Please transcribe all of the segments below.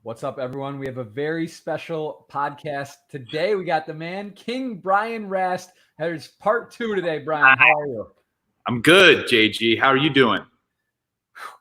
What's up, everyone? We have a very special podcast today. We got the man, King Brian Rast. There's part 2 today, Brian. How are you? I'm good, JG. How are you doing?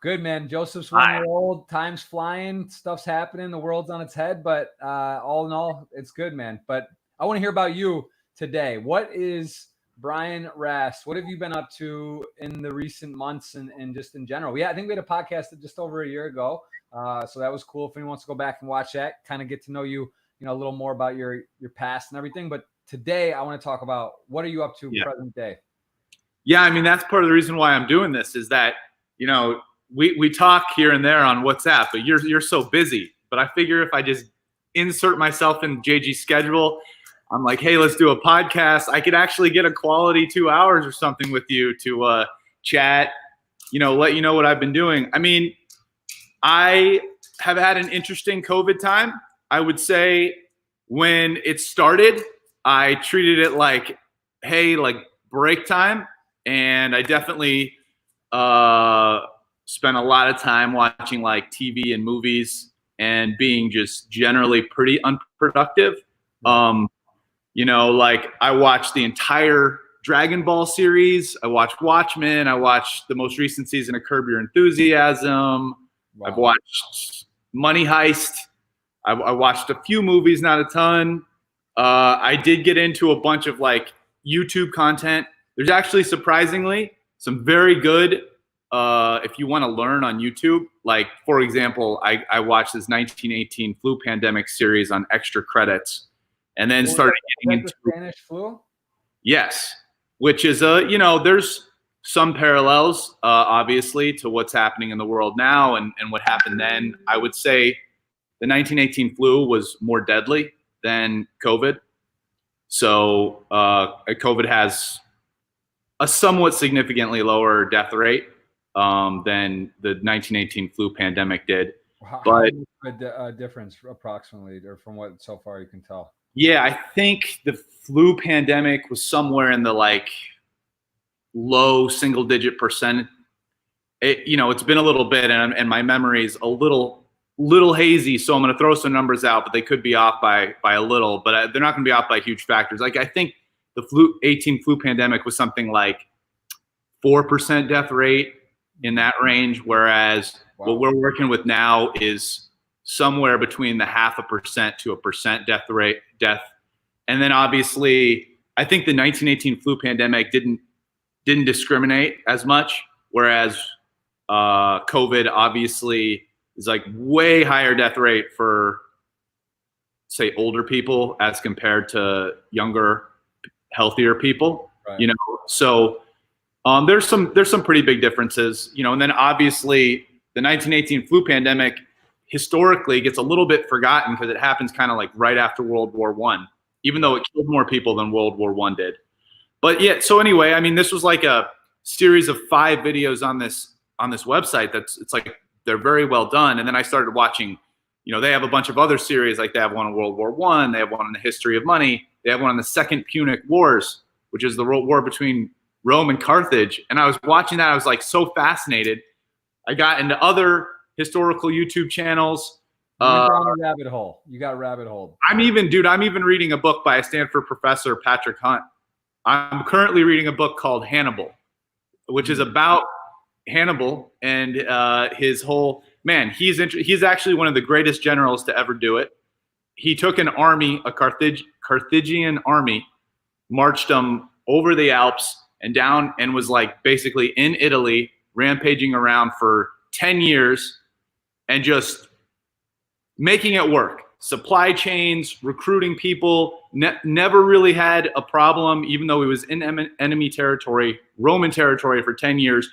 Good, man. Joseph's 1 year old. Time's flying. Stuff's happening. The world's on its head. But all in all, it's good, man. But I want to hear about you today. What is Brian Rast? What have you been up to in the recent months and just in general? I think we had a podcast just over a year ago. So that was cool. If anyone wants to go back and watch that, kind of get to know you, a little more about your past and everything. But today I want to talk about what are you up to present day? Yeah, I mean, that's part of the reason why I'm doing this is that, we talk here and there on WhatsApp, but you're so busy. But I figure if I just insert myself in JG's schedule, I'm like, hey, let's do a podcast. I could actually get a quality 2 hours or something with you to chat, let you know what I've been doing. I mean, I have had an interesting COVID time. I would say when it started, I treated it like, hey, like break time. And I definitely spent a lot of time watching like TV and movies and being just generally pretty unproductive. Like I watched the entire Dragon Ball series. I watched Watchmen. I watched the most recent season of Curb Your Enthusiasm. Wow. I've watched Money Heist. I watched a few movies, not a ton. I did get into a bunch of like YouTube content. There's actually surprisingly some very good, if you want to learn on YouTube. Like, for example, I watched this 1918 flu pandemic series on extra credits and then started getting into the Spanish flu. Yes, which is there's some parallels, obviously, to what's happening in the world now and what happened then. I would say the 1918 flu was more deadly than COVID. So COVID has a somewhat significantly lower death rate than the 1918 flu pandemic did. How a difference approximately, or from what so far you can tell? Yeah, I think the flu pandemic was somewhere in the like low single-digit percent. It's been a little bit, and my memory is a little hazy, so I'm going to throw some numbers out, but they could be off by a little, but they're not going to be off by huge factors. Like I think the 18 flu pandemic was something like 4% death rate in that range, whereas what we're working with now is somewhere between the 0.5% to 1% death. And then obviously, I think the 1918 flu pandemic didn't discriminate as much, whereas COVID obviously is like way higher death rate for, say, older people as compared to younger, healthier people. Right. So there's some pretty big differences, and then obviously the 1918 flu pandemic historically gets a little bit forgotten because it happens kind of like right after World War I, even though it killed more people than World War I did. But yeah, so anyway, I mean, this was like a series of 5 videos on this website. It's like they're very well done. And then I started watching, they have a bunch of other series, like they have one on World War I, they have one on the history of money, they have one on the Second Punic Wars, which is the war between Rome and Carthage. And I was watching that, I was like so fascinated. I got into other historical YouTube channels. You got rabbit hole. You got rabbit hole. I'm even reading a book by a Stanford professor, Patrick Hunt. I'm currently reading a book called Hannibal, which is about Hannibal and his whole man. He's actually one of the greatest generals to ever do it. He took an army, a Carthaginian army, marched them over the Alps and down, and was like basically in Italy, rampaging around for 10 years and just making it work. Supply chains, recruiting people, never really had a problem, even though he was in enemy territory, Roman territory for 10 years,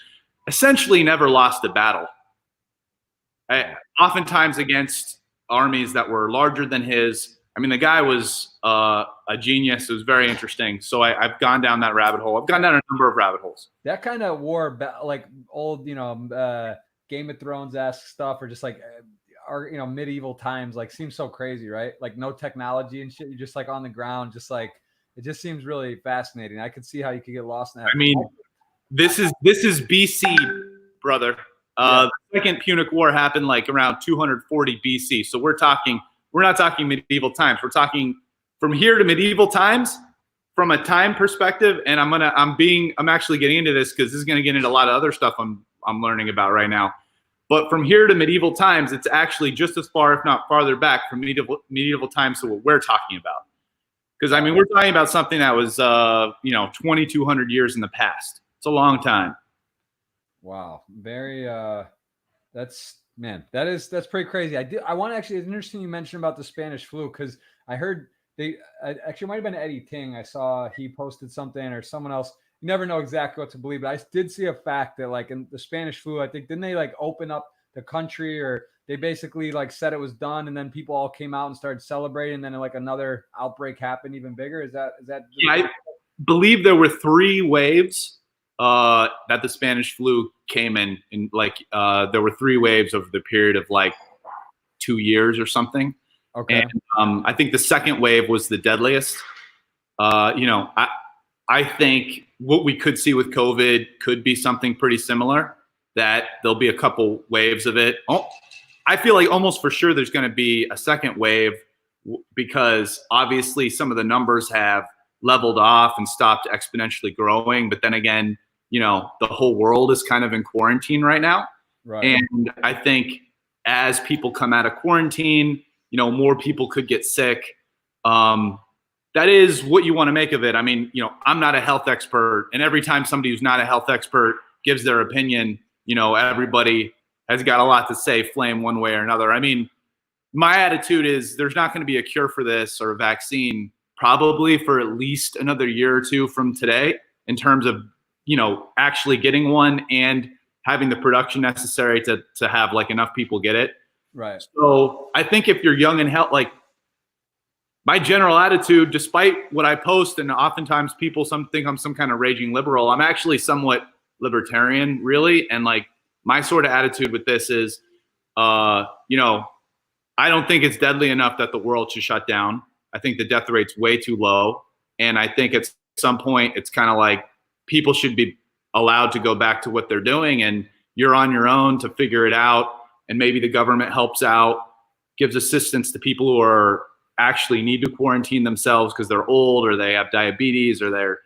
essentially never lost a battle. Oftentimes against armies that were larger than his. I mean, the guy was a genius. It was very interesting. So I've gone down that rabbit hole. I've gone down a number of rabbit holes. That kind of war, like old, Game of Thrones-esque stuff, or just like, medieval times, like seems so crazy, right? Like no technology and shit. You're just like on the ground, just like, it just seems really fascinating. I could see how you could get lost in that. I mean, this is BC, brother. Second Punic War happened like around 240 BC. So we're not talking medieval times. We're talking from here to medieval times from a time perspective. And I'm actually getting into this because this is going to get into a lot of other stuff I'm learning about right now. But from here to medieval times, it's actually just as far, if not farther back from medieval times to what we're talking about. Because, I mean, we're talking about something that was, 2,200 years in the past. It's a long time. Wow. Very, that's pretty crazy. I want to actually, it's interesting you mentioned about the Spanish flu, because I heard actually, it might have been Eddie Ting. I saw he posted something, or someone else. You never know exactly what to believe, but I did see a fact that, like, in the Spanish flu, I think, didn't they like open up the country, or they basically like said it was done, and then people all came out and started celebrating, and then like another outbreak happened even bigger? Is that yeah, I believe there were 3 waves that the Spanish flu came in like there were 3 waves over the period of like 2 years or something. Okay. And I think the second wave was the deadliest. I think what we could see with COVID could be something pretty similar, that there'll be a couple waves of it. Oh, I feel like almost for sure there's going to be a second wave, because obviously some of the numbers have leveled off and stopped exponentially growing. But then again, the whole world is kind of in quarantine right now. Right. And I think as people come out of quarantine, more people could get sick. That is what you want to make of it. I mean, I'm not a health expert, and every time somebody who's not a health expert gives their opinion, everybody has got a lot to say, flame one way or another. I mean, my attitude is there's not going to be a cure for this or a vaccine probably for at least another year or 2 from today, in terms of, actually getting one and having the production necessary to have like enough people get it. Right. So I think if you're young and healthy, like, my general attitude, despite what I post, and oftentimes people think I'm some kind of raging liberal, I'm actually somewhat libertarian, really. And like, my sort of attitude with this is, I don't think it's deadly enough that the world should shut down. I think the death rate's way too low. And I think at some point it's kind of like people should be allowed to go back to what they're doing, and you're on your own to figure it out. And maybe the government helps out, gives assistance to people who are actually need to quarantine themselves because they're old, or they have diabetes, or they're,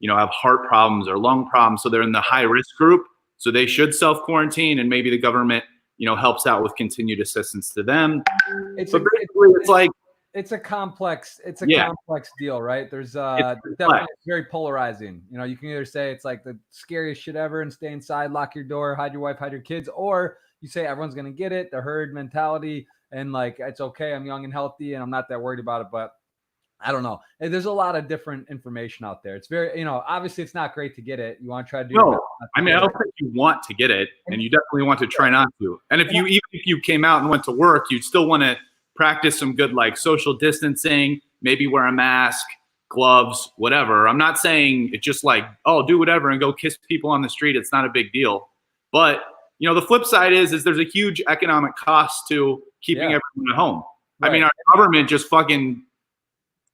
have heart problems or lung problems. So they're in the high risk group. So they should self-quarantine, and maybe the government, helps out with continued assistance to them. It's a complex deal, right? There's definitely very polarizing. You can either say it's like the scariest shit ever and stay inside, lock your door, hide your wife, hide your kids, or you say everyone's going to get it, the herd mentality, and like, it's okay, I'm young and healthy and I'm not that worried about it. But I don't know. There's a lot of different information out there. It's very, obviously it's not great to get it. You want to try to do no. I mean, I don't think you want to get it, and you definitely want to try not to. And even if you came out and went to work, you'd still want to practice some good, like, social distancing, maybe wear a mask, gloves, whatever. I'm not saying it's just like, oh, do whatever and go kiss people on the street. It's not a big deal. But, the flip side is there's a huge economic cost to keeping everyone at home. Right. I mean, our government just fucking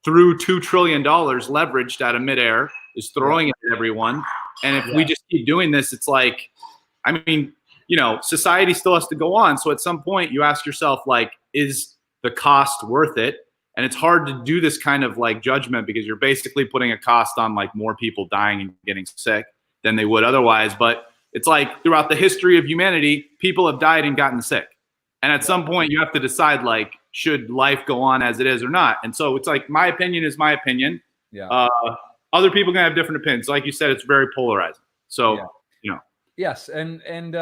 threw $2 trillion leveraged out of midair, is throwing it at everyone. And if we just keep doing this, it's like, I mean, society still has to go on. So at some point you ask yourself, like, is the cost worth it? And it's hard to do this kind of like judgment, because you're basically putting a cost on like more people dying and getting sick than they would otherwise. But it's like, throughout the history of humanity, people have died and gotten sick. And at some point you have to decide, like, should life go on as it is or not? And so it's like, my opinion is my opinion. Yeah. Other people can have different opinions. Like you said, it's very polarizing. So, Yes. And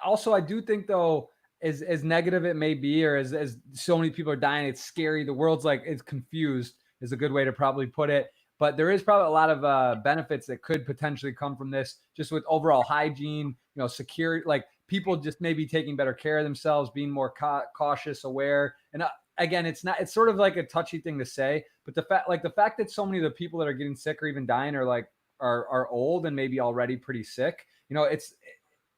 also, I do think, though, as negative it may be, or as so many people are dying, it's scary. The world's like, it's confused is a good way to probably put it. But there is probably a lot of benefits that could potentially come from this, just with overall hygiene, security, like people just maybe taking better care of themselves, being more cautious, aware. And again, it's sort of like a touchy thing to say, but the fact that so many of the people that are getting sick or even dying are old and maybe already pretty sick. It's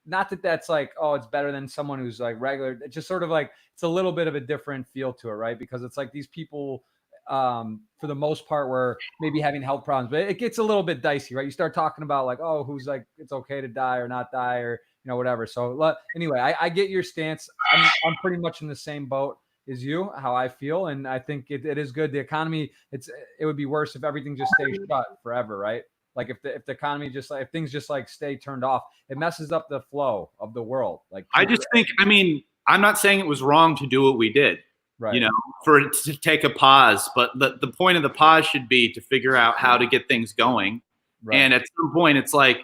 not that that's like, oh, it's better than someone who's like regular. It's just sort of like, it's a little bit of a different feel to it, right? Because it's like these people, for the most part, were maybe having health problems, but it gets a little bit dicey, right? You start talking about like, oh, who's like, it's okay to die or not die, or whatever. So anyway, I get your stance. I'm pretty much in the same boat as you, how I feel. And I think it is good. The economy, it would be worse if everything just stays shut forever, right? Like if the economy just if things just stay turned off, it messes up the flow of the world. Like I just think, I'm not saying it was wrong to do what we did, right. For it to take a pause, but the point of the pause should be to figure out how to get things going. Right. And at some point it's like,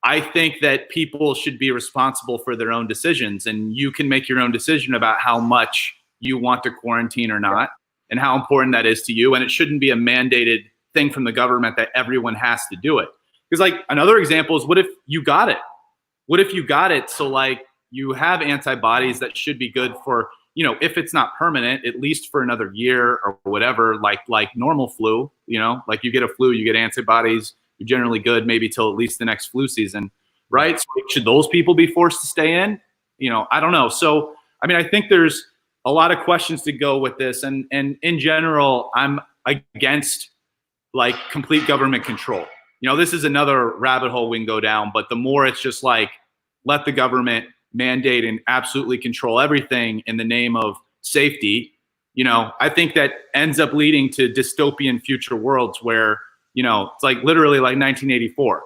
I think that people should be responsible for their own decisions, and you can make your own decision about how much you want to quarantine or not, and how important that is to you. And it shouldn't be a mandated thing from the government that everyone has to do it. Because another example is, what if you got it? What if you got it? So you have antibodies that should be good for, if it's not permanent, at least for another year or whatever, like normal flu, like you get a flu, you get antibodies, you're generally good maybe till at least the next flu season, right? So should those people be forced to stay in? I don't know. So, I think there's a lot of questions to go with this. And in general, I'm against complete government control. This is another rabbit hole we can go down, but the more it's just let the government mandate and absolutely control everything in the name of safety, I think that ends up leading to dystopian future worlds where, it's literally like 1984,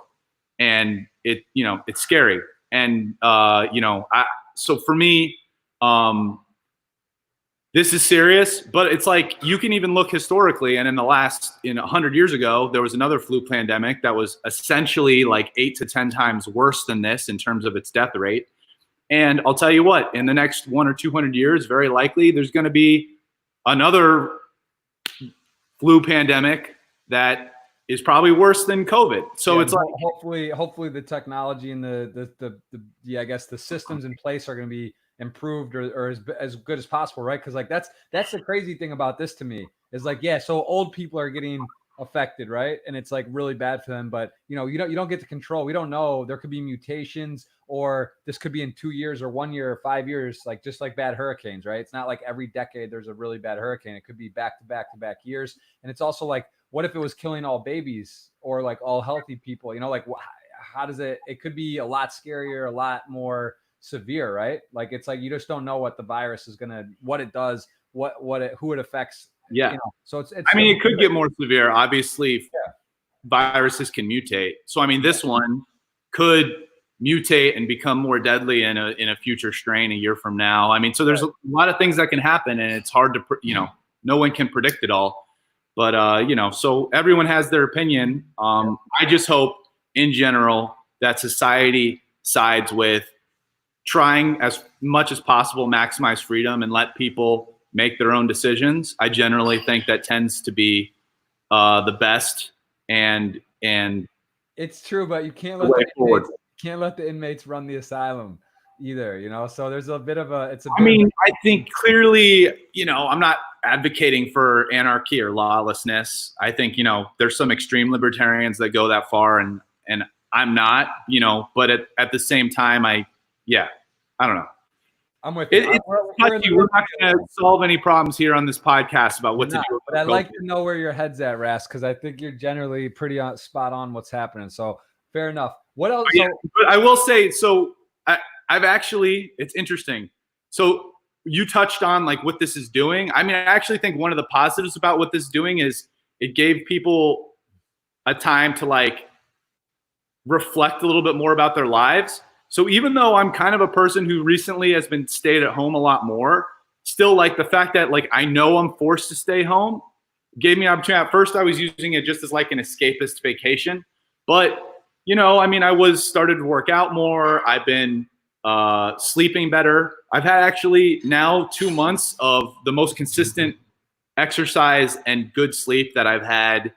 and it's scary. And, so for me, this is serious, but it's you can even look historically, and in 100 years ago, there was another flu pandemic that was essentially 8 to 10 times worse than this in terms of its death rate. And I'll tell you what, in the next 100 or 200 years, very likely there's going to be another flu pandemic that is probably worse than COVID. So it's hopefully the technology and I guess the systems in place are going to be improved or as good as possible, right? Because that's the crazy thing about this to me is so old people are getting affected, right? And it's really bad for them, but you don't get to control. We don't know, there could be mutations, or this could be in 2 years or 1 year or 5 years, just like bad hurricanes, right? It's not like every decade there's a really bad hurricane. It could be back to back years. And it's also what if it was killing all babies or all healthy people? How does it could be a lot scarier, a lot more severe, right? It's you just don't know what the virus is what it does, who it affects. Yeah. So it's it could get more severe. Obviously, viruses can mutate. So this one could mutate and become more deadly in a future strain a year from now. So there's a lot of things that can happen, and it's hard to no one can predict it all. But so everyone has their opinion. I just hope in general that society sides with trying as much as possible maximize freedom and let people make their own decisions. I generally think that tends to be the best, and it's true, but you can't let the inmates run the asylum either, so there's a bit of I think clearly, I'm not advocating for anarchy or lawlessness. I think, there's some extreme libertarians that go that far, and I'm not, but at the same time, I don't know. I'm with you. We're not going to solve any problems here on this podcast about what to do. But I'd like to know where your head's at, Rast, because I think you're generally pretty spot on what's happening. So fair enough. What else? But I will say, so I've actually, it's interesting. So you touched on what this is doing. I actually think one of the positives about what this is doing is it gave people a time to reflect a little bit more about their lives. So even though I'm kind of a person who recently has been stayed at home a lot more, still the fact that I know I'm forced to stay home gave me an opportunity. At first I was using it just as an escapist vacation, but I started to work out more. I've been sleeping better. I've had actually now 2 months of the most consistent exercise and good sleep that I've had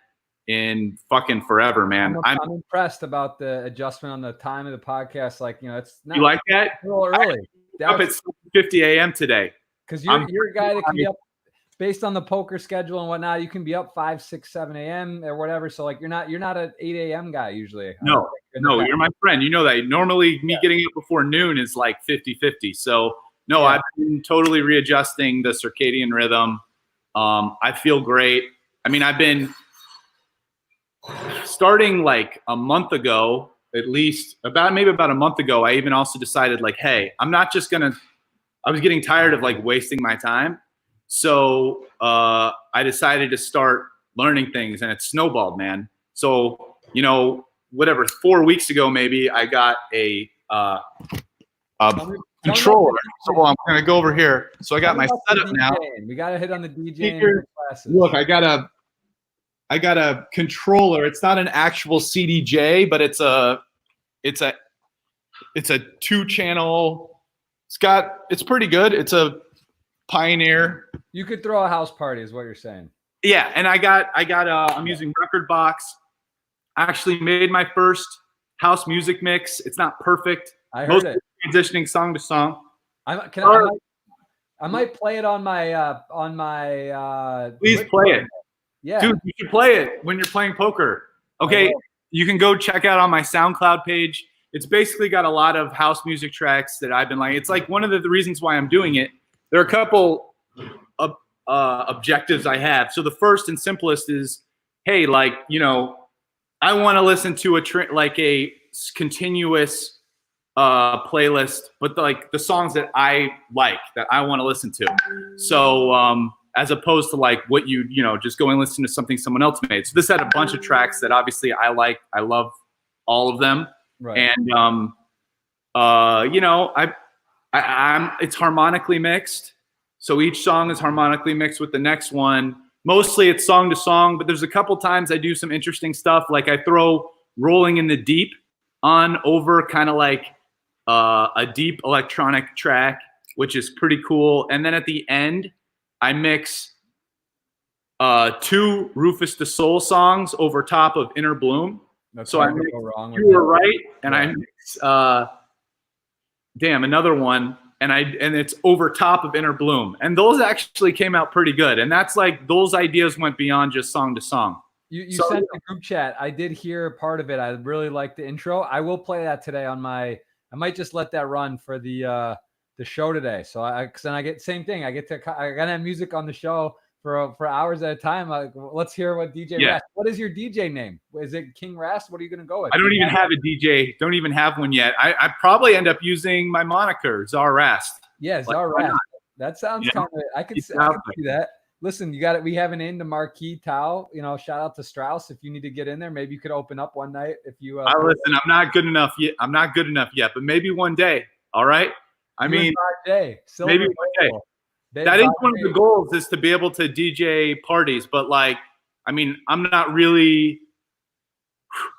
in fucking forever, man. I'm impressed about the adjustment on the time of the podcast. It's not. You like that? A little early. Up at 7:50 a.m. today. Because you're a guy that can be up based on the poker schedule and whatnot. You can be up 5, 6, 7 a.m. or whatever. So you're not an 8 a.m. guy usually. No, you're my friend. You know that. Normally me getting up before noon is 50-50. So no, I've been totally readjusting the circadian rhythm. I feel great. I've been starting a month ago. at least maybe about a month ago, I even also decided like, hey, I'm not just gonna. I was getting tired of like wasting my time, so I decided to start learning things, and it snowballed, man. So whatever, 4 weeks ago maybe, I got a controller. So I'm gonna go over here. So I got my setup now. We gotta hit on the DJ classes. Look, I got a controller. It's not an actual CDJ, but it's a 2-channel. It's pretty good. It's a Pioneer. You could throw a house party, is what you're saying. Yeah, and I'm using Record Box. I actually made my first house music mix. It's not perfect. I heard it. Transitioning song to song. I might play it on my Please play it. Yeah, dude, you should play it when you're playing poker. Okay, you can go check out on my SoundCloud page. It's basically got a lot of house music tracks that I've been like. It's like one of the reasons why I'm doing it. There are a couple of objectives I have. So the first and simplest is, hey, like, I want to listen to a continuous playlist, but like the songs that I like, that I want to listen to. So as opposed to like what just go and listen to something someone else made. So this had a bunch of tracks that obviously I like. I love all of them. Right. And it's harmonically mixed. So each song is harmonically mixed with the next one. Mostly it's song to song, but there's a couple times I do some interesting stuff. Like I throw Rolling in the Deep on over kind of like a deep electronic track, which is pretty cool. And then at the end, I mix 2 Rufus the Soul songs over top of Inner Bloom. So I mix You Were Right, and I mix another one, and it's over top of Inner Bloom. And those actually came out pretty good. And that's like, those ideas went beyond just song to song. You sent the group chat. I did hear part of it. I really liked the intro. I will play that today on I might just let that run for the show today. So then I get same thing. I gotta have music on the show for hours at a time. Let's hear what DJ Rast. What is your DJ name? Is it King Rast? What are you gonna go with? I don't even have a DJ. Don't even have one yet. I probably end up using my moniker, Czar Rast. Yeah, Czar Rast. That sounds kind of. I could see that. Listen, we have an in to Marquis Tao. Shout out to Strauss. If you need to get in there, maybe you could open up one night. If you listen, I'm not good enough yet. But maybe one day. All right. Maybe one day. That is one of the goals, is to be able to DJ parties. But like, I'm not really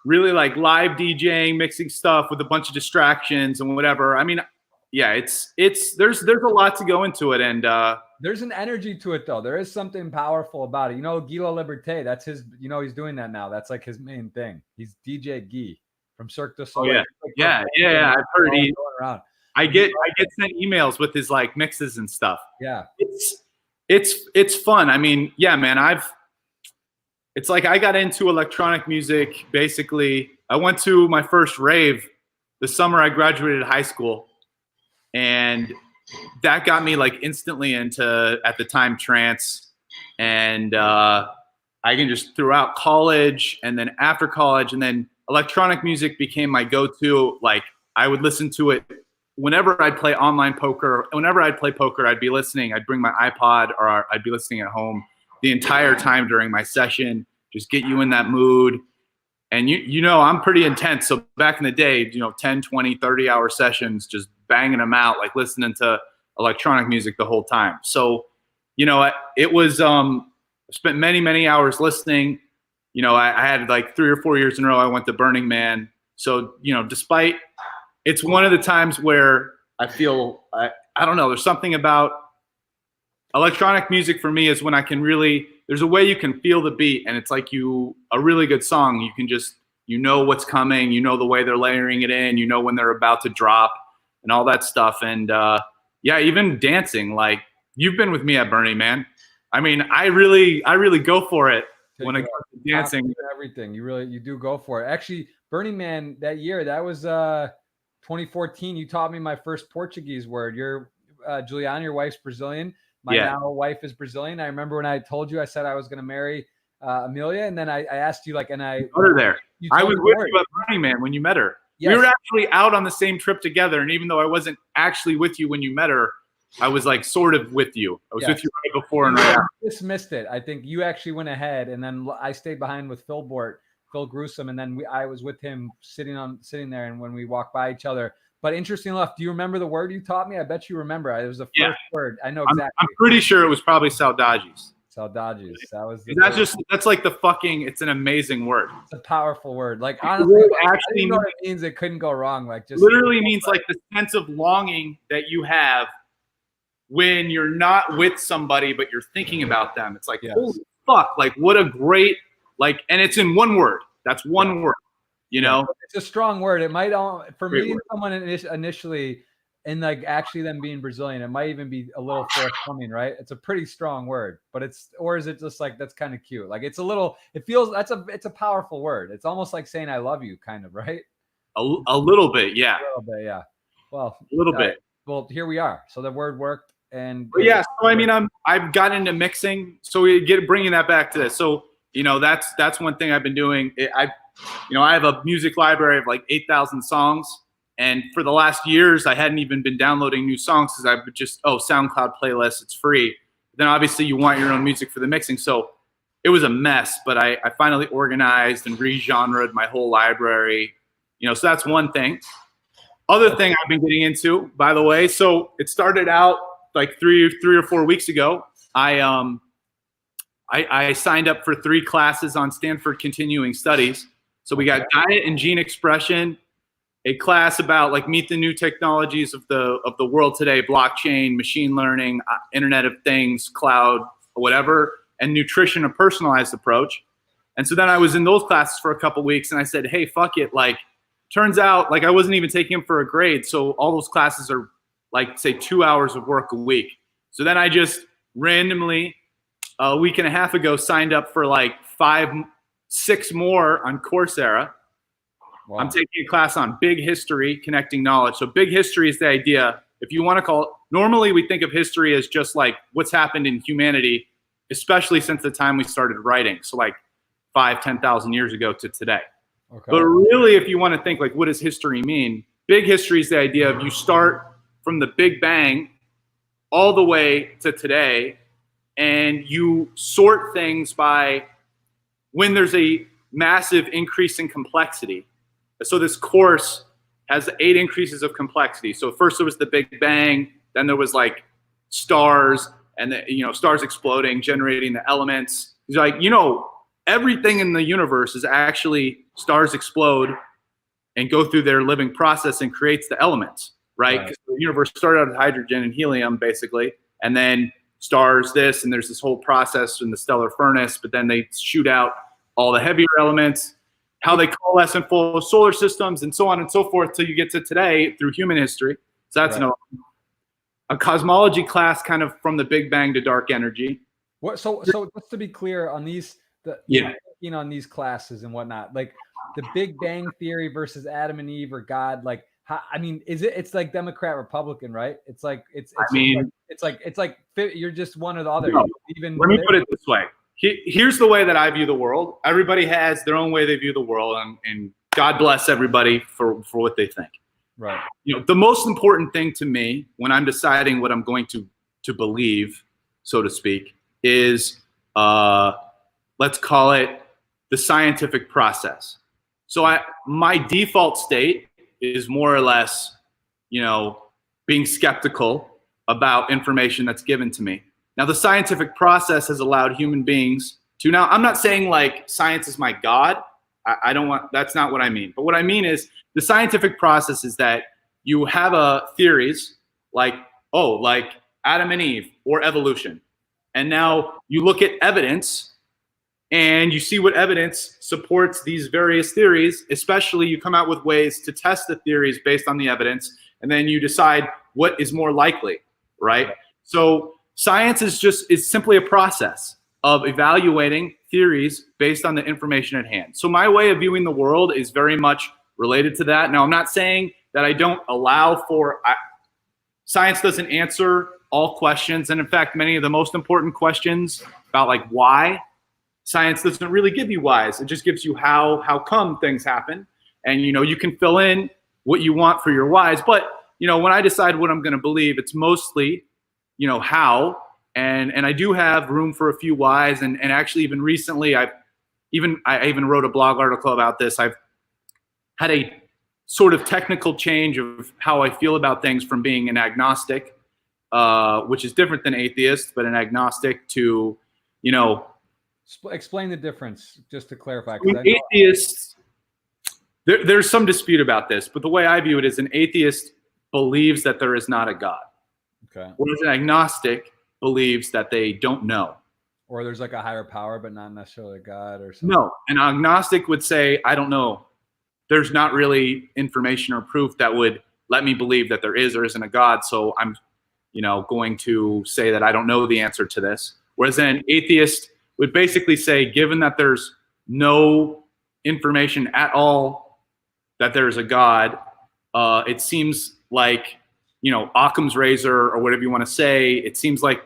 like live DJing, mixing stuff with a bunch of distractions and whatever. There's a lot to go into it, and there's an energy to it though. There is something powerful about it. Guilo Liberté, that's his. He's doing that now. That's like his main thing. He's DJ Guy from Cirque du Soleil. Yeah. I've heard he. I get sent emails with his like mixes and stuff. Yeah, it's fun. Man, it's like I got into electronic music basically. I went to my first rave the summer I graduated high school, and that got me like instantly into, at the time, trance. And I can just throughout college, and then after college, and then electronic music became my go-to. Like I would listen to it whenever I'd play online poker. Whenever I'd play poker, I'd be listening. I'd bring my iPod, or I'd be listening at home the entire time during my session. Just get you in that mood. And I'm pretty intense. So back in the day, 10, 20, 30-hour sessions, just banging them out, like listening to electronic music the whole time. So, it was, spent many, many hours listening. I had like 3 or 4 years in a row, I went to Burning Man. So, despite, it's one of the times where I feel, I don't know, there's something about electronic music for me is when I can really, there's a way you can feel the beat, and it's like a really good song. You can just, what's coming, the way they're layering it in, when they're about to drop and all that stuff. And even dancing, like you've been with me at Burning Man. I really go for it when it comes to dancing. Everything. You do go for it. Actually, Burning Man that year, that was 2014. You taught me my first Portuguese word. You're Juliana, your wife's Brazilian. My now wife is Brazilian. I remember when I told you, I said I was going to marry Amelia, and then I asked you, like, and I put her there. I was with you at Burning Man when you met her. Yes. We were actually out on the same trip together, and even though I wasn't actually with you when you met her, I was like sort of with you. I was with you right before and right after. Dismissed it. I think you actually went ahead, and then I stayed behind with Phil Gruesome, and then I was with him sitting there, and when we walked by each other. But interesting enough, do you remember the word you taught me? I bet you remember. It was the first word. I know exactly. I'm pretty sure it was probably saudades. Saudades. That was. That's like the fucking. It's an amazing word. It's a powerful word. Like honestly, actually, you know what it means. It couldn't go wrong. Like just literally means like the sense of longing that you have when you're not with somebody, but you're thinking about them. It's like, holy fuck, like what a great, like, and it's in one word. That's one word, you know? It's a strong word. It might, for meeting someone initially and like actually them being Brazilian, it might even be a little forthcoming, right? It's a pretty strong word, but or is it just like, that's kind of cute? Like it's a little, it's a powerful word. It's almost like saying I love you kind of, right? A little bit, yeah. A little bit, yeah. Well, a little bit. Well, here we are. So the word worked. And so I mean, I've gotten into mixing. So bringing that back to this. So, you know, that's one thing I've been doing. I have a music library of like 8,000 songs. And for the last years, I hadn't even been downloading new songs because I would just, SoundCloud playlist, it's free. Then obviously you want your own music for the mixing. So it was a mess, but I finally organized and re-genred my whole library. You know, so that's one thing. Other thing I've been getting into, by the way, so it started out like three or 4 weeks ago. I signed up for 3 classes on Stanford Continuing Studies. So we got diet and gene expression, a class about like meet the new technologies of the world today, blockchain, machine learning, Internet of Things, cloud, whatever, and nutrition, a personalized approach. And so then I was in those classes for a couple weeks, and I said, hey, fuck it. Like, turns out like I wasn't even taking them for a grade. So all those classes are like, say, 2 hours of work a week. So then I just randomly a week and a half ago signed up for like 6 more on Coursera. Wow. I'm taking a class on big history, connecting knowledge. So big history is the idea. If you want to call it, normally we think of history as just like what's happened in humanity, especially since the time we started writing. So like 10,000 years ago to today. Okay. But really, if you want to think like, what does history mean? Big history is the idea of you start from the Big Bang all the way to today, and you sort things by when there's a massive increase in complexity. So this course has 8 increases of complexity. So first there was the Big Bang, then there was like stars, and stars exploding, generating the elements. He's like, everything in the universe is actually stars explode and go through their living process and creates the elements, right? Because the universe started out with hydrogen and helium, basically, and then stars this, and there's this whole process in the stellar furnace, but then they shoot out all the heavier elements, how they coalesce and full solar systems, and so on and so forth, till you get to today through human history. So that's a cosmology class, kind of from the Big Bang to dark energy. What? So just to be clear on these, on these classes and whatnot, like the Big Bang theory versus Adam and Eve or God, like, it's like Democrat Republican, right? It's like you're just one or the other. No, let me put it this way. Here's the way that I view the world. Everybody has their own way they view the world, and God bless everybody for what they think. Right. The most important thing to me when I'm deciding what I'm going to believe, so to speak, is let's call it the scientific process. So my default state is more or less, being skeptical about information that's given to me. Now, the scientific process has allowed human beings to now, I'm not saying like science is my God. That's not what I mean. But what I mean is the scientific process is that you have theories like Adam and Eve or evolution. And now you look at evidence and you see what evidence supports these various theories, especially you come out with ways to test the theories based on the evidence, and then you decide what is more likely, right? So science is simply a process of evaluating theories based on the information at hand. So my way of viewing the world is very much related to that. Now, I'm not saying that I don't allow for, science doesn't answer all questions. And in fact, many of the most important questions about like why, science doesn't really give you whys. It just gives you how come things happen. And, you can fill in what you want for your whys. But, when I decide what I'm going to believe, it's mostly, how. And I do have room for a few whys. And actually, even recently, I even wrote a blog article about this. I've had a sort of technical change of how I feel about things from being an agnostic, which is different than atheist, but an agnostic to, Explain the difference, just to clarify. Atheists, there's some dispute about this, but the way I view it is an atheist believes that there is not a God. Okay. Whereas an agnostic believes that they don't know. Or there's like a higher power, but not necessarily a God or something. No, an agnostic would say, I don't know. There's not really information or proof that would let me believe that there is or isn't a God. So I'm, going to say that I don't know the answer to this. Whereas an atheist would basically say, given that there's no information at all that there's a God, it seems like, Occam's razor or whatever you want to say, it seems like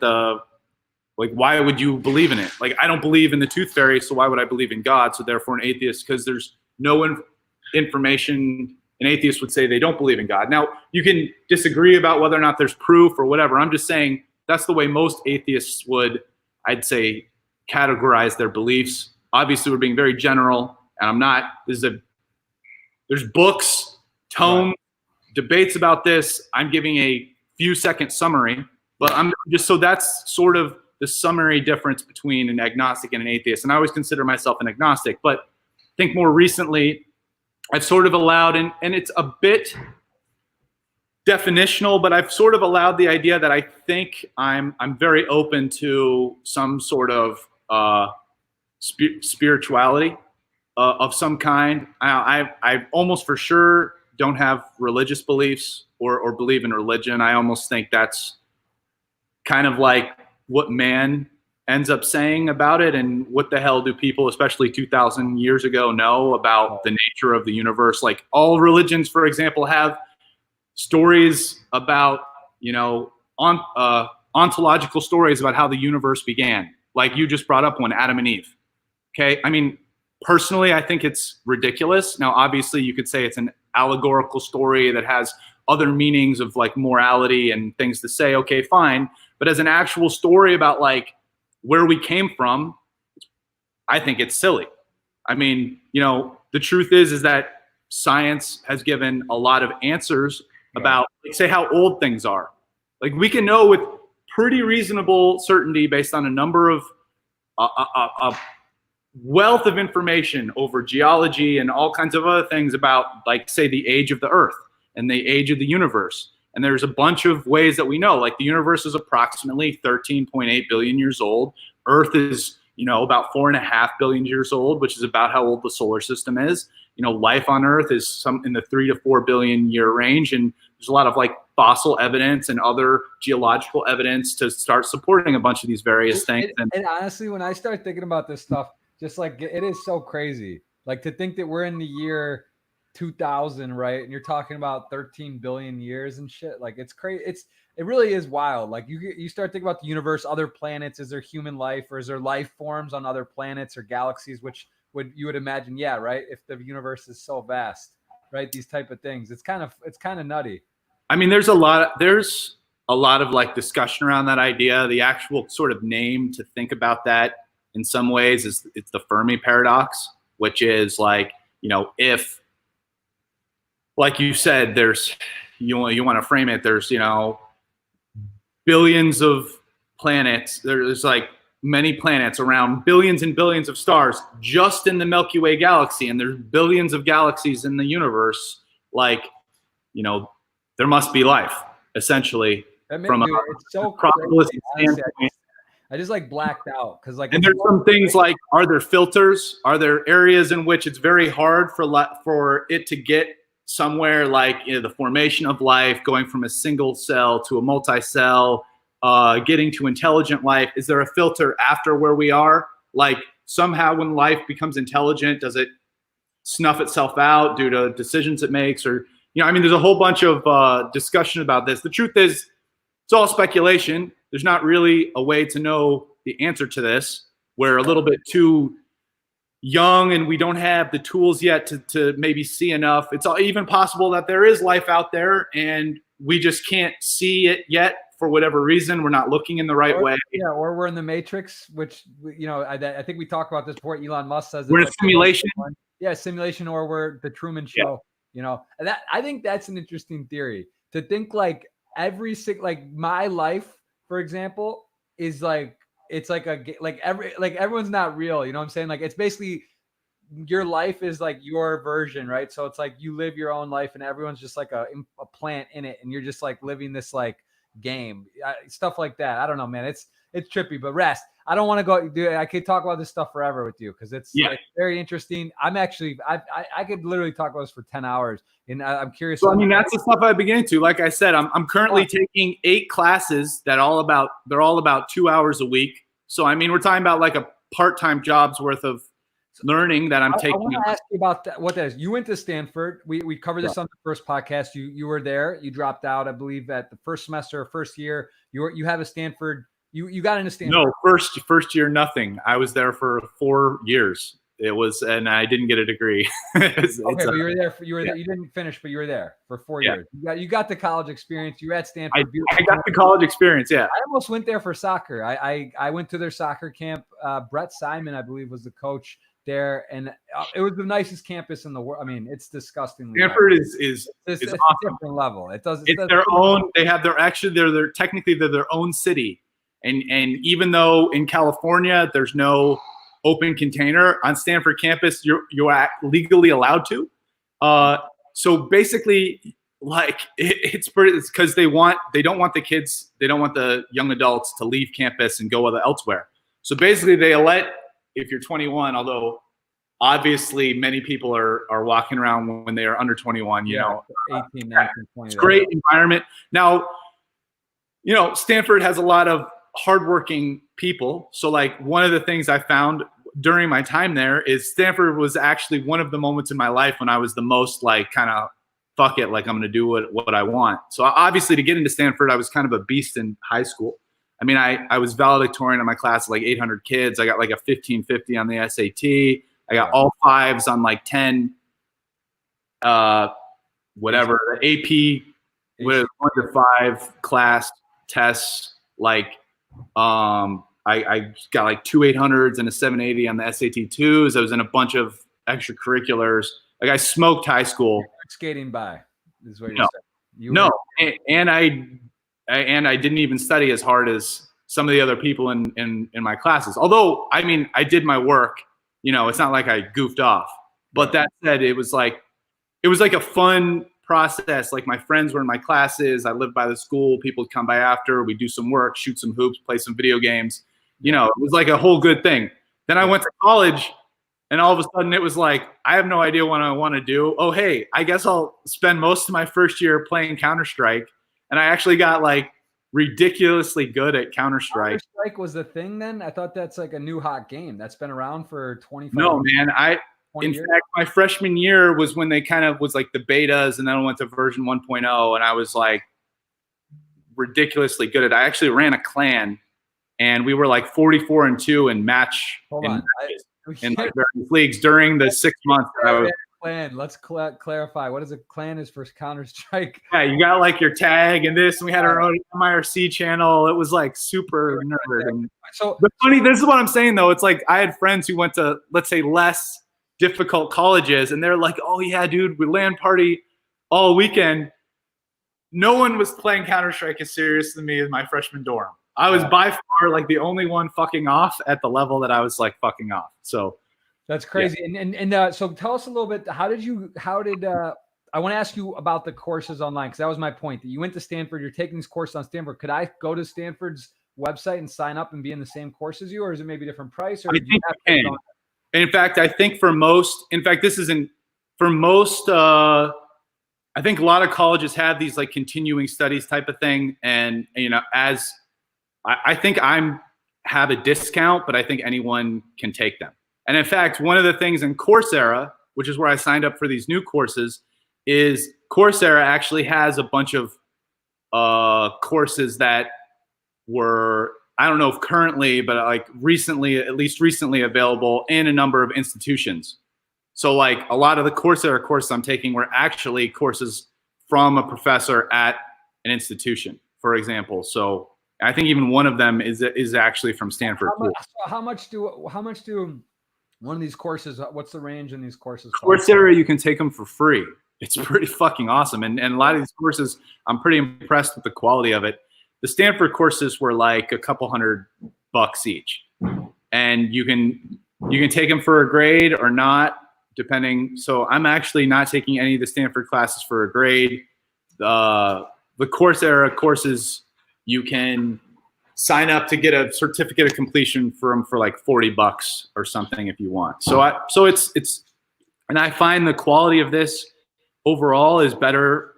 why would you believe in it? Like, I don't believe in the tooth fairy, so why would I believe in God? So therefore an atheist, because there's no information, an atheist would say they don't believe in God. Now, you can disagree about whether or not there's proof or whatever. I'm just saying that's the way most atheists would, I'd say, categorize their beliefs. Obviously, we're being very general, and I'm not. There's books, tomes, debates about this. I'm giving a few second summary, but I'm just, so that's sort of the summary difference between an agnostic and an atheist. And I always consider myself an agnostic, but I think more recently I've sort of allowed, and it's a bit definitional, but I've sort of allowed the idea that I think I'm very open to some sort of spirituality of some kind. I almost for sure don't have religious beliefs or believe in religion. I almost think that's kind of like what man ends up saying about it, and what the hell do people, especially 2,000 years ago, know about the nature of the universe? Like, all religions, for example, have stories about, ontological stories about how the universe began. Like you just brought up one, Adam and Eve. Okay, I mean, personally, I think it's ridiculous. Now, obviously, you could say it's an allegorical story that has other meanings of like morality and things to say. Okay, fine. But as an actual story about like where we came from, I think it's silly. I mean, the truth is that science has given a lot of answers about, like, say, how old things are. Like, we can know with pretty reasonable certainty based on a number of a wealth of information over geology and all kinds of other things about, like, say, the age of the Earth and the age of the universe. And there's a bunch of ways that we know, like the universe is approximately 13.8 billion years old. Earth is, about 4.5 billion years old, which is about how old the solar system is. Life on Earth is some in the 3 to 4 billion year range. And there's a lot of like fossil evidence and other geological evidence to start supporting a bunch of these various things. And honestly, when I start thinking about this stuff, just like, it is so crazy. Like, to think that we're in the year 2000, right? And you're talking about 13 billion years and shit. Like, it's crazy. It really is wild. Like, you start thinking about the universe, other planets. Is there human life, or is there life forms on other planets or galaxies? Which you would imagine, yeah, right? If the universe is so vast, right? These type of things. It's kind of nutty. I mean, there's a lot of like discussion around that idea. The actual sort of name to think about that in some ways it's the Fermi paradox, which is like, if, like you said, there's, you want to frame it, there's, billions of planets. There's like many planets around billions and billions of stars just in the Milky Way galaxy. And there's billions of galaxies in the universe. Like, there must be life, essentially, from it's so probabilistic standpoint. I just like blacked out because like, and there's some things like, are there filters? Are there areas in which it's very hard for it to get somewhere, like the formation of life, going from a single cell to a multi-cell, getting to intelligent life? Is there a filter after where we are? Like, somehow when life becomes intelligent, does it snuff itself out due to decisions it makes? Or, there's a whole bunch of discussion about this. The truth is, it's all speculation. There's not really a way to know the answer to this. We're a little bit too young and we don't have the tools yet to maybe see enough. It's even possible that there is life out there and we just can't see it yet for whatever reason. We're not looking in the right way. Yeah, or we're in the Matrix, which, you know, I think we talked about this before. Elon Musk says we're in a simulation. Yeah, simulation, or we're the Truman Show. Yeah. You know, and that, I think that's an interesting theory, to think like like my life, for example, is like, it's like everyone's not real. You know what I'm saying? Like, it's basically, your life is like your version, right? So it's like you live your own life and everyone's just like a plant in it, and you're just like living this like game, stuff like that. I don't know, man. It's trippy. But Rast, I don't want to go do it. I could talk about this stuff forever with you because it's very interesting. I'm actually, I could literally talk about this for 10 hours, and I'm curious. So I mean, that's the stuff I begin to. Like I said, I'm currently taking 8 classes that they're all about 2 hours a week. So I mean, we're talking about like a part-time job's worth of learning that I'm taking. I want to ask you about that. What that is? You went to Stanford. We covered this on the first podcast. You were there. You dropped out, I believe, at the first semester or first year. You have a Stanford. You got into Stanford. No, first year, nothing. I was there for 4 years. It was, and I didn't get a degrry. Okay, but you were there. You didn't finish, but you were there for 4 years. You got the college experience. You were at Stanford. I got the college experience. Yeah, I almost went there for soccer. I went to their soccer camp. Brett Simon, I believe, was the coach there, and it was the nicest campus in the world. I mean, it's disgusting. Stanford is it's awesome. A different level. It's their own. They have they're technically their own city, and even though in California there's no open container, on Stanford campus you're legally allowed to. So basically, like it's because they don't want the young adults to leave campus and go elsewhere. So basically, they let, if you're 21, although obviously many people are walking around when they are under 21, you know, 18, 19, 20. It's a great environment. Now, you know, Stanford has a lot of hardworking people. So like one of the things I found during my time there is Stanford was actually one of the moments in my life when I was the most like kind of fuck it, like I'm going to do what I want. So obviously to get into Stanford, I was kind of a beast in high school. I mean, I was valedictorian in my class of like 800 kids. I got like a 1550 on the SAT. I got all 5s on like 10, whatever, AP, 1 to 5 class tests. Like, I got like 2 800s and a 780 on the SAT 2s. I was in a bunch of extracurriculars. Like I smoked high school. Skating by is what you're saying. No, and I didn't even study as hard as some of the other people in my classes. Although, I mean, I did my work. You know, it's not like I goofed off. But that said, it was like a fun process. Like my friends were in my classes. I lived by the school. People would come by after. We'd do some work, shoot some hoops, play some video games. You know, it was like a whole good thing. Then I went to college, and all of a sudden it was like, I have no idea what I want to do. Oh, hey, I guess I'll spend most of my first year playing Counter-Strike. And I actually got like ridiculously good at Counter-Strike. Counter-Strike was the thing then? I thought that's like a new hot game. That's been around for 25 years. No, man. In fact, my freshman year was when they kind of was like the betas, and then I went to version 1.0, and I was like ridiculously good at it. I actually ran a clan, and we were like 44-2 in match in like various leagues during the 6 months that I was. Clan. Let's clarify. What is a clan is for Counter-Strike? Yeah, you got like your tag and this, and we had our own MIRC channel. It was like super nerd. And so, but funny, this is what I'm saying though. It's like I had friends who went to, let's say, less difficult colleges, and they're like, "Oh yeah, dude, we LAN party all weekend." No one was playing Counter-Strike as serious as me in my freshman dorm. I was by far like the only one fucking off at the level that I was like fucking off. So. That's crazy. Yeah. And so tell us a little bit, how did I want to ask you about the courses online, because that was my point, that you went to Stanford, you're taking these courses on Stanford. Could I go to Stanford's website and sign up and be in the same course as you, or is it maybe a different price? Or I think you can. In fact, I think for most, I think a lot of colleges have these like continuing studies type of thing. And, you know, as I think have a discount, but I think anyone can take them. And in fact, one of the things in Coursera, which is where I signed up for these new courses, is Coursera actually has a bunch of courses that were I don't know if currently, but like recently, at least recently available in a number of institutions. So like a lot of the Coursera courses I'm taking were actually courses from a professor at an institution, for example. So I think even one of them is actually from Stanford. How much do one of these courses, what's the range in these courses? Coursera, you can take them for free. It's pretty fucking awesome. And a lot of these courses, I'm pretty impressed with the quality of it. The Stanford courses were like a couple $100 each. And you can take them for a grade or not, depending. So I'm actually not taking any of the Stanford classes for a grade. The Coursera courses, you can sign up to get a certificate of completion for like $40 or something if you want. So it's, and I find the quality of this overall is better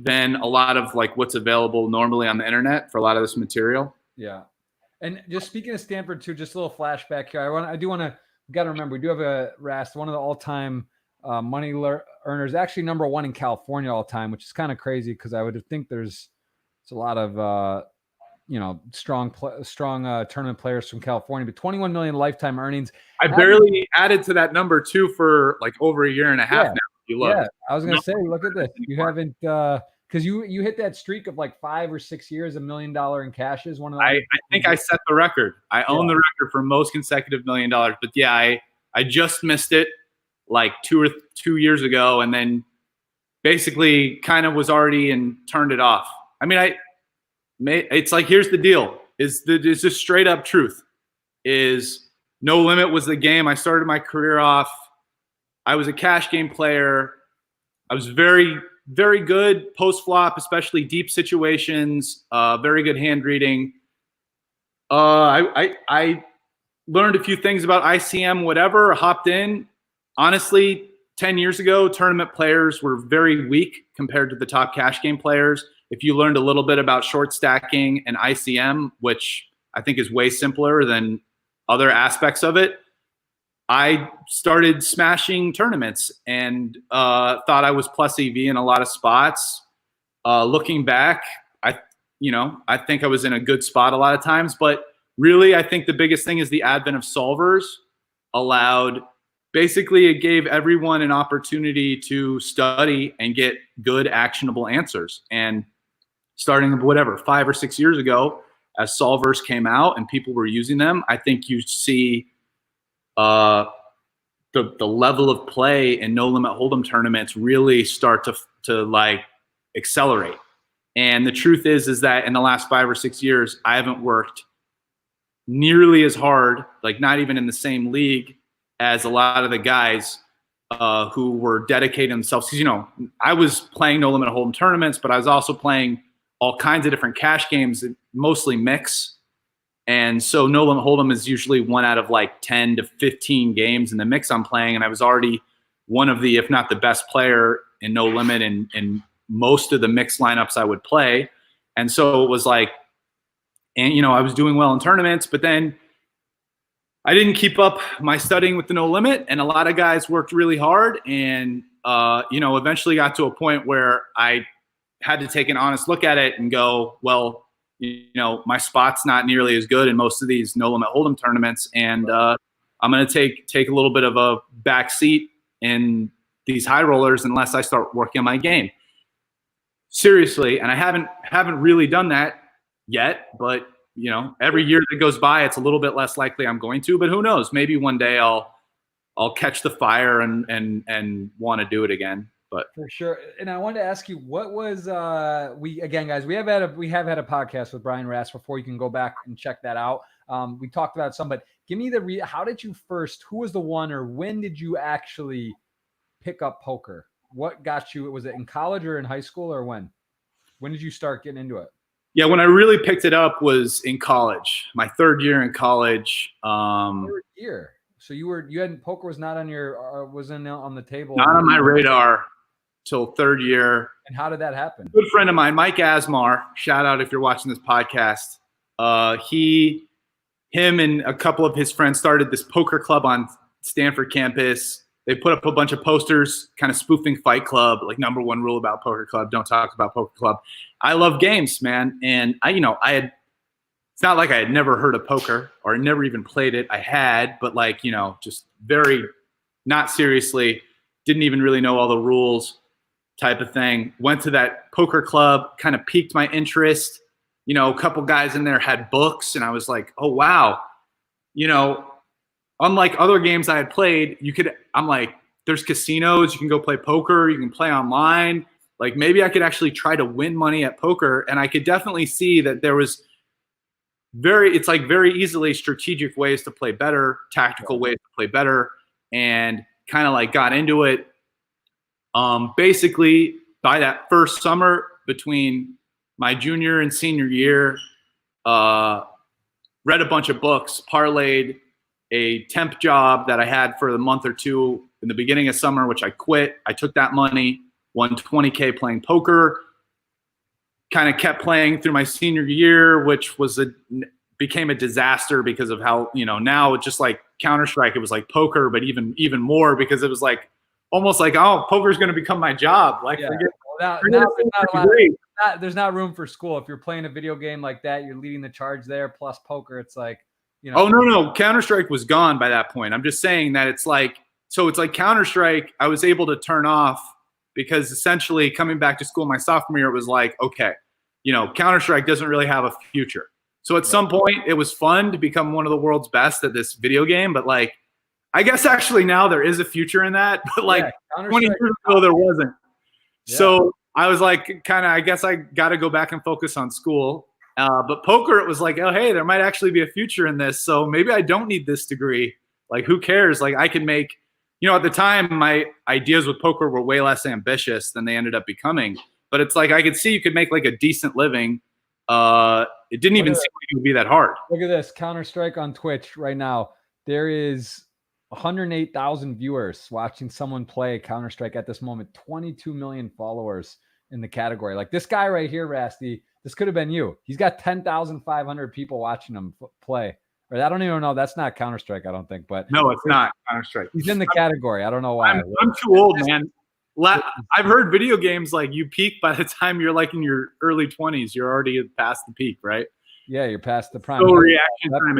than a lot of like what's available normally on the internet for a lot of this material. Yeah. And just speaking of Stanford too, just a little flashback here. We got to remember, we do have a Rast, one of the all-time money earners, actually #1 in California all time, which is kind of crazy because I would think it's a lot of strong tournament players from California, but 21 million lifetime earnings. I barely added to that number too for like over a year and a half now. You look. Yeah, I was gonna say, look at this. You haven't because you hit that streak of like 5 or 6 years, $1 million in cash is one of the. I think I set the record. I own the record for most consecutive $1 million. But yeah, I just missed it like 2 years ago, and then basically kind of was already and turned it off. I mean, it's like, here's the deal: is just straight up truth. Is No Limit was the game I started my career off. I was a cash game player. I was very, very good post flop, especially deep situations. Very good hand reading. I learned a few things about ICM, whatever. Hopped in. Honestly, 10 years ago, tournament players were very weak compared to the top cash game players. If you learned a little bit about short stacking and ICM, which I think is way simpler than other aspects of it, I started smashing tournaments and thought I was plus EV in a lot of spots. Looking back, I think I was in a good spot a lot of times, but really I think the biggest thing is the advent of solvers it gave everyone an opportunity to study and get good actionable answers. And starting 5 or 6 years ago, as solvers came out and people were using them, I think you see the level of play in No Limit Hold'em tournaments really start to like accelerate. And the truth is that in the last 5 or 6 years, I haven't worked nearly as hard, like not even in the same league as a lot of the guys who were dedicating themselves. Because, I was playing No Limit Hold'em tournaments, but I was also playing all kinds of different cash games, mostly mix. And so No Limit Hold'em is usually 1 out of like 10 to 15 games in the mix I'm playing. And I was already one of the, if not the best player in No Limit in most of the mix lineups I would play. And so it was like, and I was doing well in tournaments, but then I didn't keep up my studying with the No Limit, and a lot of guys worked really hard, and eventually got to a point where I had to take an honest look at it and go, well, my spot's not nearly as good in most of these No Limit Hold'em tournaments, and I'm going to take a little bit of a back seat in these high rollers unless I start working on my game. Seriously, and I haven't really done that yet, but every year that goes by, it's a little bit less likely I'm going to, but who knows? Maybe one day I'll catch the fire and want to do it again. But for sure. And I wanted to ask you, what was we have had a podcast with Brian Rast before. You can go back and check that out. We talked about some, but give me how did you first, who was the one, or when did you actually pick up poker? What got you? Was it in college or in high school, or when did you start getting into it? Yeah, when I really picked it up was in college, my 3rd year in college. 3rd year. So poker was not on your, wasn't on the table. Not on my radar till 3rd year. And how did that happen? Good friend of mine, Mike Asmar, shout out if you're watching this podcast. Him and a couple of his friends started this poker club on Stanford campus. They put up a bunch of posters kind of spoofing Fight Club, like #1 rule about poker club, don't talk about poker club. I love games, man. And I had it's not like I had never heard of poker or never even played it. I had, but like, you know, just very not seriously, didn't even really know all the rules type of thing. Went to that poker club, kind of piqued my interest. You know, a couple guys in there had books, and I was like, oh, wow. You know, unlike other games I had played, I'm like, there's casinos, you can go play poker, you can play online. Like maybe I could actually try to win money at poker. And I could definitely see that there was it's like very easily strategic ways to play better, tactical ways to play better, and kind of like got into it. Basically by that first summer between my junior and senior year, read a bunch of books, parlayed a temp job that I had for the month or two in the beginning of summer, which I quit. I took that money, won $20K playing poker, kind of kept playing through my senior year, which became a disaster because of how, you know, now it's just like Counter-Strike, it was like poker, but even more because it was like almost like, oh, poker's going to become my job. Like, there's not room for school. If you're playing a video game like that, you're leading the charge there, plus poker, it's like, you know. Oh, no. Counter-Strike was gone by that point. I'm just saying that it's like Counter-Strike, I was able to turn off because essentially coming back to school my sophomore year, it was like, okay, you know, Counter-Strike doesn't really have a future. So at some point it was fun to become one of the world's best at this video game. But like, I guess actually now there is a future in that, but like 20 years ago, there wasn't. Yeah. So I was like, I guess I got to go back and focus on school. But poker, it was like, oh, hey, there might actually be a future in this. So maybe I don't need this degree. Like, who cares? Like, I can make, you know, at the time, my ideas with poker were way less ambitious than they ended up becoming. But it's like, I could see you could make like a decent living. It didn't even seem like it would be that hard. Look at this Counter-Strike on Twitch right now. There is 108,000 viewers watching someone play Counter-Strike at this moment. 22 million followers in the category. Like this guy right here, Rasty, this could have been you. He's got 10,500 people watching him play. Or I don't even know. That's not Counter-Strike, I don't think. But no, it's not Counter-Strike. He's in the category. I don't know why. I'm too old, man. I've heard video games like you peak by the time you're like in your early 20s. You're already past the peak, right? Yeah, you're past the prime. So reaction time.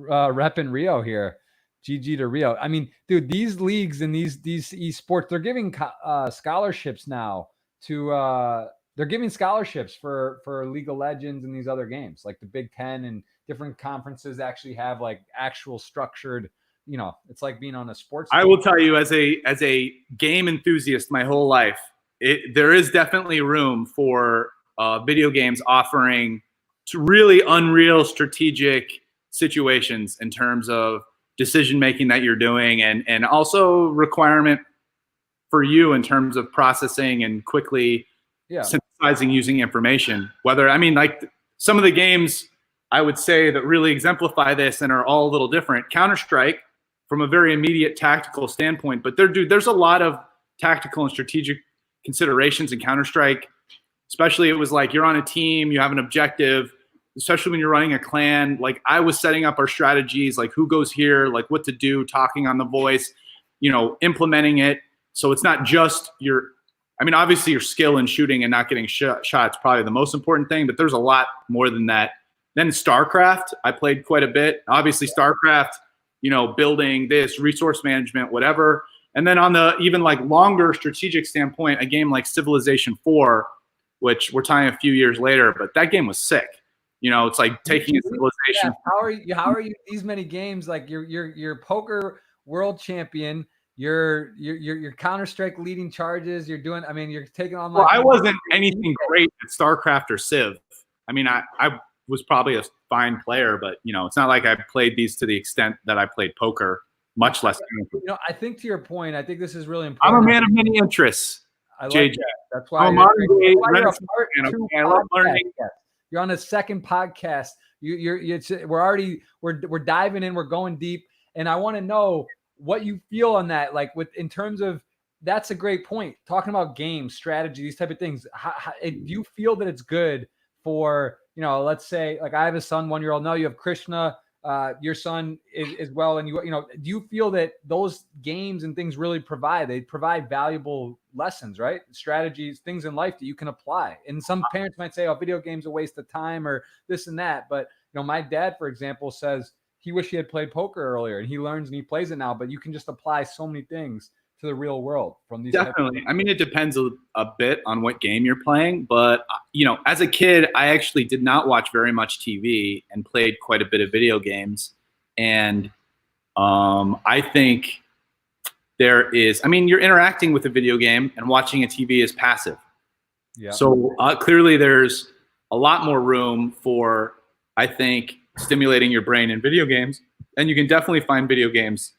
Repping Rio here. GG to Rio. I mean, dude, these leagues and these esports, they're giving scholarships now to they're giving scholarships for League of Legends and these other games, like the Big Ten and different conferences actually have like actual structured, you know, it's like being on a sports team. I will tell you, as a game enthusiast my whole life, there is definitely room for video games offering really unreal strategic situations in terms of decision making that you're doing, and also requirement for you in terms of processing and quickly synthesizing using information. Like some of the games I would say that really exemplify this and are all a little different. Counter-Strike from a very immediate tactical standpoint, but there's a lot of tactical and strategic considerations in Counter-Strike. Especially, it was like you're on a team, you have an objective, especially when you're running a clan. Like I was setting up our strategies, like who goes here, like what to do, talking on the voice, you know, implementing it. So it's not just obviously your skill in shooting and not getting shots probably the most important thing, but there's a lot more than that. Then StarCraft, I played quite a bit. Obviously StarCraft, you know, building this, resource management, whatever. And then on the even like longer strategic standpoint, a game like Civilization 4, which we're tying a few years later, but that game was sick. You know, it's like taking a civilization. Yeah, how are you these many games? Like you're poker world champion. You're Counter-Strike leading charges. You're doing. I mean, you're taking on. Well, I wasn't anything great at StarCraft or Civ. I mean, I was probably a fine player, but you know, it's not like I played these to the extent that I played poker. Much less. You know, I think to your point, I think this is really important. I'm a man of many interests. I like JJ. That. That's why I love learning. You're on a second podcast. We're diving in. We're going deep, and I want to know what you feel on that. Like in terms of, that's a great point. Talking about games, strategy, these type of things. Do you feel that it's good for, you know, let's say like I have a son, 1-year-old. Now you have Krishna, your son as well, and you know, do you feel that those games and things really provide valuable lessons, right? Strategies, things in life that you can apply. And some parents might say, oh, video games are a waste of time or this and that. But my dad, for example, says he wished he had played poker earlier, and he learns and he plays it now, but you can just apply so many things to the real world from these. Definitely. I mean, it depends a bit on what game you're playing, but as a kid, I actually did not watch very much TV and played quite a bit of video games. And I think you're interacting with a video game, and watching a TV is passive. Yeah. So clearly there's a lot more room for, I think, stimulating your brain in video games. And you can definitely find video games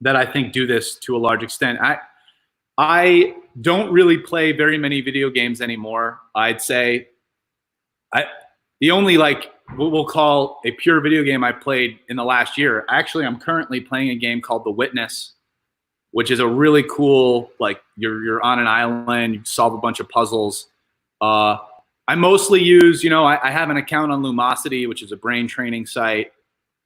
that I think do this to a large extent. I don't really play very many video games anymore. I'd say the only what we'll call a pure video game I played in the last year. Actually, I'm currently playing a game called The Witness, which is a really cool, you're on an island, you solve a bunch of puzzles. I mostly use, I have an account on Lumosity, which is a brain training site,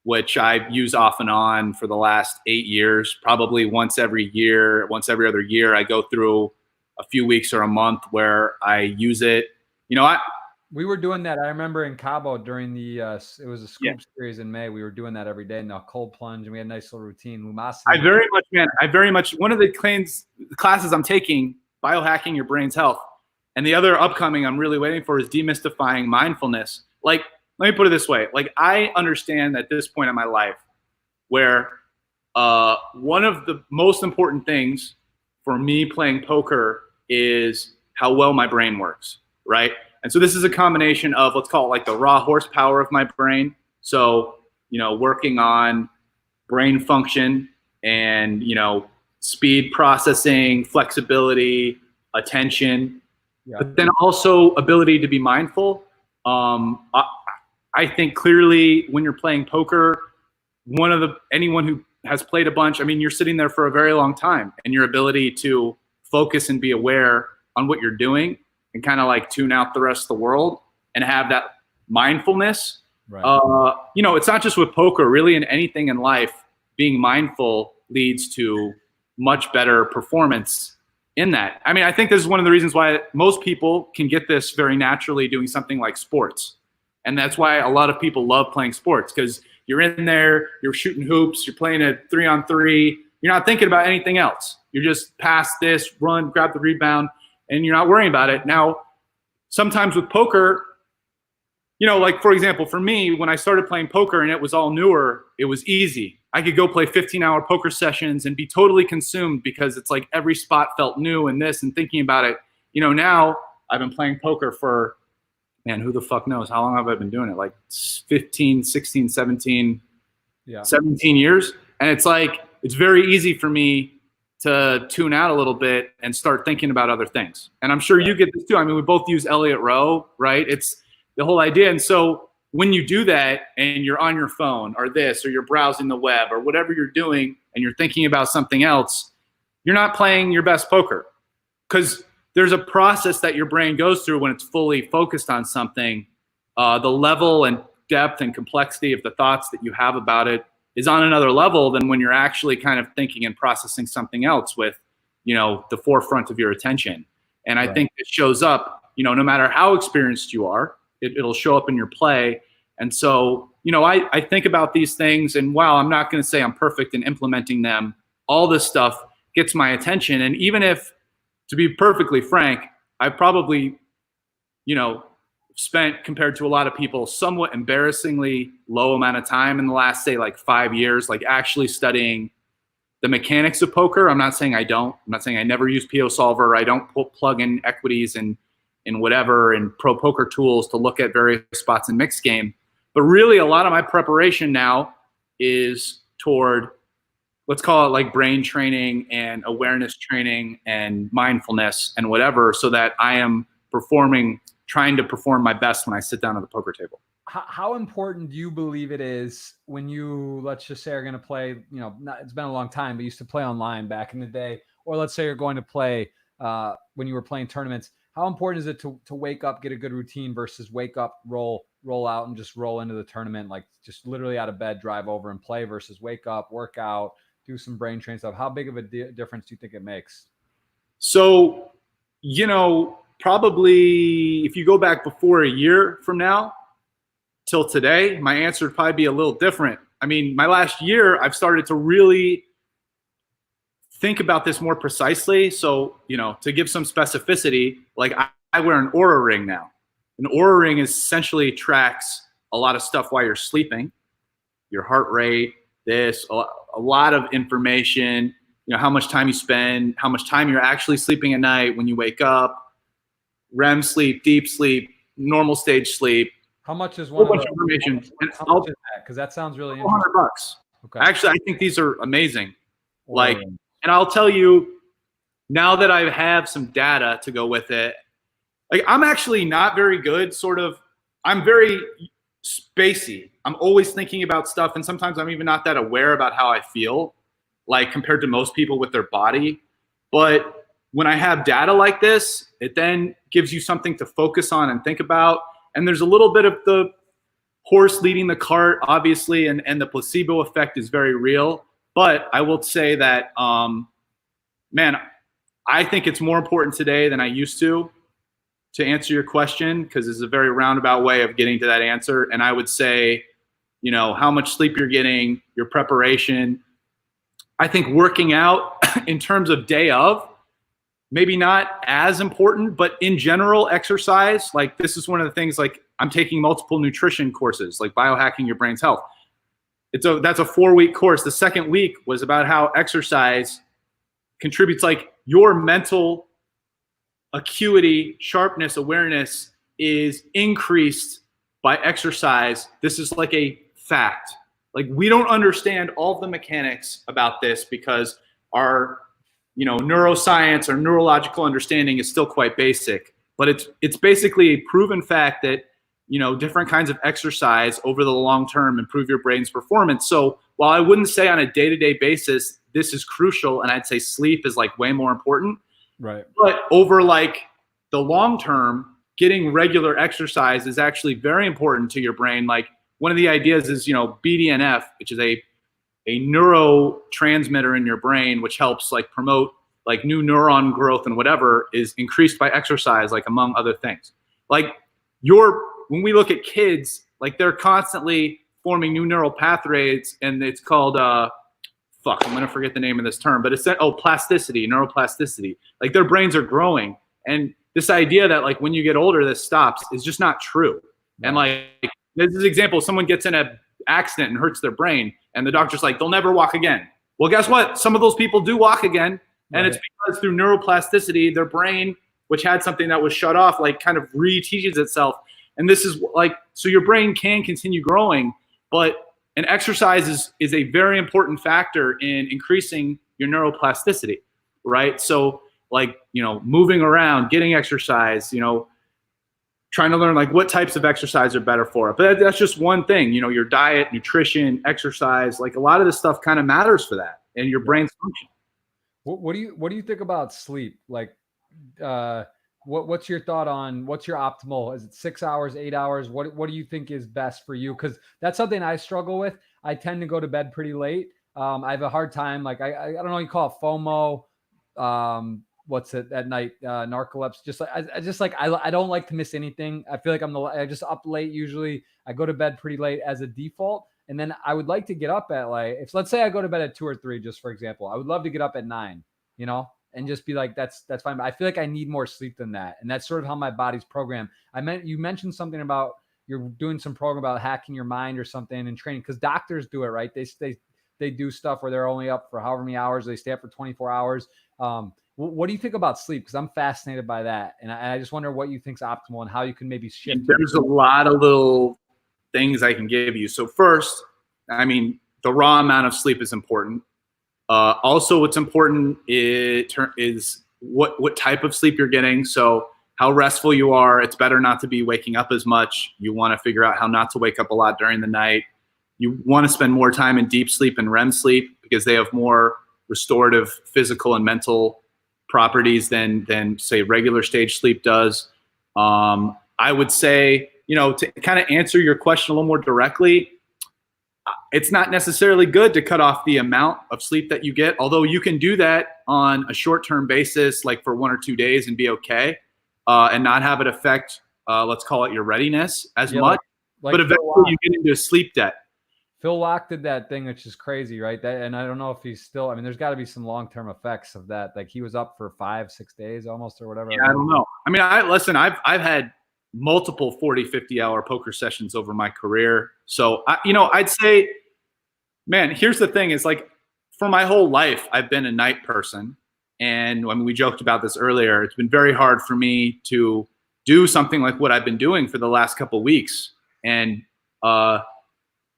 which I use off and on for the last 8 years, probably once every other year. I go through a few weeks or a month where I use it. We were doing that. I remember in Cabo during the it was a scoop series in May. We were doing that every day in the cold plunge, and we had a nice little routine. Lumosity. I very much one of the classes I'm taking, biohacking your brain's health, and the other upcoming I'm really waiting for is demystifying mindfulness. Let me put it this way. I understand at this point in my life where one of the most important things for me playing poker is how well my brain works, right? And so this is a combination of, let's call it the raw horsepower of my brain. So, working on brain function and, speed processing, flexibility, attention, but then also ability to be mindful. I think clearly when you're playing poker, anyone who has played a bunch, you're sitting there for a very long time, and your ability to focus and be aware on what you're doing and kind of tune out the rest of the world and have that mindfulness. Right. It's not just with poker, really in anything in life, being mindful leads to much better performance in that. I think this is one of the reasons why most people can get this very naturally doing something like sports. And that's why a lot of people love playing sports, because you're in there, you're shooting hoops, you're playing a 3-on-3, you're not thinking about anything else. You're just pass this, run, grab the rebound, and you're not worrying about it. Now, sometimes with poker, for example, for me, when I started playing poker and it was all newer, it was easy. I could go play 15-hour poker sessions and be totally consumed because it's every spot felt new and this and thinking about it. Now I've been playing poker for, man, who the fuck knows? How long have I been doing it? 15, 16, 17, 17 years. And it's very easy for me to tune out a little bit and start thinking about other things. And I'm sure you get this too. We both use Elliott Rowe, right? It's the whole idea. And so when you do that and you're on your phone or you're browsing the web or whatever you're doing and you're thinking about something else, you're not playing your best poker, because there's a process that your brain goes through when it's fully focused on something. The level and depth and complexity of the thoughts that you have about it is on another level than when you're actually kind of thinking and processing something else with, the forefront of your attention. And I think it shows up, no matter how experienced you are, it'll show up in your play. And so, I think about these things, and wow, I'm not going to say I'm perfect in implementing them. All this stuff gets my attention. And even if, to be perfectly frank, I probably, spent, compared to a lot of people, somewhat embarrassingly low amount of time in the last, say, 5 years, actually studying the mechanics of poker. I'm not saying I don't. I'm not saying I never use PO Solver. I don't plug in equities and whatever and pro poker tools to look at various spots in mixed game. But really, a lot of my preparation now is toward, let's call it brain training and awareness training and mindfulness and whatever, so that I am trying to perform my best when I sit down at the poker table. How important do you believe it is when you, let's just say, are going to play, it's been a long time, but you used to play online back in the day, or let's say you're going to play when you were playing tournaments. How important is it to wake up, get a good routine versus wake up, roll out and just roll into the tournament, just literally out of bed, drive over and play, versus wake up, work out, do some brain training stuff? How big of a difference do you think it makes? So, probably if you go back before a year from now till today, my answer would probably be a little different. I mean, my last year, I've started to really think about this more precisely. So, you know, to give some specificity, like I wear an Oura ring now. An Oura ring essentially tracks a lot of stuff while you're sleeping, your heart rate, a lot of information, you know, how much time you spend, how much time you're actually sleeping at night, when you wake up, REM sleep, deep sleep, normal stage sleep. How much is A one whole of bunch of information. And how much is that? Because that sounds really interesting. $100. Okay. Actually, I think these are amazing. Oura Like, ring. and I'll tell you, now that I have some data to go with it, like I'm actually not very good, I'm very spacey. I'm always thinking about stuff, and sometimes I'm even not that aware about how I feel, like compared to most people with their body. But when I have data like this, it then gives you something to focus on and think about. And there's a little bit of the horse leading the cart, obviously, and the placebo effect is very real. But I will say that, man, I think it's more important today than I used to answer your question, because it's a very roundabout way of getting to that answer. And I would say, you know, how much sleep you're getting, your preparation. I think working out in terms of day of, maybe not as important, but in general, exercise, like this is one of the things, like I'm taking multiple nutrition courses, like biohacking your brain's health. That's a 4-week course. The second week was about how exercise contributes, like your mental acuity, sharpness, awareness is increased by exercise. This is like a fact. Like we don't understand all the mechanics about this because our, you know, neuroscience or neurological understanding is still quite basic. But it's basically a proven fact that, you know, different kinds of exercise over the long term improve your brain's performance. So while I wouldn't say on a day-to-day basis this is crucial, and I'd say sleep is like way more important, Right. but over like the long term, getting regular exercise is actually very important to your brain. Like one of the ideas is, you know, BDNF, which is a neurotransmitter in your brain, which helps like promote like new neuron growth and whatever, is increased by exercise, like among other things. Like when we look at kids, like they're constantly forming new neural pathways, and it's called I'm gonna forget the name of this term, but it's plasticity, neuroplasticity. Like their brains are growing, and this idea that like when you get older this stops is just not true. Right. And like this is an example: someone gets in an accident and hurts their brain, and the doctor's like, they'll never walk again. Well, guess what? Some of those people do walk again, and It's because through neuroplasticity, their brain, which had something that was shut off, like kind of reteaches itself. And this is like, so your brain can continue growing, but and exercise is a very important factor in increasing your neuroplasticity, right? So like, you know, moving around, getting exercise, you know, trying to learn like what types of exercise are better for it. But that's just one thing, you know, your diet, nutrition, exercise, like a lot of this stuff kind of matters for that and your brain's function. What do you think about sleep? Like, what's your thought on what's your optimal? Is it 6 hours, 8 hours? What do you think is best for you? Because that's something I struggle with. I tend to go to bed pretty late. I have a hard time. Like I don't know, you call it FOMO. What's it at night? Narcolepsy. Just like I don't like to miss anything. I feel like I just up late usually. I go to bed pretty late as a default. And then I would like to get up at like, if let's say I go to bed at 2 or 3, just for example, I would love to get up at 9, you know, and just be like, that's fine. But I feel like I need more sleep than that. And that's sort of how my body's programmed. You mentioned something about you're doing some program about hacking your mind or something and training, because doctors do it, right? They do stuff where they're only up for however many hours. They stay up for 24 hours. What do you think about sleep? Because I'm fascinated by that. And I just wonder what you think's optimal and how you can maybe shift. There's a lot of little things I can give you. So first, I mean, the raw amount of sleep is important. Also, what's important is what type of sleep you're getting. So how restful you are. It's better not to be waking up as much. You want to figure out how not to wake up a lot during the night. You want to spend more time in deep sleep and REM sleep because they have more restorative physical and mental properties than say regular stage sleep does. I would say, you know, to kind of answer your question a little more directly, it's not necessarily good to cut off the amount of sleep that you get, although you can do that on a short-term basis, like for 1 or 2 days and be okay, and not have it affect, let's call it your readiness as much. Like but eventually you get into a sleep debt. Phil Locke did that thing, which is crazy, right? That, and I don't know if he's still. I mean, there's got to be some long-term effects of that. Like he was up for 5-6 days almost, or whatever. Yeah, I don't know. I mean, I've had multiple 40, 50-hour poker sessions over my career. So I'd say, man, here's the thing: is like for my whole life, I've been a night person, and I mean, we joked about this earlier. It's been very hard for me to do something like what I've been doing for the last couple of weeks, and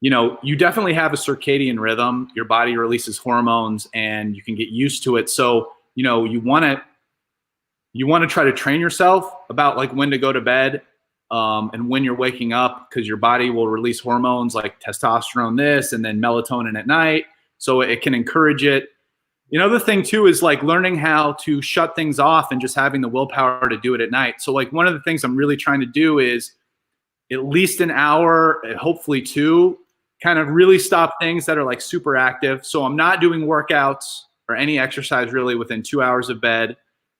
you definitely have a circadian rhythm. Your body releases hormones and you can get used to it. So, you want to try to train yourself about like when to go to bed and when you're waking up, because your body will release hormones like testosterone this and then melatonin at night. So it can encourage it. The thing too is like learning how to shut things off and just having the willpower to do it at night. So like one of the things I'm really trying to do is at least an hour, hopefully 2, kind of really stop things that are like super active. So I'm not doing workouts or any exercise really within 2 hours of bed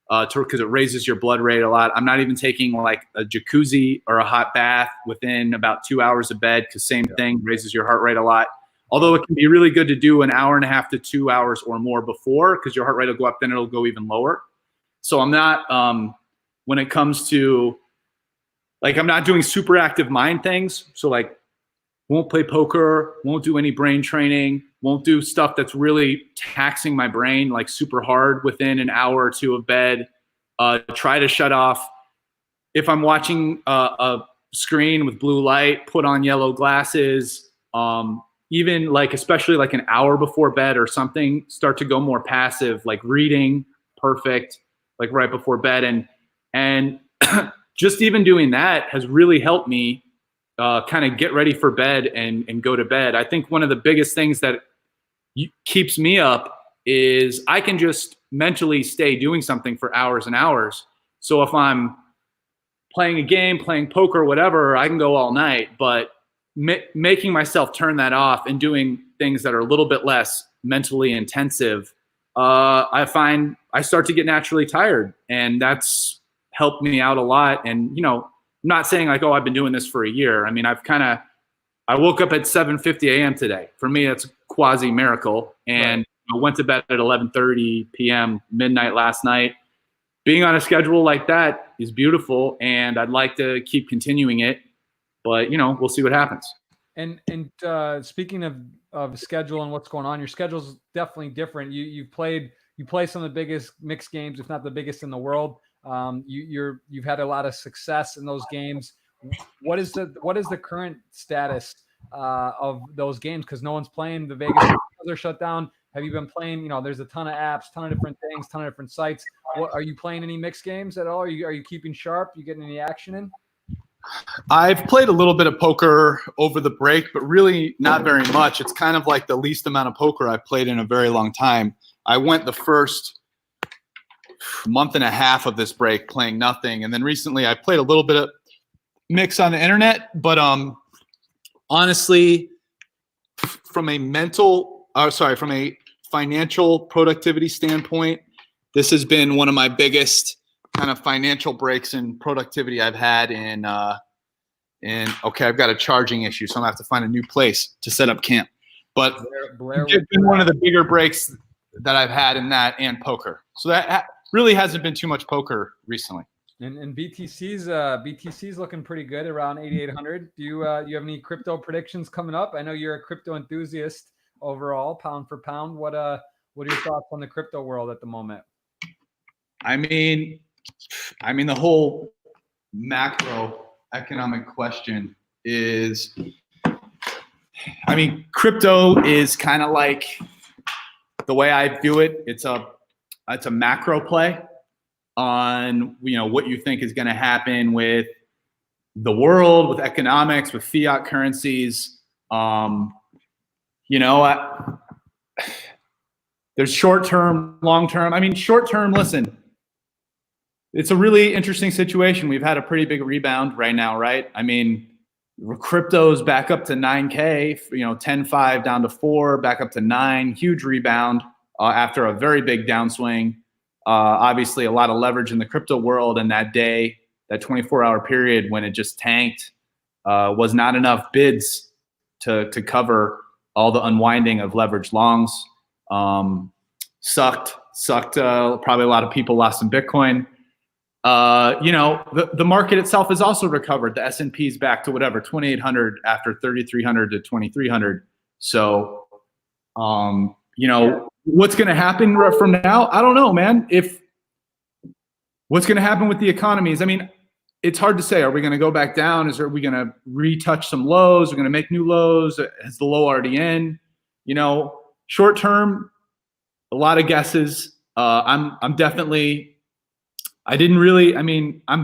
because it raises your blood rate a lot. I'm not even taking like a jacuzzi or a hot bath within about 2 hours of bed because same thing, raises your heart rate a lot. Although it can be really good to do an hour and a half to 2 hours or more before, because your heart rate will go up, then it'll go even lower. So I'm not, when it comes to like, I'm not doing super active mind things. So like, won't play poker, won't do any brain training, won't do stuff that's really taxing my brain like super hard within an hour or 2 of bed. Try to shut off. If I'm watching a screen with blue light, put on yellow glasses. Even like, especially like an hour before bed or something, start to go more passive, like reading, perfect, like right before bed. And just even doing that has really helped me kind of get ready for bed and go to bed. I think one of the biggest things that keeps me up is I can just mentally stay doing something for hours and hours. So if I'm playing a game, playing poker, whatever, I can go all night, but making myself turn that off and doing things that are a little bit less mentally intensive, I find I start to get naturally tired, and that's helped me out a lot. And, I'm not saying like, oh, I've been doing this for a year. I mean, I woke up at 7:50 a.m. today. For me, that's a quasi miracle. And I went to bed at 11:30 p.m., midnight last night. Being on a schedule like that is beautiful, and I'd like to keep continuing it. But, we'll see what happens. And speaking of schedule and what's going on, your schedule's definitely different. You play some of the biggest mixed games, if not the biggest in the world. You've had a lot of success in those games. What is the current status of those games? Because no one's playing. The Vegas are shut down. Have you been playing? There's a ton of apps, ton of different things, ton of different sites. Are you playing any mixed games at all? Are you keeping sharp? You getting any action in? I've played a little bit of poker over the break, but really not very much. It's kind of like the least amount of poker I've played in a very long time. I went the first month and a half of this break playing nothing, and then recently I played a little bit of mix on the internet. But honestly, from a financial productivity standpoint, this has been one of my biggest kind of financial breaks in productivity I've had okay, I've got a charging issue, so I'm gonna have to find a new place to set up camp. But it's been one of the bigger breaks that I've had in that and poker. So that really hasn't been too much poker recently. And BTC's looking pretty good around 8,800. Do you have any crypto predictions coming up? I know you're a crypto enthusiast overall, pound for pound. What are your thoughts on the crypto world at the moment? I mean, the whole macroeconomic question is, crypto is kind of like, the way I view it, it's a macro play on, what you think is going to happen with the world, with economics, with fiat currencies. There's short-term, long-term. Short-term, listen, it's a really interesting situation. We've had a pretty big rebound right now, right? Crypto's back up to 9K, 10.5 down to 4, back up to 9, huge rebound after a very big downswing. Obviously a lot of leverage in the crypto world, and that day, that 24-hour period when it just tanked, was not enough bids to cover all the unwinding of leveraged longs. Sucked. Probably a lot of people lost some Bitcoin. The market itself has also recovered. The S&P is back to whatever, 2,800 after 3,300 to 2,300. So, what's going to happen from now? I don't know, man. What's going to happen with the economies? I mean, it's hard to say. Are we going to go back down? Are we going to retouch some lows? We're going to make new lows. Has the low already in? Short term, a lot of guesses. I'm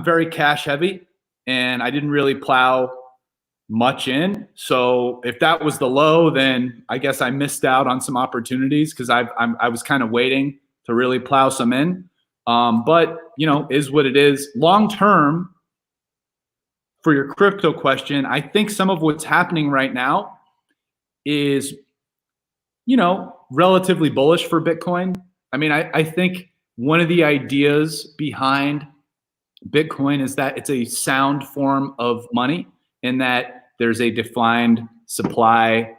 very cash heavy, and I didn't really plow much in. So if that was the low, then I guess I missed out on some opportunities because I was kind of waiting to really plow some in. But is what it is. Long term, for your crypto question, I think some of what's happening right now is, relatively bullish for Bitcoin. I mean, I think one of the ideas behind Bitcoin is that it's a sound form of money, in that there's a defined supply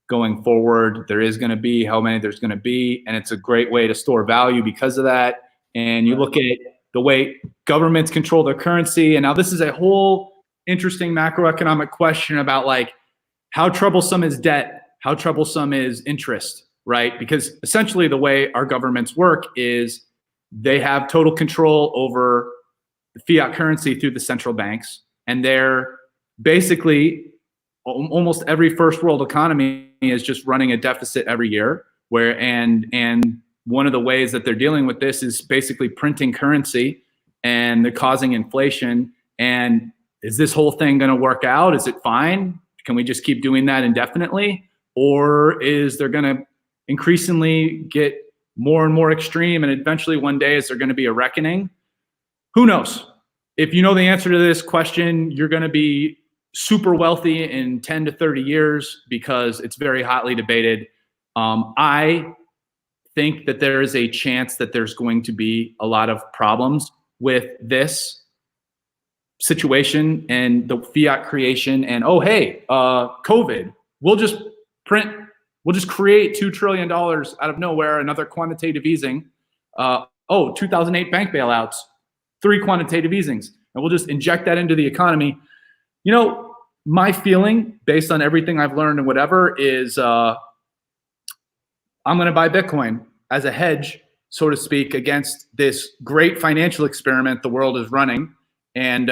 going forward. There is going to be how many there's going to be, and it's a great way to store value because of that. And you look at the way governments control their currency, and now this is a whole interesting macroeconomic question about like how troublesome is debt, how troublesome is interest, right? Because essentially the way our governments work is they have total control over the fiat currency through the central banks, and they're basically almost every first world economy is just running a deficit every year, and one of the ways that they're dealing with this is basically printing currency, and they're causing inflation. And is this whole thing going to work out? Is it fine? Can we just keep doing that indefinitely? Or is there going to increasingly get more and more extreme, and eventually one day is there going to be a reckoning? Who knows? If you know the answer to this question, you're going to be super wealthy in 10 to 30 years because it's very hotly debated. I think that there is a chance that there's going to be a lot of problems with this situation and the fiat creation. And COVID, we'll just create $2 trillion out of nowhere, another quantitative easing. 2008 bank bailouts, 3 quantitative easings, and we'll just inject that into the economy. My feeling, based on everything I've learned and whatever, is I'm going to buy Bitcoin as a hedge, so to speak, against this great financial experiment the world is running. And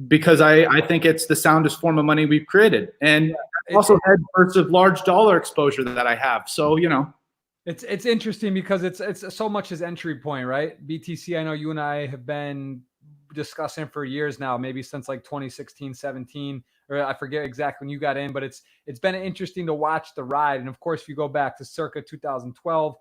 because I think it's the soundest form of money we've created. And also had parts of large dollar exposure that I have. So, it's interesting because it's so much as entry point, right? BTC, I know you and I have been discussing for years now, maybe since like 2016, 17, or I forget exactly when you got in, but it's been interesting to watch the ride. And of course, if you go back to circa 2012,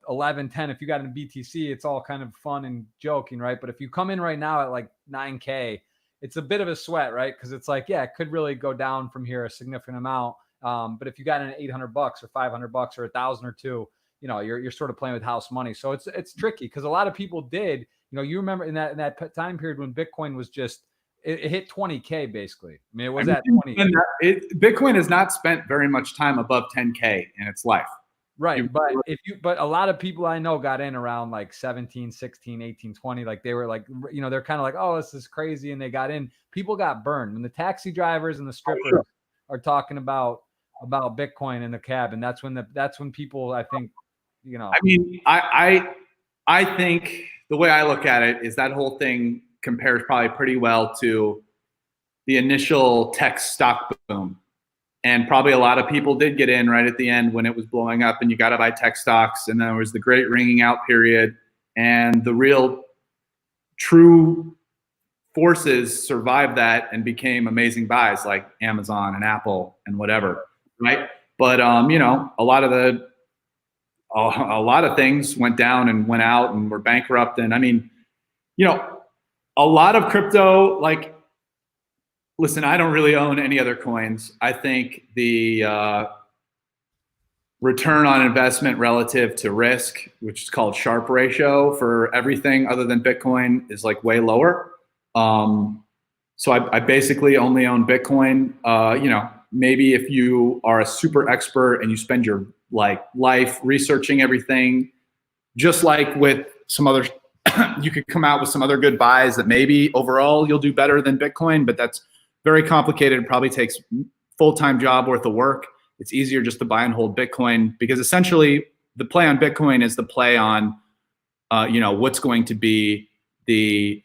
11, 10, if you got in BTC, it's all kind of fun and joking, right? But if you come in right now at like 9K, it's a bit of a sweat, right? Because it's like, it could really go down from here a significant amount. But if you got in $800 or $500 or $1,000 or $2,000, you're sort of playing with house money. So it's tricky because a lot of people did. You remember in that time period when Bitcoin was just it hit 20K basically. I mean, it was at 20. Bitcoin has not spent very much time above 10K in its life. Right. But a lot of people I know got in around like 17, 16, 18, 20. Like they were like, they're kind of like, oh, this is crazy. And they got in. People got burned. When the taxi drivers and the strippers are talking about Bitcoin in the cab. And that's when people, I think, I mean, I think the way I look at it is that whole thing compares probably pretty well to the initial tech stock boom. And probably a lot of people did get in right at the end when it was blowing up and you got to buy tech stocks. And then there was the great ringing out period, and the real true forces survived that and became amazing buys like Amazon and Apple and whatever. Right. But, a lot of things went down and went out and were bankrupt. And I mean, a lot of crypto, like, listen, I don't really own any other coins. I think the return on investment relative to risk, which is called Sharpe ratio for everything other than Bitcoin, is like way lower. So I basically only own Bitcoin. Maybe if you are a super expert and you spend your life researching everything, just like with some other, you could come out with some other good buys that maybe overall you'll do better than Bitcoin, but that's very complicated. It probably takes full-time job worth of work. It's easier just to buy and hold Bitcoin, because essentially the play on Bitcoin is the play on, what's going to be the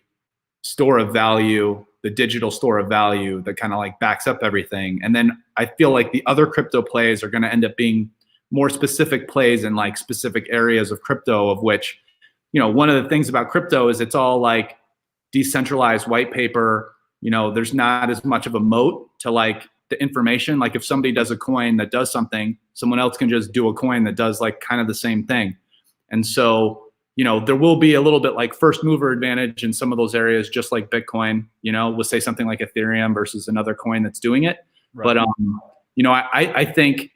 store of value, the digital store of value that kind of backs up everything. And then I feel like the other crypto plays are going to end up being more specific plays in specific areas of crypto, of which, one of the things about crypto is it's all decentralized white paper. There's not as much of a moat to the information. If somebody does a coin that does something, someone else can just do a coin that does kind of the same thing. And so, there will be a little bit first mover advantage in some of those areas, just like Bitcoin. We'll say something like Ethereum versus another coin that's doing it. Right. But, I think,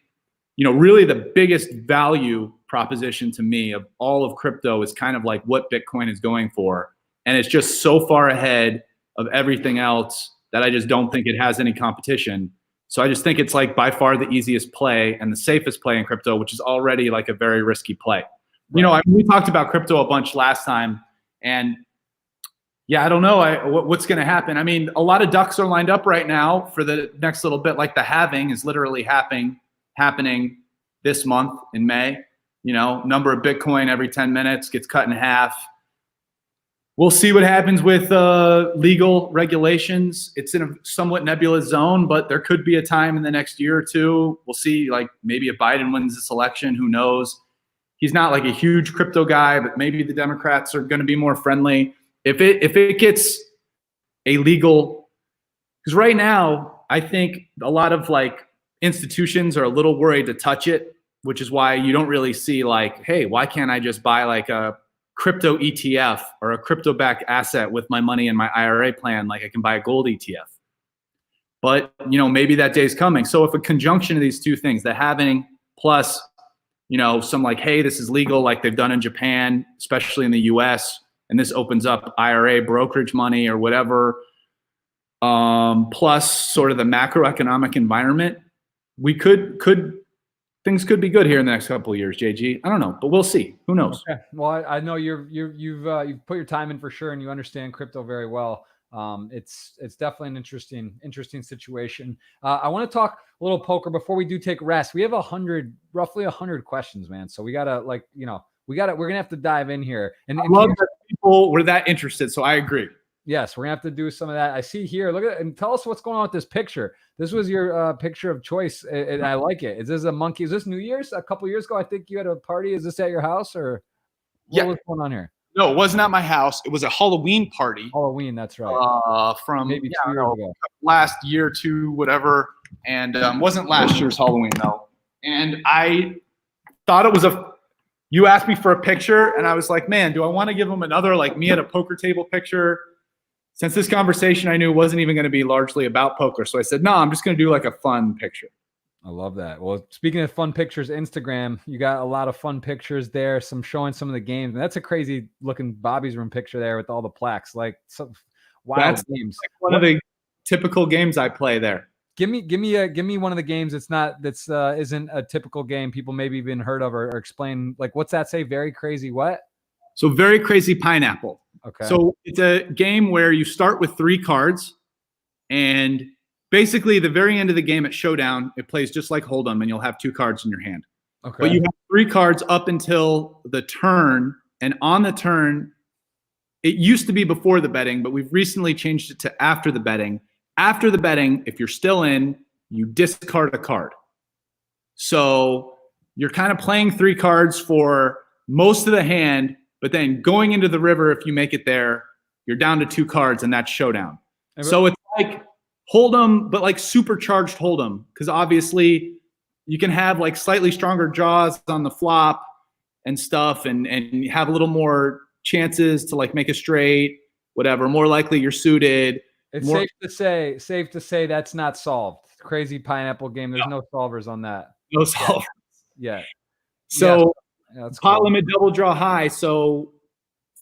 really the biggest value proposition to me of all of crypto is kind of what Bitcoin is going for. And it's just so far ahead of everything else that I just don't think it has any competition. So I just think it's by far the easiest play and the safest play in crypto, which is already a very risky play. Right. We talked about crypto a bunch last time, and yeah, I don't know what's going to happen. I mean, a lot of ducks are lined up right now for the next little bit. The halving is literally happening this month in May. Number of Bitcoin every 10 minutes gets cut in half. We'll see what happens with legal regulations. It's in a somewhat nebulous zone, but there could be a time in the next year or two. We'll see, maybe if Biden wins this election, who knows? He's not a huge crypto guy, but maybe the Democrats are going to be more friendly. If it gets a legal, because right now I think a lot of institutions are a little worried to touch it, which is why you don't really see hey, why can't I just buy a crypto ETF or a crypto-backed asset with my money in my IRA plan? I can buy a gold ETF. But maybe that day's coming. So if a conjunction of these two things, the halving plus some hey, this is legal, they've done in Japan, especially in the US, and this opens up IRA brokerage money or whatever, plus sort of the macroeconomic environment, things could be good here in the next couple of years, JG. I don't know, but we'll see. Who knows? Okay. Well, I know you've put your time in for sure, and you understand crypto very well. It's definitely an interesting situation. I want to talk a little poker before we do take rest. We have roughly 100 questions, man. So we gotta we're gonna have to dive in here. And I love that people were that interested. So I agree. Yes, we're gonna have to do some of that. I see here. Look at it, and tell us what's going on with this picture. This was your picture of choice, and I like it. Is this a monkey? Is this New Year's? A couple years ago, I think you had a party. Is this at your house, or what's going on here? No, it wasn't at my house. It was a Halloween party. Halloween, that's right. From maybe 2 years ago. Last year, 2, whatever. And wasn't last year's Halloween, though. And I thought it was you asked me for a picture, and I was like, man, do I want to give them another, me at a poker table picture? Since this conversation I knew wasn't even going to be largely about poker. So I said, no, I'm just going to do a fun picture. I love that. Well, speaking of fun pictures, Instagram, you got a lot of fun pictures there, showing some of the games. And that's a crazy looking Bobby's Room picture there with all the plaques, some wild games. One of the typical games I play there. Give me one of the games that's isn't a typical game people maybe even heard of, or explain, what's that say? Very crazy what? So Very Crazy Pineapple. Okay. So it's a game where you start with 3 cards, and basically the very end of the game at Showdown, it plays just like Hold'em, and you'll have 2 cards in your hand. Okay. But you have 3 cards up until the turn, and on the turn, it used to be before the betting, but we've recently changed it to after the betting. After the betting, if you're still in, you discard a card. So you're kind of playing 3 cards for most of the hand, but then going into the river, if you make it there, you're down to 2 cards, and that's Showdown. So it's like Hold'em, but supercharged Hold'em, because obviously you can have slightly stronger draws on the flop and stuff, and have a little more chances to make a straight, whatever. More likely you're suited. It's safe to say that's not solved. Crazy Pineapple game. There's no solvers on that. No solvers. Yeah. So that's pot cool. limit double draw high. So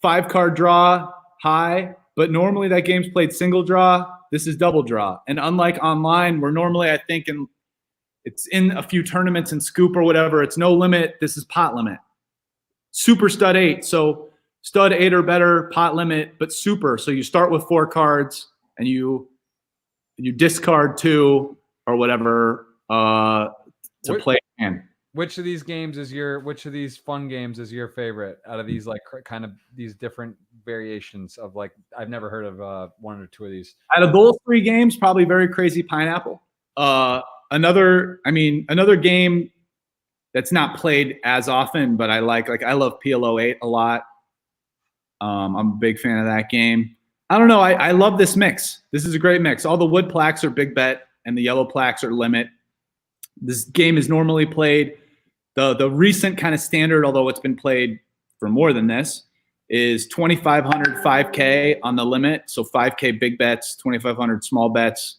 5 card draw high, but normally that game's played single draw. this is double draw. And unlike online, where normally I think it's in a few tournaments and scoop or whatever, it's no limit. This is pot limit. Super stud 8. So stud 8 or better, pot limit, but super. So you start with 4 cards and you discard 2 or whatever to play hand. Which of these games is which of these fun games is your favorite out of these like kind of these different variations of like, I've never heard of 1 or 2 of these. Out of those 3 games, probably Very Crazy Pineapple. Another game that's not played as often, but I love PLO 8 a lot. I'm a big fan of that game. I don't know. I love this mix. This is a great mix. All the wood plaques are big bet and the yellow plaques are limit. This game is normally played. The recent kind of standard, although it's been played for more than this, is 2,500 5K on the limit. So 5K big bets, 2,500 small bets.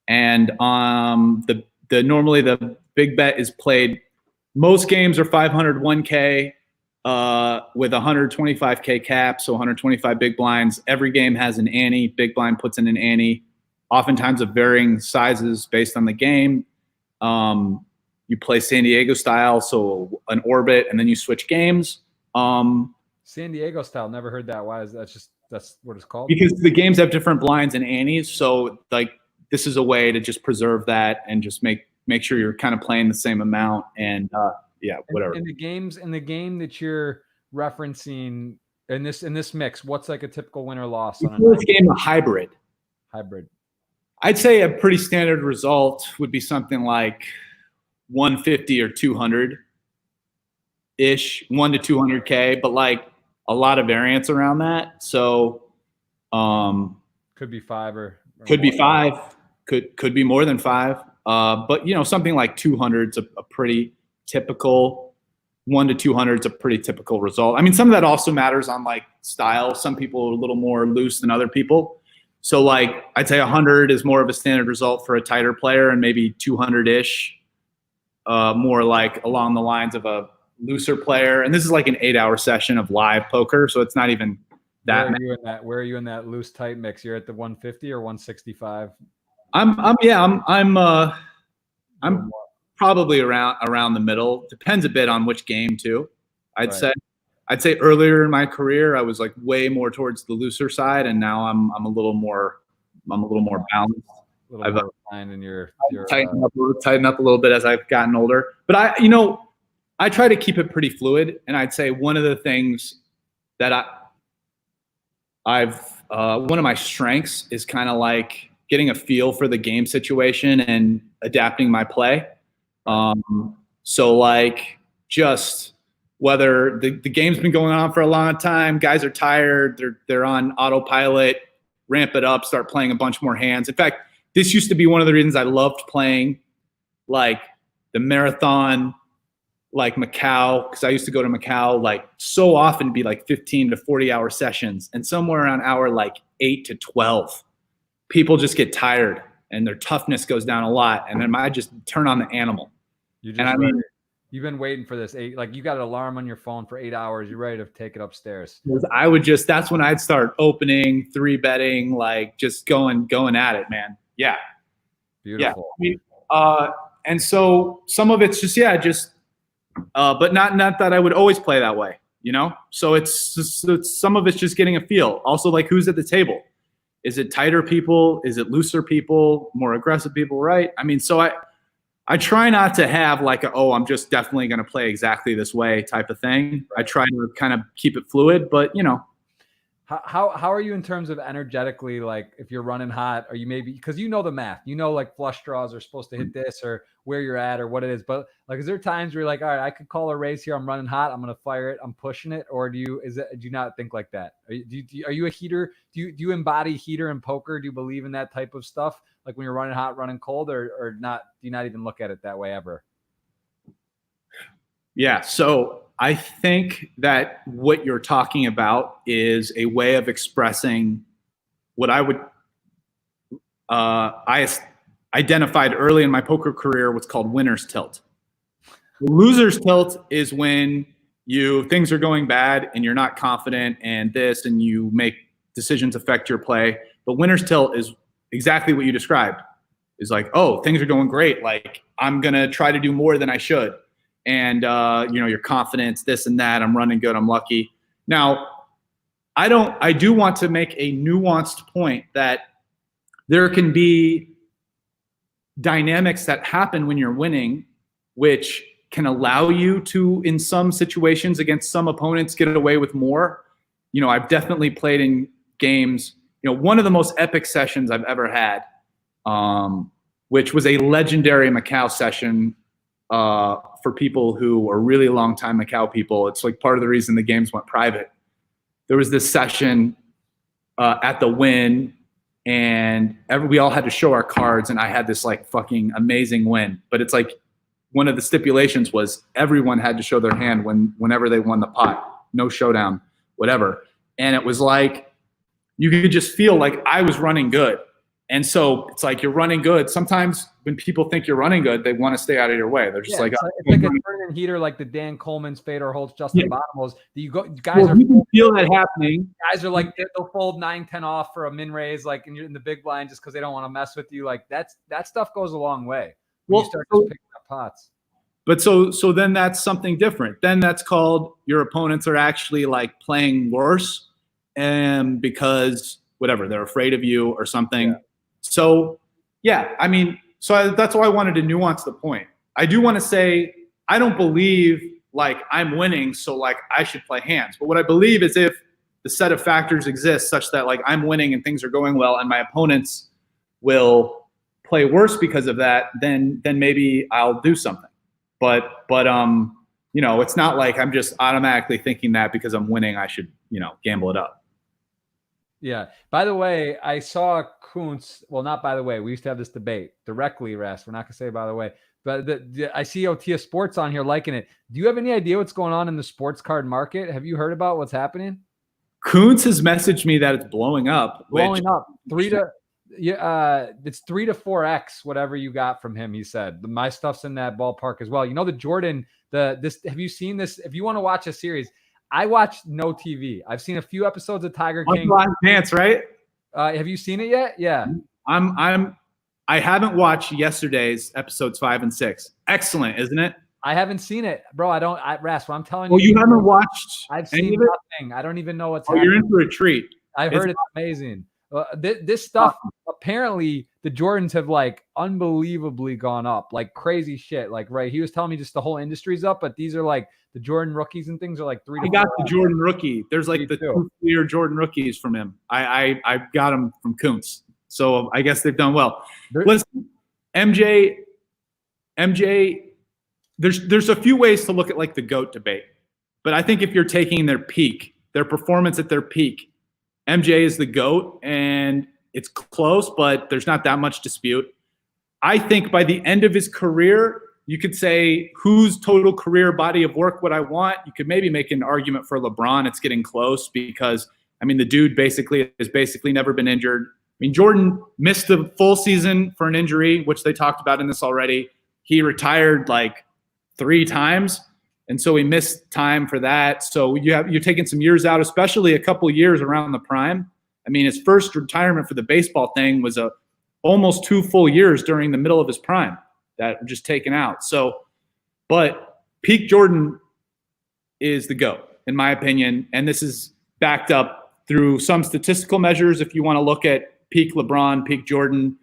And normally the big bet is played. Most games are 500 1K with 125K cap, so 125 big blinds. Every game has an ante. Big blind puts in an ante, oftentimes of varying sizes based on the game. You play San Diego style, so an orbit, and then you switch games. San Diego style, never heard that. Why is that? That's what it's called? Because the games have different blinds and antes, so like this is a way to just preserve that and just make sure you're kind of playing the same amount and yeah, whatever. In the game that you're referencing in this mix, what's like a typical win or loss on this game? A hybrid. I'd say a pretty standard result would be something like 150 or 200 ish, 1 to 200K, but like a lot of variance around that. So could be 5 or could be 5, could be more than 5. But you know, something like 200 is a pretty typical. 1 to 200 is a pretty typical result. I mean, some of that also matters on like style. Some people are a little more loose than other people. So like I'd say 100 is more of a standard result for a tighter player, and maybe 200-ish more like along the lines of a looser player. And this is like an 8-hour session of live poker, so it's not even that. Where are you in that loose tight mix? You're at the 150 or 165? I'm probably around the middle. Depends a bit on which game too. I'd say earlier in my career I was like way more towards the looser side, and now I'm a little more balanced. I've tightened up a little bit as I've gotten older. But I try to keep it pretty fluid, and I'd say one of the things that one of my strengths is kind of like getting a feel for the game situation and adapting my play. So like just whether the game's been going on for a long time, guys are tired, they're on autopilot, ramp it up, start playing a bunch more hands. In fact, this used to be one of the reasons I loved playing like the marathon, like Macau, because I used to go to Macau like so often, be like 15 to 40-hour sessions, and somewhere around hour like 8 to 12, people just get tired and their toughness goes down a lot, and then I just turn on the animal. You've been waiting for this like you got an alarm on your phone for 8 hours. You're ready to take it upstairs. That's when I'd start opening, 3-betting, like just going at it, man. Yeah. Beautiful. Yeah. And so some of it's just, but not that I would always play that way, you know? So it's some of it's just getting a feel. Also, like, who's at the table? Is it tighter people? Is it looser people? More aggressive people, right? I mean, so I try not to have like I'm just definitely going to play exactly this way type of thing. I try to kind of keep it fluid, but you know. How are you in terms of energetically? Like if you're running hot, are you maybe, because you know the math, like flush draws are supposed to hit this or where you're at or what it is. But like, is there times where you're like, all right, I could call a race here. I'm running hot. I'm going to fire it. I'm pushing it. Or do you not think like that? Are you a heater? Do you embody heater in poker? Do you believe in that type of stuff? Like when you're running hot, running cold, or not? Do you not even look at it that way ever? Yeah. So I think that what you're talking about is a way of expressing what I identified early in my poker career what's called winner's tilt. The loser's tilt is when things are going bad and you're not confident and you make decisions affect your play. But winner's tilt is exactly what you described. Is like, oh, things are going great. Like, I'm going to try to do more than I should. And, your confidence, this and that, I'm running good, I'm lucky. Now, I do want to make a nuanced point that there can be dynamics that happen when you're winning, which can allow you to, in some situations against some opponents, get away with more. I've definitely played in games, one of the most epic sessions I've ever had, which was a legendary Macau session for people who are really long-time Macau people. It's like part of the reason the games went private. There was this session at the Win, and we all had to show our cards, and I had this like fucking amazing win. But it's like one of the stipulations was everyone had to show their hand whenever they won the pot. No showdown, whatever. And it was like you could just feel like I was running good. And so it's like you're running good. Sometimes when people think you're running good, they want to stay out of your way. They're just it's like a tournament heater, like the Dan Coleman's, Fedor Holtz, Justin Bottomos. You guys are feel that happening. Guys are like they'll fold 9-10 off for a min raise, like in the big blind, just because they don't want to mess with you. Like that stuff goes a long way. When you start just picking up pots. But so then that's something different. Then that's called your opponents are actually like playing worse, and because whatever they're afraid of you or something. Yeah. So, that's why I wanted to nuance the point. I do want to say I don't believe like I'm winning, so like I should play hands. But what I believe is if the set of factors exists such that like I'm winning and things are going well and my opponents will play worse because of that, then maybe I'll do something. But it's not like I'm just automatically thinking that because I'm winning I should, gamble it up. Yeah. By the way, I saw Kuntz. Well, not by the way. We used to have this debate directly, Rast. We're not going to say by the way. But I see Otia Sports on here liking it. Do you have any idea what's going on in the sports card market? Have you heard about what's happening? Kuntz has messaged me that it's blowing up. It's 3 to 4x whatever you got from him. He said my stuff's in that ballpark as well. The Jordan. Have you seen this? If you want to watch a series. I watched no TV. I've seen a few episodes of Tiger King. Dance, right? Have you seen it yet? Yeah. I haven't watched yesterday's episodes 5 and 6. Excellent, isn't it? I haven't seen it, bro. Rast, what I'm telling you. Oh, you haven't watched? I've seen nothing. I don't even know what's happening. You're in for a treat. I heard it's amazing. This stuff, apparently the Jordans have like unbelievably gone up, like crazy shit. Like, right. He was telling me just the whole industry's up, but these are like the Jordan rookies and things are like 3 to 4. I got the Jordan rookie. There's like the 2 clear Jordan rookies from him. I got them from Kuntz. So I guess they've done well. Listen, MJ, there's a few ways to look at like the GOAT debate. But I think if you're taking their performance at their peak, MJ is the GOAT, and it's close, but there's not that much dispute. I think by the end of his career, you could say whose total career body of work would I want? You could maybe make an argument for LeBron. It's getting close because, the dude has never been injured. Jordan missed the full season for an injury, which they talked about in this already. He retired like 3 times. And so he missed time for that. So you're taking some years out, especially a couple of years around the prime. His first retirement for the baseball thing was almost 2 full years during the middle of his prime that were just taken out. So, but peak Jordan is the GOAT, in my opinion. And this is backed up through some statistical measures. If you want to look at peak LeBron, peak Jordan,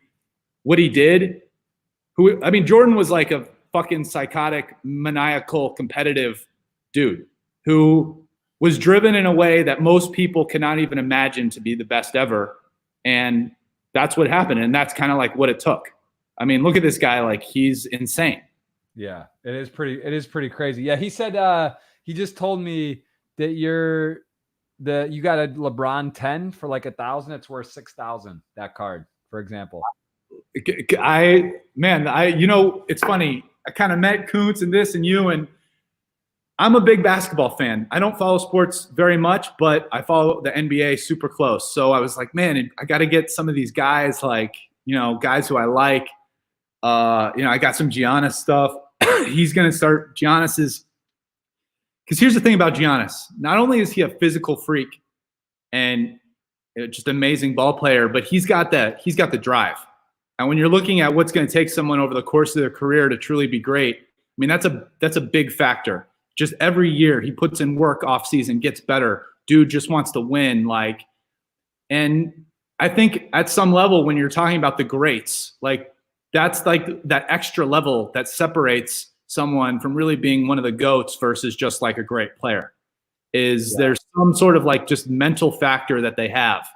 what he did. Jordan was like a fucking psychotic, maniacal, competitive dude who was driven in a way that most people cannot even imagine to be the best ever. And that's what happened. And that's kind of like what it took. Look at this guy. Like, he's insane. Yeah, it is pretty crazy. Yeah. He said, he just told me that you got a LeBron 10 for like 1,000. It's worth 6,000, that card, for example. It's funny. I kind of met Kuntz and this and you, and I'm a big basketball fan. I don't follow sports very much, but I follow the NBA super close. So I was like, man, I got to get some of these guys, like, guys who I like. I got some Giannis stuff. He's going to start Giannis's. Because here's the thing about Giannis. Not only is he a physical freak, and just amazing ball player, but he's got the drive. And when you're looking at what's going to take someone over the course of their career to truly be great, I mean, that's a big factor. Just every year he puts in work off season, gets better. Dude just wants to win. And I think at some level, when you're talking about the greats, that's like that extra level that separates someone from really being one of the GOATs versus just like a great player. There's some sort of just mental factor that they have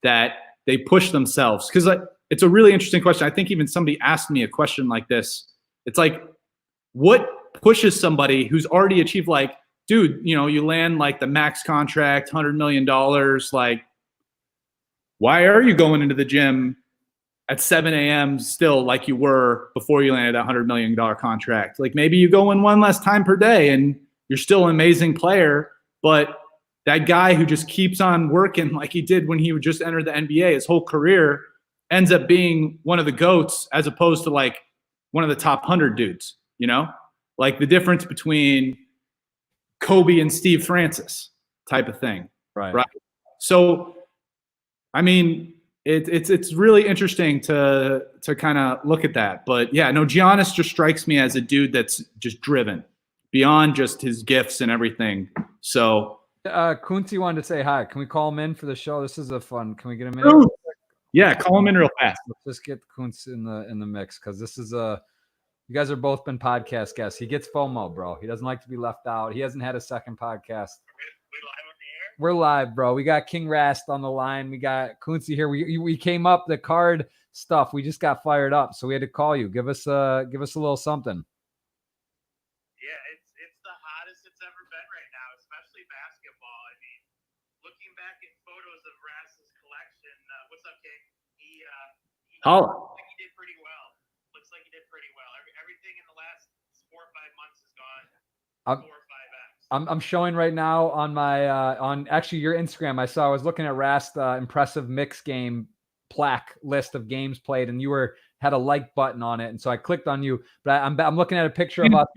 that they push themselves. Because it's a really interesting question. I think even somebody asked me a question like this. It's like, what pushes somebody who's already achieved, dude, you land the max contract, $100 million, why are you going into the gym at 7 a.m. still like you were before you landed that $100 million contract? Maybe you go in one less time per day and you're still an amazing player, but that guy who just keeps on working like he did when he would just enter the NBA, his whole career ends up being one of the GOATs as opposed to one of the top 100 dudes, the difference between Kobe and Steve Francis type of thing. Right. So, I mean, it's really interesting to kind of look at that. But yeah, no, Giannis just strikes me as a dude that's just driven beyond just his gifts and everything. So Kunti wanted to say hi. Can we call him in for the show? This is a fun. Can we get him in? Yeah, call him in real fast. Let's just get Kuntz in the mix, because this is you guys are both been podcast guests. He gets FOMO, bro. He doesn't like to be left out. He hasn't had a second podcast. We're live, bro. We got King Rast on the line. We got Kunzi here. We came up the card stuff. We just got fired up, so we had to call you. Give us a little something. Yeah, it's the hottest it's ever been right now, especially basketball. I mean, looking back at photos of Rast's collection, what's up, King? He looks like he did pretty well. Everything in the last 4 or 5 months has gone 4 or 5x. I'm showing right now on my on actually your Instagram. I was looking at Rast impressive mix game plaque list of games played, and you had a like button on it, and so I clicked on you. But I'm looking at a picture of us.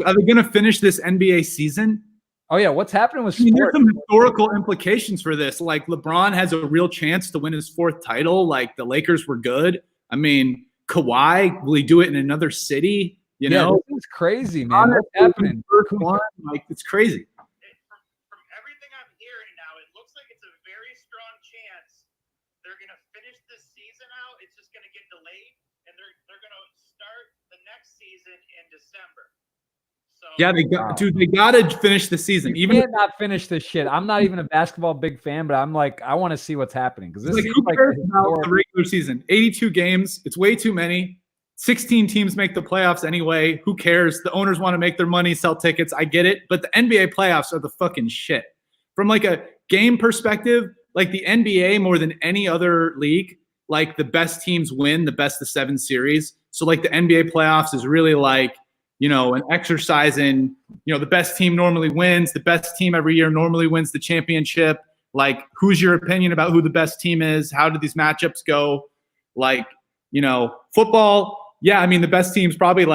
Are they going to finish this NBA season? Oh yeah, what's happening with sports? There's some historical implications for this. LeBron has a real chance to win his 4th title. The Lakers were good. I mean, Kawhi, will he do it in another city? You know, it's crazy, man. What's happening? It's crazy. From everything I'm hearing now, it looks like it's a very strong chance they're going to finish this season out. It's just going to get delayed, and they're going to start the next season in December. So yeah, they got to finish the season. You can't not finish this shit. I'm not even a basketball big fan, but I'm I want to see what's happening, because this seems who cares about the regular season? 82 games, it's way too many. 16 teams make the playoffs anyway. Who cares? The owners want to make their money, sell tickets. I get it. But the NBA playoffs are the fucking shit. From a game perspective, the NBA more than any other league, the best teams win the best of 7 series. So the NBA playoffs is really an exercise in, the best team normally wins. The best team every year normally wins the championship. Who's your opinion about who the best team is? How do these matchups go? Football, yeah, I mean, the best team's probably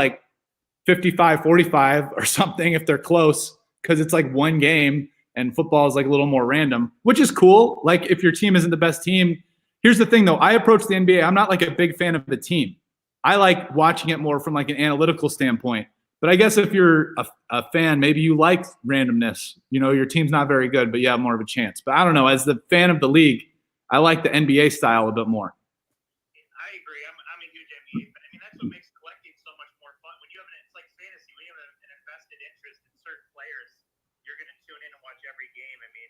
55-45 or something if they're close, because it's one game, and football is a little more random, which is cool. If your team isn't the best team. Here's the thing, though. I approach the NBA, I'm not a big fan of the team. I like watching it more from an analytical standpoint. But I guess if you're a fan, maybe you like randomness. Your team's not very good, but you have more of a chance. But I don't know. As the fan of the league, I like the NBA style a bit more. I agree. I'm a huge NBA fan. I mean, that's what makes collecting so much more fun. When you have it's like fantasy. When you have an invested interest in certain players, you're going to tune in and watch every game. I mean,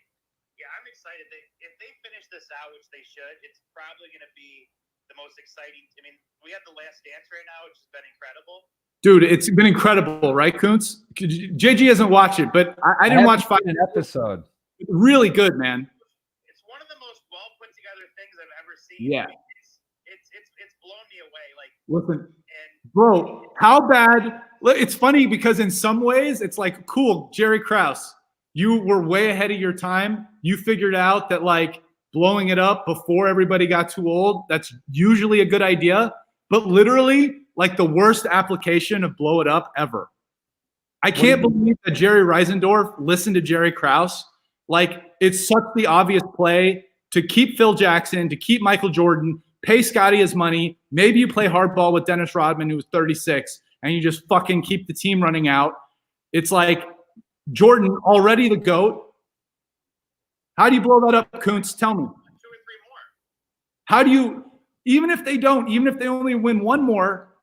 yeah, I'm excited. If they finish this out, which they should, it's probably going to be the most exciting. I mean, we have The Last Dance right now, which has been incredible. Dude, it's been incredible, right, Kuntz? JG hasn't watched it, but I didn't watch 5 episode. Really good, man. It's one of the most well put together things I've ever seen. Yeah. I mean, it's blown me away. Listen, bro, how bad? It's funny because in some ways it's cool, Jerry Krause, you were way ahead of your time. You figured out that blowing it up before everybody got too old, that's usually a good idea. But literally, the worst application of blow it up ever. I can't believe that Jerry Reisendorf listened to Jerry Krause. It's such the obvious play to keep Phil Jackson, to keep Michael Jordan, pay Scotty his money. Maybe you play hardball with Dennis Rodman, who was 36, and you just fucking keep the team running out. It's like Jordan, already the GOAT. How do you blow that up, Kuntz? Tell me. 2 or 3 more. How do you, even if they only win one more,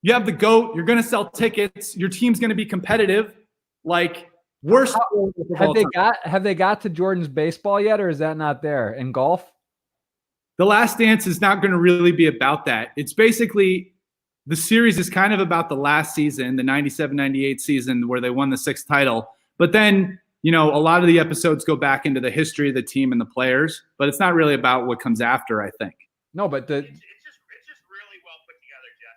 you have the GOAT, you're going to sell tickets, your team's going to be competitive. Like, worst. Have they got to Jordan's baseball yet, or is that not there? In golf? The Last Dance is not going to really be about that. It's basically, the series is kind of about the last season, the 97-98 season where they won the 6th title. But then, you know, a lot of the episodes go back into the history of the team and the players, but it's not really about what comes after, I think. No, but it's just really well put together, Jeff.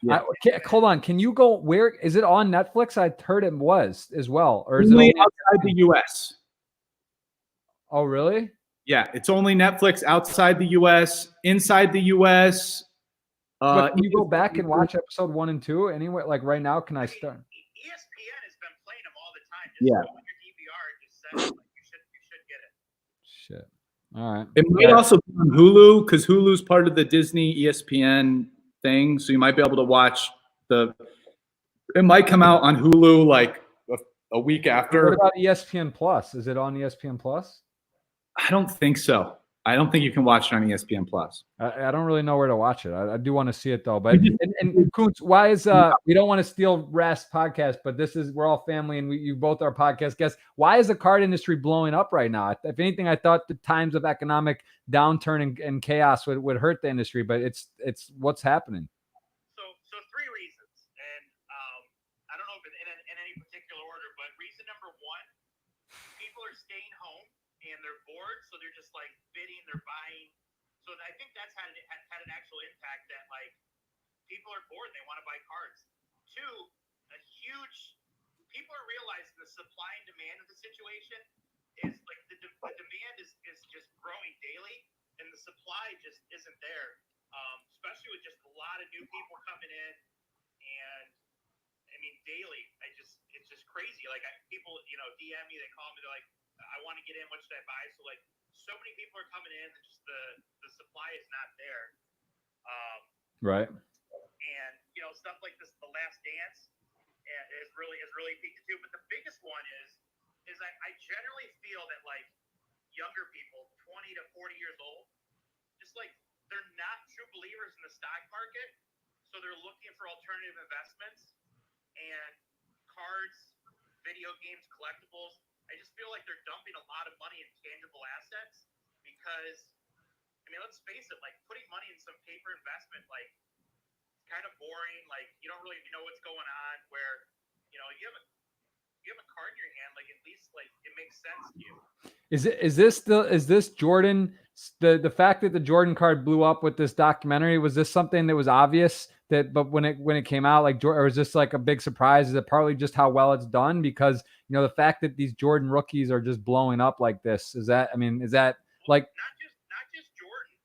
You got to watch it. Hold on. Can you go, where is it on Netflix? I heard it was as well. Or is only it outside the US? Oh, really? Yeah, it's only Netflix outside the US. Inside the US, but can you go back and watch episode 1 and 2 anyway? Like right now, can I start? ESPN has been playing them all the time. Just yeah. go on your DVR and just set it. Like, you should get it. Shit. All right. It might also be on Hulu, because Hulu's part of the Disney ESPN thing, so you might be able to watch it might come out on Hulu like a week after. What about ESPN Plus? Is it on ESPN Plus? I don't think so. I don't think you can watch it on ESPN Plus. I don't really know where to watch it. I do want to see it though. But and Kuntz, why is we don't want to steal Rast podcast, but we're all family and you both are podcast guests. Why is the card industry blowing up right now? If anything, I thought the times of economic downturn and chaos would hurt the industry, but it's what's happening. So 3 reasons, and I don't know if it's in any particular order, but reason number 1, people are staying home and they're bored, so they're just like bidding, they're buying. So I think that's had an actual impact that like people are bored, they want to buy cards. 2, people are realizing the supply and demand of the situation is like the demand is just growing daily, and the supply just isn't there. Especially with just a lot of new people coming in, and I mean daily, it's just crazy. Like people, DM me, they call me, they're like, I want to get in, what should I buy? So many people are coming in, and just the supply is not there. Right. And stuff like this, The Last Dance, is really peaked too. But the biggest one is I generally feel that like younger people, 20 to 40 years old, just like they're not true believers in the stock market, so they're looking for alternative investments and cards, video games, collectibles. I just feel like they're dumping a lot of money in tangible assets because, I mean, let's face it, like putting money in some paper investment, like it's kind of boring. Like you don't really know what's going on. Where you have a card in your hand, like at least like it makes sense to you. Is this Jordan? The fact that the Jordan card blew up with this documentary, was this something that was obvious but when it came out, like, or is this like a big surprise? Is it partly just how well it's done? Because the fact that these Jordan rookies are just blowing up like this, is that like not just Jordan?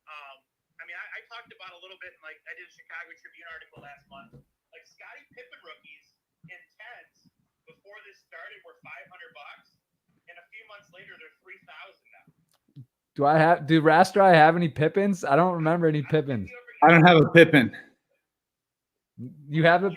I mean, I talked about a little bit, like I did a Chicago Tribune article last month. Like Scottie Pippen rookies in 10s before this started were $500, and a few months later they're $3,000 now. Do Rast or I have any Pippins? I don't remember any Pippins. I don't have a Pippin. You have a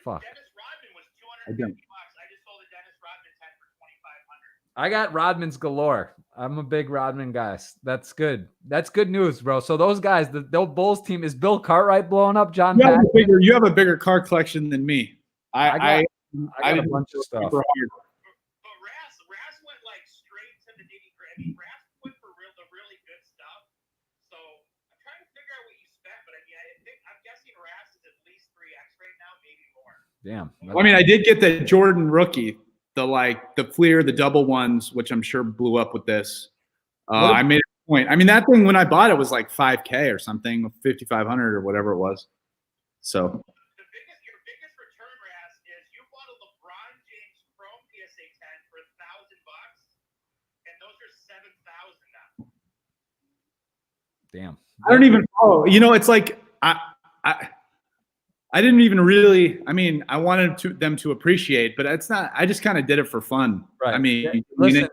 fuck. Dennis Rodman was $250. I just sold a Dennis Rodman 10 for $2,500. I got Rodmans galore. I'm a big Rodman guy. That's good. That's good news, bro. So those guys, the Bulls team, is Bill Cartwright blowing up? John, you have a bigger card collection than me. I got a bunch of stuff. But Rast went like straight to the nitty-gritty. Rast went for the really good stuff. So I'm trying to figure out what you spent, but I mean, I'm guessing Rast is at least 3x right now, maybe more. Damn. Well, I mean, I did get the Jordan rookie, the Fleer, the double ones, which I'm sure blew up with this. I made a point. I mean, that thing when I bought it was like $5,000 or something, $5,500 or whatever it was. So. Your biggest return, Rast, is you bought a LeBron James Chrome PSA 10 for $1,000, and those are $7,000 now. Damn. I don't even follow. It's like I didn't even really. I mean, I wanted them to appreciate, but it's not. I just kind of did it for fun. Right. I mean, listen,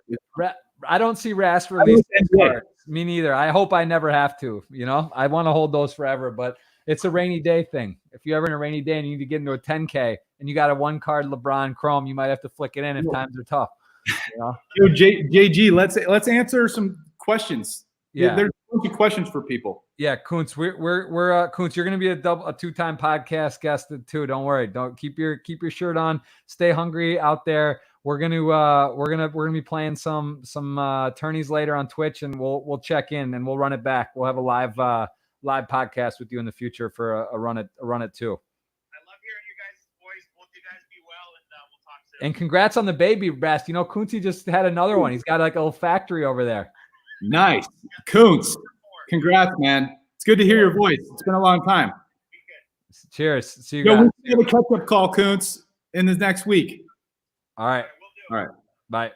I don't see Rast releasing cards. Me neither. I hope I never have to. You know, I want to hold those forever, but it's a rainy day thing. If you're ever in a rainy day and you need to get into a 10K and you got a 1-card LeBron Chrome, you might have to flick it in if times are tough. You know? Yo, JG, let's answer some questions. Yeah, there's a bunch of questions for people. Yeah, Kuntz, we're Kuntz. You're gonna be a 2-time podcast guest too. Don't worry. Don't keep your shirt on. Stay hungry out there. We're gonna be playing some tourneys later on Twitch, and we'll check in and we'll run it back. We'll have a live podcast with you in the future for a run it too. I love hearing your guys' voice. Both you guys be well, and we'll talk soon. And congrats on the baby, Rast. You know, Kuntz just had another one. He's got like a little factory over there. Nice, Kuntz. Congrats, man. It's good to hear your voice. It's been a long time. Cheers. See you Yo, guys. we'll have a catch-up call, Kuntz, in the next week. All right. All right. Bye.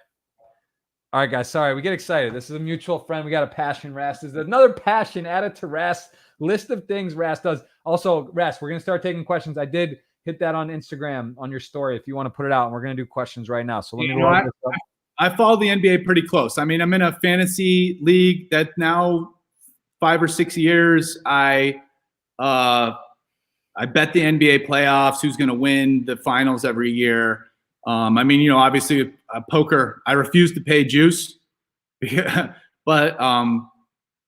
All right, guys. Sorry, we get excited. This is a mutual friend. We got a passion. Rast is another passion added to Rast's list of things Rast does. Also, Rast, we're going to start taking questions. I did hit that on Instagram on your story if you want to put it out. And we're going to do questions right now. So let me load this up. I follow the NBA pretty close. I mean, I'm in a fantasy league that now 5 or 6 years. I bet the NBA playoffs, who's going to win the finals every year. I mean, you know, obviously poker, I refuse to pay juice, but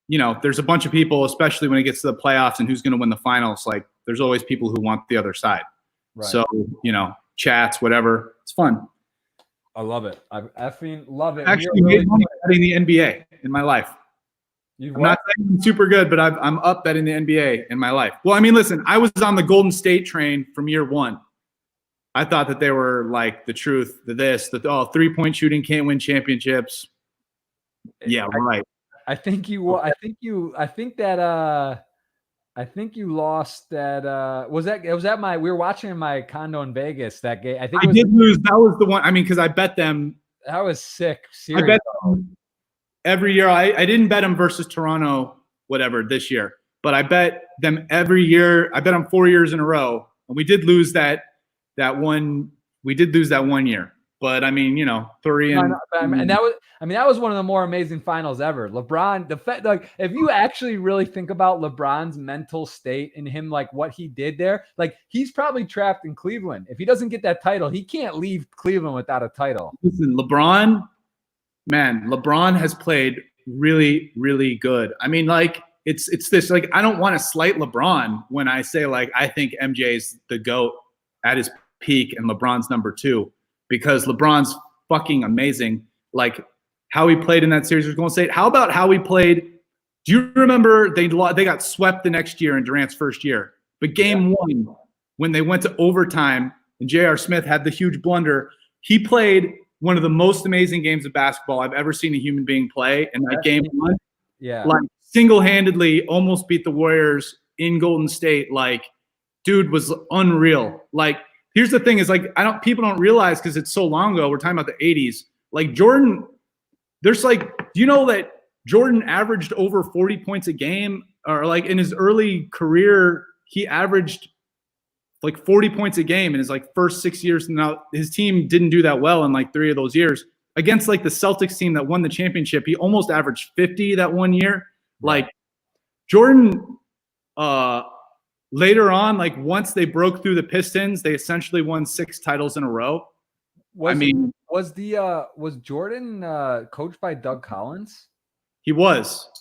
you know, there's a bunch of people, especially when it gets to the playoffs and who's going to win the finals. Like there's always people who want the other side. Right. So, you know, chats, whatever, it's fun. I love it. I effing love it. Actually made money betting the NBA in my life. I'm not saying I'm super good, but I'm up betting the NBA in my life. Well, I mean, listen, I was on the Golden State train from year one. I thought that they were like the truth, that 3-point shooting can't win championships. Yeah, right. I think you lost that. We were watching in my condo in Vegas that game. I did lose. That was the one. I mean, because I bet them. That was sick. I bet them every year. I didn't bet them versus Toronto, whatever, this year, but I bet them every year. I bet them 4 years in a row, and we did lose that one. We did lose that 1 year, but I mean, you know, and that was one of the more amazing finals ever. LeBron, like if you actually really think about LeBron's mental state and him, like what he did there, like he's probably trapped in Cleveland. If he doesn't get that title, he can't leave Cleveland without a title. Listen, LeBron has played really, really good. I mean, like it's this, like, I don't want to slight LeBron when I say like I think MJ's the GOAT at his peak and LeBron's number 2, because LeBron's fucking amazing. Like how he played in that series with Golden State. How about how he played? Do you remember they got swept the next year in Durant's first year? But game 1, when they went to overtime and J.R. Smith had the huge blunder, he played one of the most amazing games of basketball I've ever seen a human being play. And that game 1, like single-handedly almost beat the Warriors in Golden State. Like, dude was unreal. Like, here's the thing is, like, people don't realize, because it's so long ago, we're talking about the 80s. Like Jordan, there's like, do you know that Jordan averaged over 40 points a game? Or like in his early career, he averaged like 40 points a game in his like first 6 years. Now his team didn't do that well in like 3 of those years. Against like the Celtics team that won the championship, he almost averaged 50 that 1 year. Like Jordan, later on, like once they broke through the Pistons, they essentially won 6 titles in a row. Was Jordan coached by Doug Collins? He was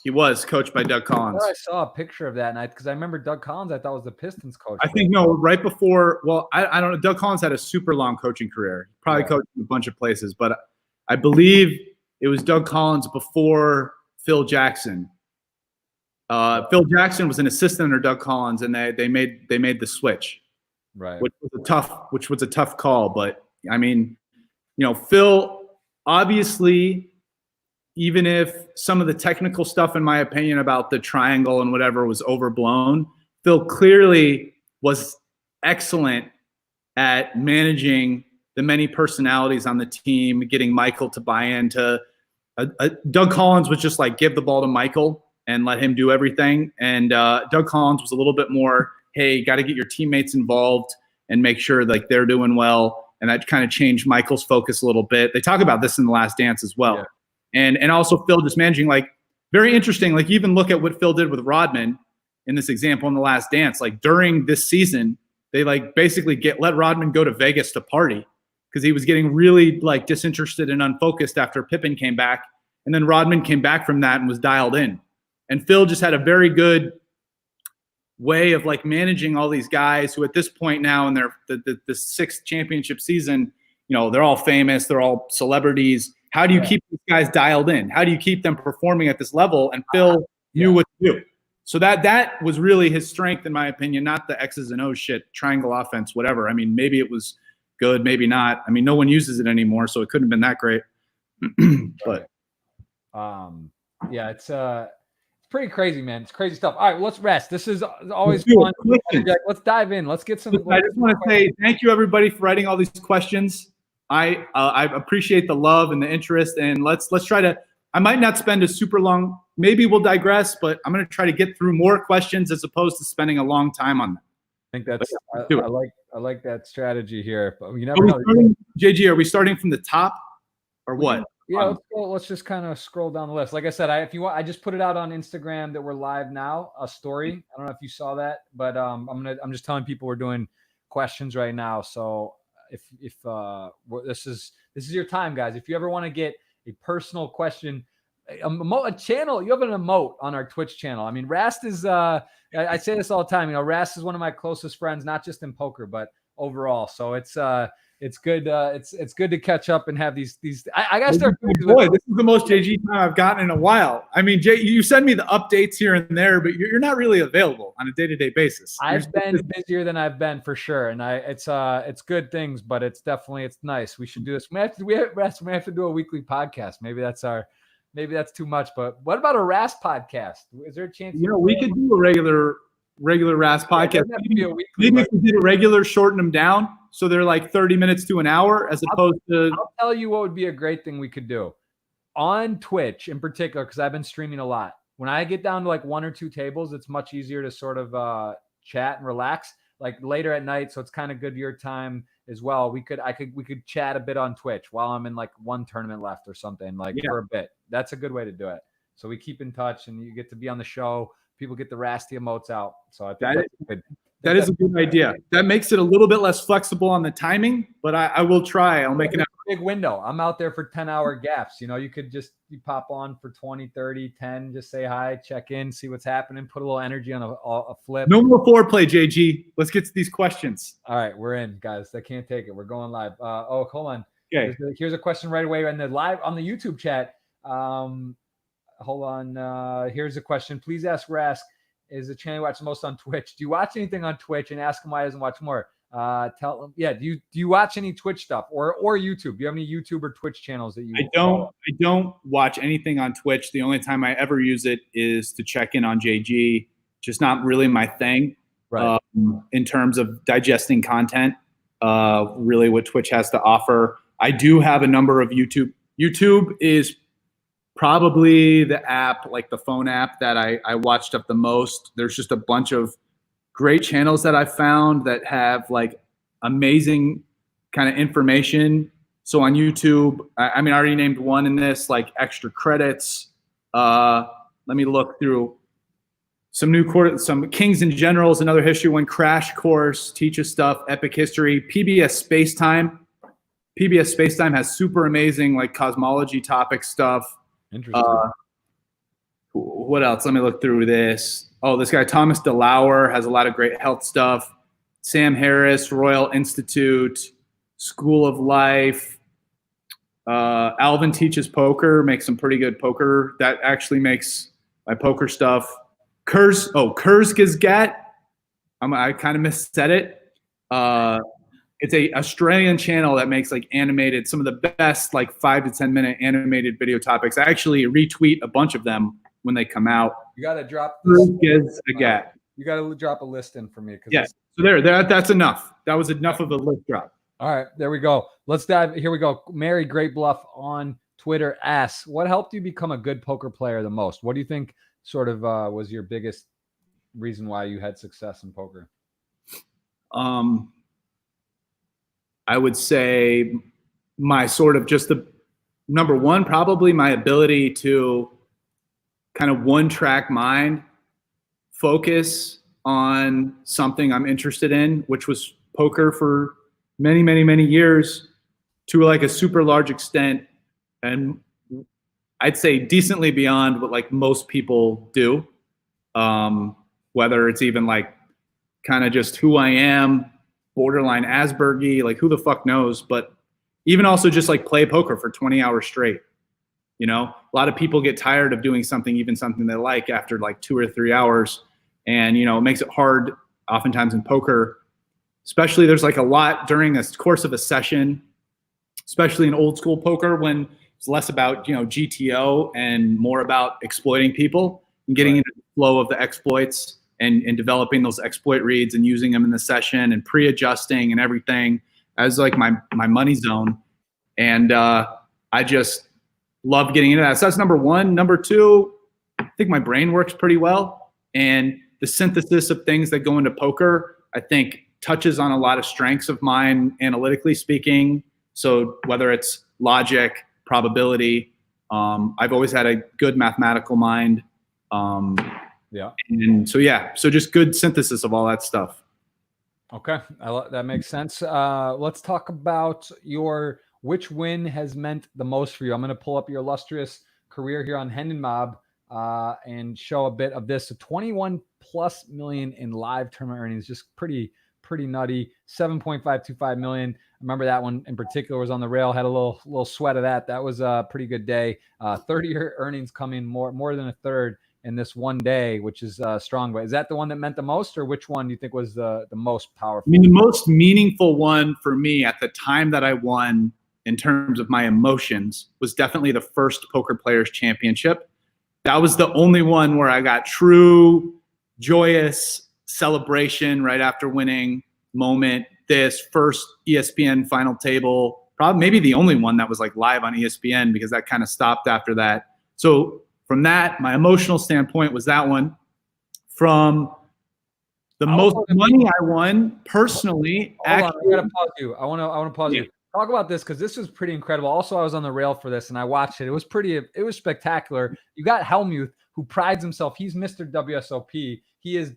coached by Doug Collins. I saw a picture of that, and because I remember Doug Collins, I thought was the Pistons coach. I think no, right before. Well, I don't know. Doug Collins had a super long coaching career. Probably coached in a bunch of places, but I believe it was Doug Collins before Phil Jackson. Phil Jackson was an assistant under Doug Collins, and they made the switch, right? Which was a tough call, but I mean, you know, Phil obviously. Even if some of the technical stuff, in my opinion, about the triangle and whatever was overblown, Phil clearly was excellent at managing the many personalities on the team, getting Michael to buy into. Doug Collins was just like, give the ball to Michael and let him do everything. And Doug Collins was a little bit more, hey, got to get your teammates involved and make sure like they're doing well. And that kind of changed Michael's focus a little bit. They talk about this in The Last Dance as well. Yeah. And also Phil just managing, like, very interesting. Like even look at what Phil did with Rodman in this example in The Last Dance. Like during this season, they like basically let Rodman go to Vegas to party because he was getting really like disinterested and unfocused after Pippen came back. And then Rodman came back from that and was dialed in. And Phil just had a very good way of like managing all these guys who at this point now in their the sixth championship season, you know, they're all famous, they're all celebrities. How do you keep these guys dialed in? How do you keep them performing at this level? And Phil knew what to do. So that was really his strength, in my opinion, not the X's and O's shit, triangle offense, whatever. I mean, maybe it was good, maybe not. I mean, no one uses it anymore, so it couldn't have been that great. But yeah, it's pretty crazy, man. It's crazy stuff. All right, well, let's rest. This is always fun. Let's dive in. Let's get some. I just want to say thank you, everybody, for writing all these questions. I appreciate the love and the interest, and let's try to. I might not spend a super long. Maybe we'll digress, but I'm going to try to get through more questions as opposed to spending a long time on them. I think that's. I like that strategy here. But you never know. JG, are we starting from the top, or what? Yeah, let's just kind of scroll down the list. Like I said, if you want, I just put it out on Instagram that we're live now, a story. I don't know if you saw that, but I'm just telling people we're doing questions right now. So if this is your time, guys. If you ever want to get a personal question, a channel, you have an emote on our Twitch channel. I mean, Rast is I say this all the time. You know, Rast is one of my closest friends, not just in poker, but overall. So it's good. It's good to catch up and have these. I gotta start. Boy, this is the most JG time I've gotten in a while. I mean, Jay, you send me the updates here and there, but you're not really available on a day-to-day basis. I've been busier than I've been for sure, and it's good things, but it's nice. We should do this. We have to do a weekly podcast. Maybe that's too much. But what about a Rast podcast? Is there a chance? You know, we could do a regular Rast podcast. Maybe if we did a regular, shorten them down. So they're like 30 minutes to an hour as opposed to. I'll tell you what would be a great thing we could do on Twitch in particular, because I've been streaming a lot. When I get down to like one or two tables, it's much easier to sort of chat and relax like later at night. So it's kind of good your time as well. We could chat a bit on Twitch while I'm in like one tournament left or something for a bit. That's a good way to do it. So we keep in touch and you get to be on the show. People get the Rasty emotes out. So I think that's good. That is a good idea. That makes it a little bit less flexible on the timing, but I will try. I'll make it a big window. I'm out there for 10-hour gaps. You know, you pop on for 20, 30, 10, just say hi, check in, see what's happening, put a little energy on a flip. No more foreplay, JG. Let's get to these questions. All right, we're in, guys. I can't take it. We're going live. Hold on. Okay. Here's a question right away on the YouTube chat. Hold on. Here's a question. Please ask Rask. Is the channel you watch the most on Twitch? Do you watch anything on Twitch? And ask him why he doesn't watch more. Tell him. Yeah. Do you watch any Twitch stuff or YouTube? Do you have any YouTube or Twitch channels that you? I don't watch anything on Twitch. The only time I ever use it is to check in on JG. Just not really my thing. Right. In terms of digesting content, really what Twitch has to offer. I do have a number of YouTube. YouTube is probably the app, like the phone app that I watch stuff the most. There's just a bunch of great channels that I found that have like amazing kind of information. So on YouTube, I mean, I already named one in this, like Extra Credits. Let me look through some Kings and Generals, another history one, Crash Course, teaches stuff, Epic History, PBS Spacetime. PBS Spacetime has super amazing like cosmology topic stuff. Interesting. What else? Let me look through this. Oh, this guy Thomas DeLauer has a lot of great health stuff. Sam Harris, Royal Institute, School of Life. Alvin Teaches Poker, makes some pretty good poker. That actually makes my poker stuff. Kurzgesagt. I kind of missaid it. It's a Australian channel that makes like animated, some of the best like 5 to 10 minute animated video topics. I actually retweet a bunch of them when they come out. You got to drop. You got to drop a list in for me. Yeah. So that's enough. That was enough of a list drop. All right, there we go. Let's dive. Here we go. Mary Great Bluff on Twitter asks, "What helped you become a good poker player the most? What do you think sort of was your biggest reason why you had success in poker?" I would say my sort of just the number one, probably my ability to kind of one track mind, focus on something I'm interested in, which was poker for many, many, many years to like a super large extent. And I'd say decently beyond what like most people do. Whether it's even like kind of just who I am, borderline Aspergy, like who the fuck knows, but even also just like play poker for 20 hours straight. You know, a lot of people get tired of doing something, even something they like, after like 2 or 3 hours. And, you know, it makes it hard oftentimes in poker, especially there's like a lot during the course of a session, especially in old school poker when it's less about, you know, GTO and more about exploiting people and getting into the flow of the exploits and developing those exploit reads and using them in the session and pre-adjusting and everything as like my money zone. And I just love getting into that. So that's number one. Number two, I think my brain works pretty well. And the synthesis of things that go into poker, I think, touches on a lot of strengths of mine, analytically speaking. So whether it's logic, probability, I've always had a good mathematical mind. Yeah. And so just good synthesis of all that stuff. Okay, that makes sense. Let's talk about which win has meant the most for you. I'm going to pull up your illustrious career here on Hendon Mob and show a bit of this. So 21+ million in live tournament earnings, just pretty nutty. 7.525 million. I remember that one in particular was on the rail. Had a little sweat of that. That was a pretty good day. 30-year earnings coming more than a third in this one day, which is strong. But is that the one that meant the most, or which one do you think was the most powerful? I mean, the most meaningful one for me at the time that I won in terms of my emotions was definitely the first Poker Players Championship. That was the only one where I got true, joyous celebration right after winning moment. This first ESPN final table, probably maybe the only one that was like live on ESPN, because that kind of stopped after that. So from that, my emotional standpoint was that one. From the most money I won personally. Hold on, I gotta pause you. I want to pause you. Talk about this because this was pretty incredible. Also, I was on the rail for this and I watched it. It was spectacular. You got Helmuth, who prides himself. He's Mr. WSOP. He is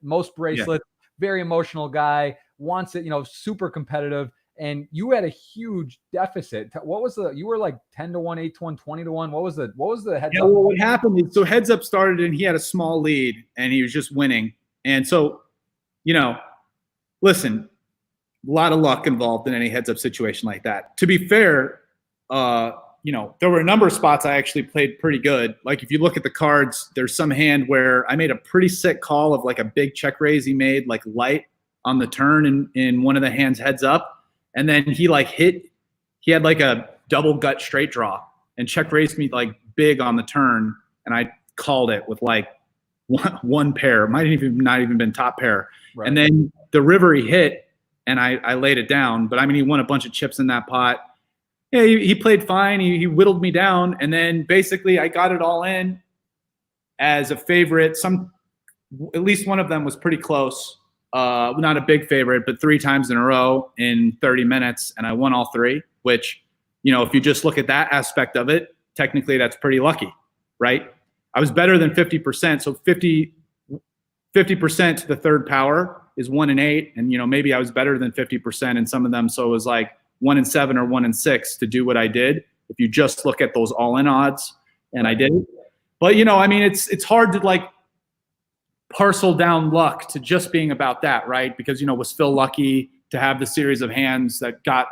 most bracelets, very emotional guy, wants it, super competitive. And you had a huge deficit. What was you were like 10-1, 8-1, 20-1. What was the heads up? Well, what happened is, so heads up started and he had a small lead and he was just winning. And so, listen, a lot of luck involved in any heads up situation like that. To be fair, there were a number of spots I actually played pretty good. Like if you look at the cards, there's some hand where I made a pretty sick call of like a big check raise he made like light on the turn in one of the hands heads up. And then he had like a double gut straight draw and check raised me like big on the turn. And I called it with like one pair, might have not even been top pair. Right. And then the river he hit and I laid it down, but I mean, he won a bunch of chips in that pot. Yeah, he played fine. He whittled me down. And then basically I got it all in as a favorite. At least one of them was pretty close. Not a big favorite, but 3 times in a row in 30 minutes. And I won all 3, which, if you just look at that aspect of it, technically that's pretty lucky, right? I was better than 50%. So 50% to the third power is 1 in 8. And, maybe I was better than 50% in some of them. So it was like 1 in 7 or 1 in 6 to do what I did. If you just look at those all in odds, and I did. But, it's hard to like parcel down luck to just being about that, right? Because, was Phil lucky to have the series of hands that got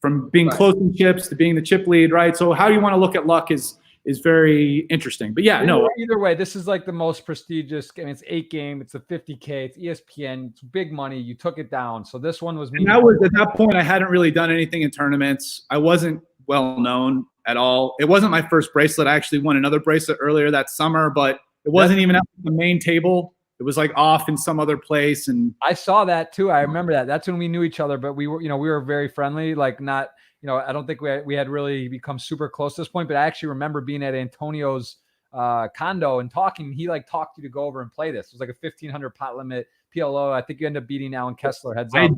from being close in chips to being the chip lead, right? So how you want to look at luck is very interesting. But either way, this is like the most prestigious game. It's 8 game. It's a 50K. It's ESPN. It's big money. You took it down. So this one was me. And that was at that point, I hadn't really done anything in tournaments. I wasn't well known at all. It wasn't my first bracelet. I actually won another bracelet earlier that summer, but it wasn't even at the main table. It was like off in some other place. And I saw that too. I remember that. That's when we knew each other, but we were very friendly. Like not, I don't think we had really become super close to this point, but I actually remember being at Antonio's condo and talking. He like talked you to go over and play this. It was like a 1,500 pot limit PLO. I think you ended up beating Alan Kessler heads up.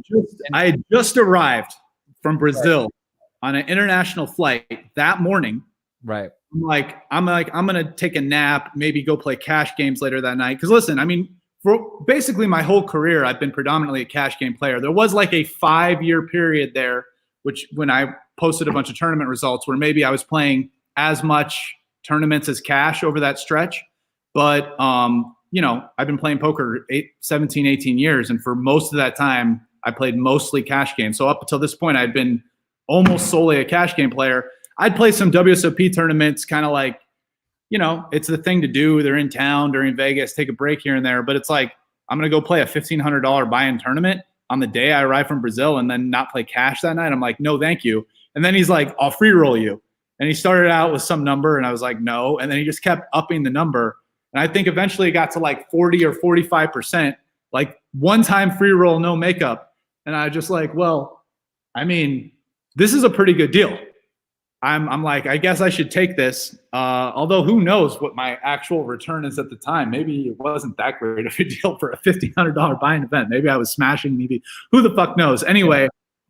I had just arrived from Brazil on an international flight that morning. Right. I'm gonna take a nap, maybe go play cash games later that night. Because listen, I mean, for basically my whole career, I've been predominantly a cash game player. There was like a 5-year period there, which when I posted a bunch of tournament results, where maybe I was playing as much tournaments as cash over that stretch. But you know, I've been playing poker 17, 18 years, and for most of that time, I played mostly cash games. So up until this point, I'd been almost solely a cash game player. I'd play some WSOP tournaments, kind of like, you know, it's the thing to do. They're in town during Vegas, take a break here and there. But it's like, I'm going to go play a $1,500 buy-in tournament on the day I arrive from Brazil and then not play cash that night. I'm like, no, thank you. And then he's like, I'll free roll you. And he started out with some number, and I was like, no. And then he just kept upping the number. And I think eventually it got to like 40 or 45%, like one-time free roll, no makeup. And I was just like, well, I mean, this is a pretty good deal. I'm like, I guess I should take this. Although who knows what my actual return is at the time. Maybe it wasn't that great of a deal for a $1,500 buy-in event. Maybe I was smashing. Maybe who the fuck knows? Anyway,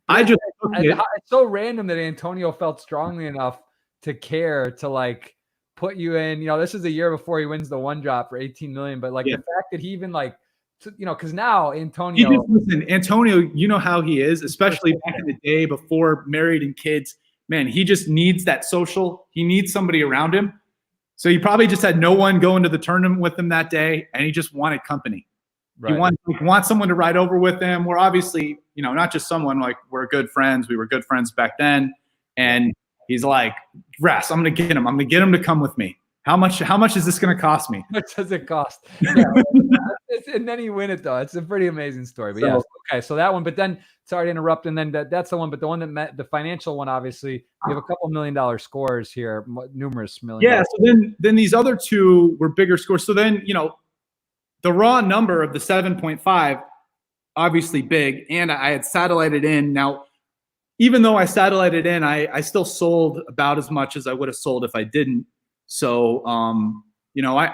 I just it's so random that Antonio felt strongly enough to care to like put you in. You know, this is a year before he wins the one drop for 18 million. But like the fact that he even like, you know, because now Antonio, Antonio, you know how he is, especially back in the day before married and kids. Man, he just needs that social. He needs somebody around him. So he probably just had no one go into the tournament with him that day, and he just wanted company. Right. He wants someone to ride over with him. We're obviously, you know, not just someone, like we're good friends. We were good friends back then. And he's like, Rast, I'm going to get him. I'm going to get him to come with me. How much is this going to cost me? How much does it cost? Yeah. And then you win it, though. It's a pretty amazing story. But yeah, okay. So that one, but then, sorry to interrupt. And then that's the one, but the one that met the financial one, obviously, you have a couple $1 million scores here, numerous million. Yeah. So then these other two were bigger scores. So then, you know, the raw number of the 7.5, obviously big. And I had satellited in. Now, even though I satellited in, I still sold about as much as I would have sold if I didn't. So, you know,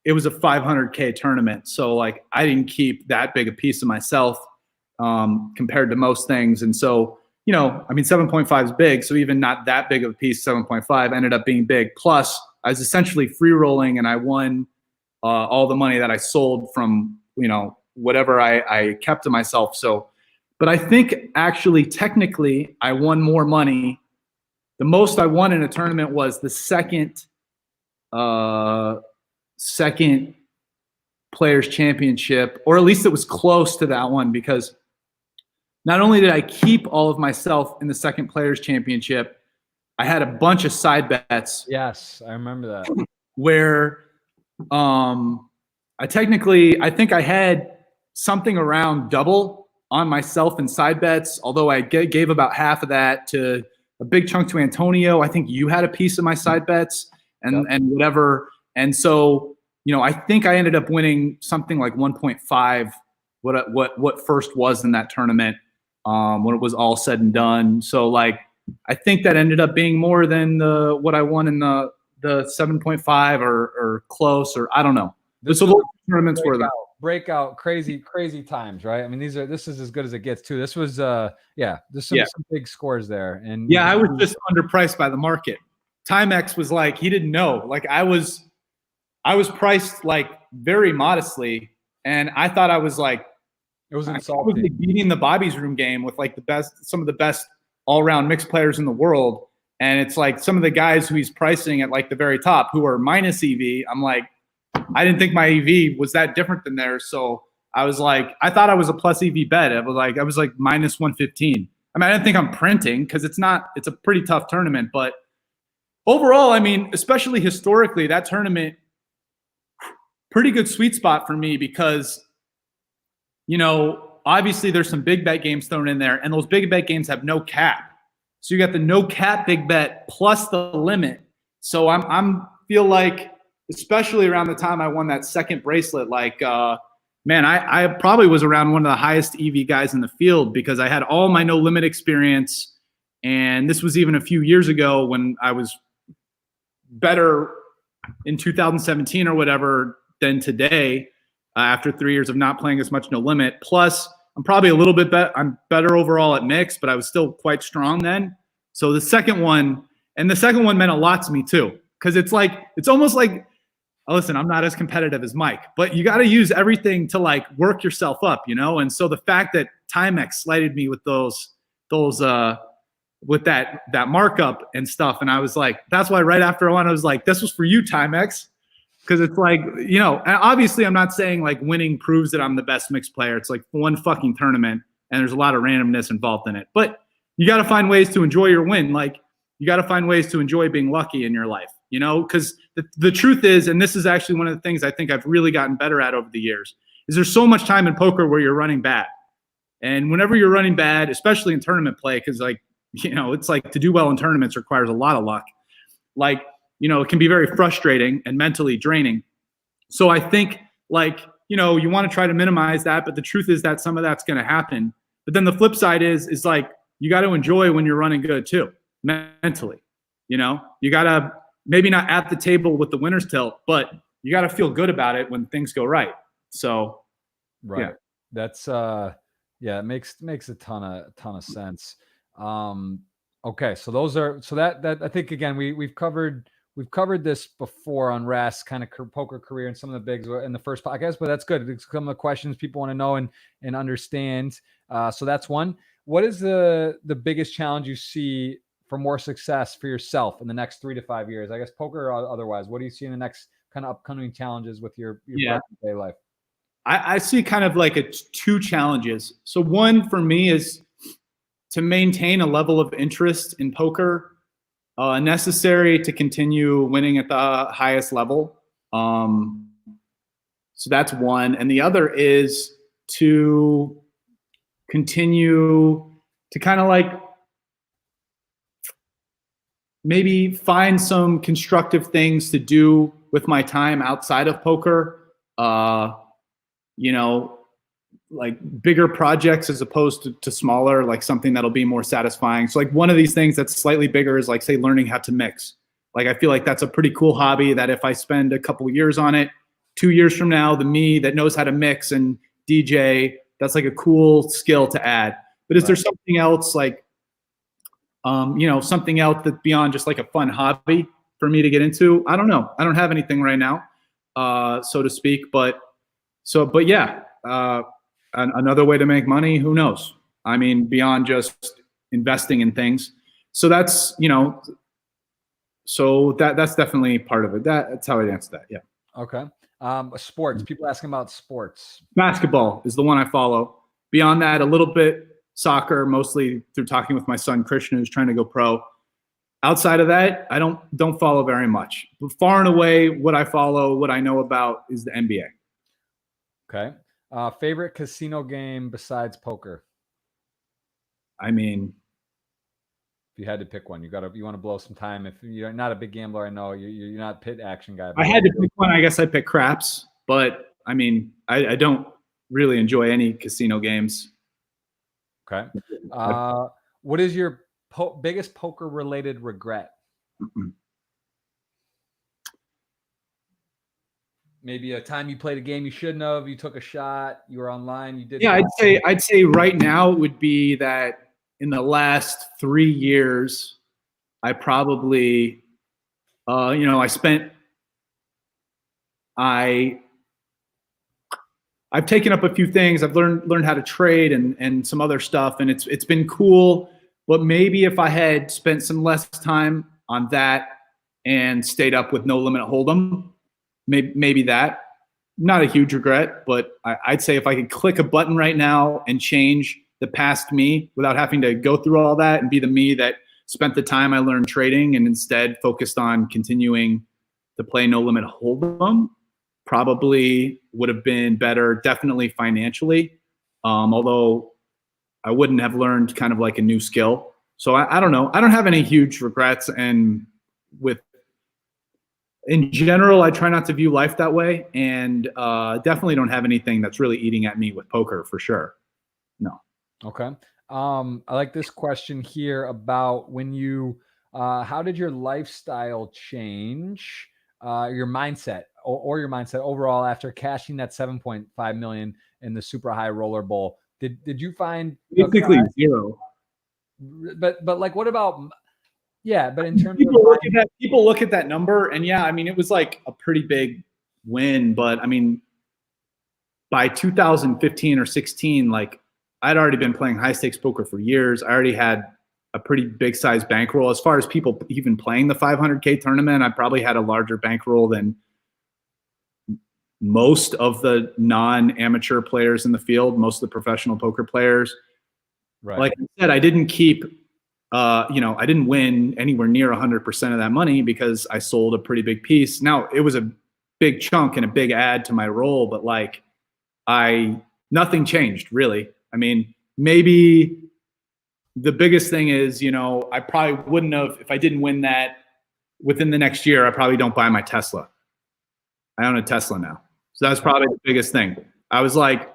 it was a 500K tournament. So like, I didn't keep that big a piece of myself, compared to most things. And so, you know, I mean, 7.5 is big. So even not that big of a piece, 7.5 ended up being big. Plus I was essentially free rolling, and I won, all the money that I sold from, you know, whatever I kept to myself. So, but I think actually, technically I won more money. The most I won in a tournament was the second Players Championship, or at least it was close to that one, because not only did I keep all of myself in the second Players Championship, I had a bunch of side bets. Yes, I remember that. Where I think I had something around double on myself in side bets, although I gave about half of that to a big chunk to Antonio. I think you had a piece of my side bets and whatever. And so, you know, I think I ended up winning something like 1.5, what first was in that tournament, when it was all said and done. So like, I think that ended up being more than what I won in the 7.5 or close, or I don't know. So those tournaments were the breakout, crazy times, right? I mean, this is as good as it gets too. This was there's some big scores there. And yeah, I was just underpriced by the market. Timex was like, he didn't know. Like I was priced like very modestly, and I thought I was like, it was insulting. I was like beating the Bobby's Room game with like some of the best all-around mixed players in the world. And it's like some of the guys who he's pricing at like the very top who are minus EV. I'm like, I didn't think my EV was that different than theirs. So I was like, I thought I was a plus EV bet. I was like minus 115. I mean, I didn't think I'm printing, because it's a pretty tough tournament. But overall, I mean, especially historically, that tournament, pretty good sweet spot for me, because, you know, obviously there's some big bet games thrown in there, and those big bet games have no cap. So you got the no cap big bet plus the limit. So I'm feel like, especially around the time I won that second bracelet, like, man, I probably was around one of the highest EV guys in the field, because I had all my no limit experience. And this was even a few years ago when I was better in 2017 or whatever than today, after 3 years of not playing as much no limit. Plus, I'm probably a little bit I'm better overall at mix, but I was still quite strong then. So the second one meant a lot to me too, because it's almost like, listen, I'm not as competitive as Mike, but you got to use everything to like work yourself up, you know? And so the fact that Timex slighted me with with that markup and stuff. And I was like, that's why right after I won, I was like, this was for you, Timex. Cause it's like, you know, and obviously I'm not saying like winning proves that I'm the best mixed player. It's like one fucking tournament and there's a lot of randomness involved in it, but you got to find ways to enjoy your win. Like you got to find ways to enjoy being lucky in your life, you know, because the truth is, and this is actually one of the things I think I've really gotten better at over the years, is there's so much time in poker where you're running bad. And whenever you're running bad, especially in tournament play, because like, you know, it's like to do well in tournaments requires a lot of luck. Like, you know, it can be very frustrating and mentally draining. So I think like, you know, you want to try to minimize that, but the truth is that some of that's going to happen. But then the flip side is like, you got to enjoy when you're running good too, mentally. You know, you got to maybe not at the table with the winner's tilt, but you got to feel good about it when things go right. So, right. Yeah. That's yeah, it makes a ton of sense. Okay, so that I think again we've covered this before on Rast kind of poker career and some of the bigs in the first podcast, but that's good. It's some of the questions people want to know and understand. So that's one. What is the biggest challenge you see for more success for yourself in the next 3 to 5 years? I guess poker or otherwise. What do you see in the next kind of upcoming challenges with your day life? I see kind of like two challenges. So one for me is to maintain a level of interest in poker necessary to continue winning at the highest level. So that's one. And the other is to continue to kind of like maybe find some constructive things to do with my time outside of poker. You know, like bigger projects as opposed to smaller, like something that'll be more satisfying. So like one of these things that's slightly bigger is like, say, learning how to mix. Like, I feel like that's a pretty cool hobby that if I spend a couple of years on it, 2 years from now, the me that knows how to mix and DJ, that's like a cool skill to add. But is there something else like, you know, something else that's beyond just like a fun hobby for me to get into? I don't know. I don't have anything right now, so to speak, but yeah, another way to make money, who knows? I mean, beyond just investing in things. So that's, you know, so that's definitely part of it. That's how I'd answer that. Yeah. Okay. Sports. People asking about sports. Basketball is the one I follow. Beyond that, a little bit soccer, mostly through talking with my son Christian, who's trying to go pro. Outside of that, I don't follow very much. But far and away, what I follow, what I know about is the NBA. Okay. Favorite casino game besides poker? I mean, if you had to pick one, you want to blow some time. If you're not a big gambler, I know you're not a pit action guy. I had to pick one. I guess I pick craps, but I mean, I don't really enjoy any casino games. Okay. What is your biggest poker related regret? Maybe a time you played a game you shouldn't have, you took a shot, you were online, you did. Yeah, I'd say right now it would be that in the last 3 years, I probably, you know, I've taken up a few things. I've learned how to trade and some other stuff, and it's been cool. But maybe if I had spent some less time on that and stayed up with No Limit Hold'em, maybe that. Not a huge regret, but I'd say if I could click a button right now and change the past me without having to go through all that and be the me that spent the time I learned trading and instead focused on continuing to play No Limit Hold'em, probably would have been better, definitely financially, although I wouldn't have learned kind of like a new skill. So I don't know. I don't have any huge regrets, and in general, I try not to view life that way, and definitely don't have anything that's really eating at me with poker for sure. No. Okay. I like this question here about when you, how did your lifestyle change, your mindset or your mindset overall after cashing that 7.5 million in the super high roller bowl? Did you find basically zero? But like, what about Yeah, but in terms people look at that number, and yeah, I mean, it was like a pretty big win, but I mean, by 2015 or 16, like I'd already been playing high stakes poker for years. I already had a pretty big size bankroll. As far as people even playing the 500K tournament, I probably had a larger bankroll than most of the non-amateur players in the field, most of the professional poker players. Right. Like I said, I didn't keep, I didn't win anywhere near 100% of that money because I sold a pretty big piece. Now, it was a big chunk and a big add to my roll, but like nothing changed really. I mean, maybe the biggest thing is, I probably wouldn't have, if I didn't win that within the next year, I probably don't buy my Tesla. I own a Tesla now. So that's probably the biggest thing. I was like,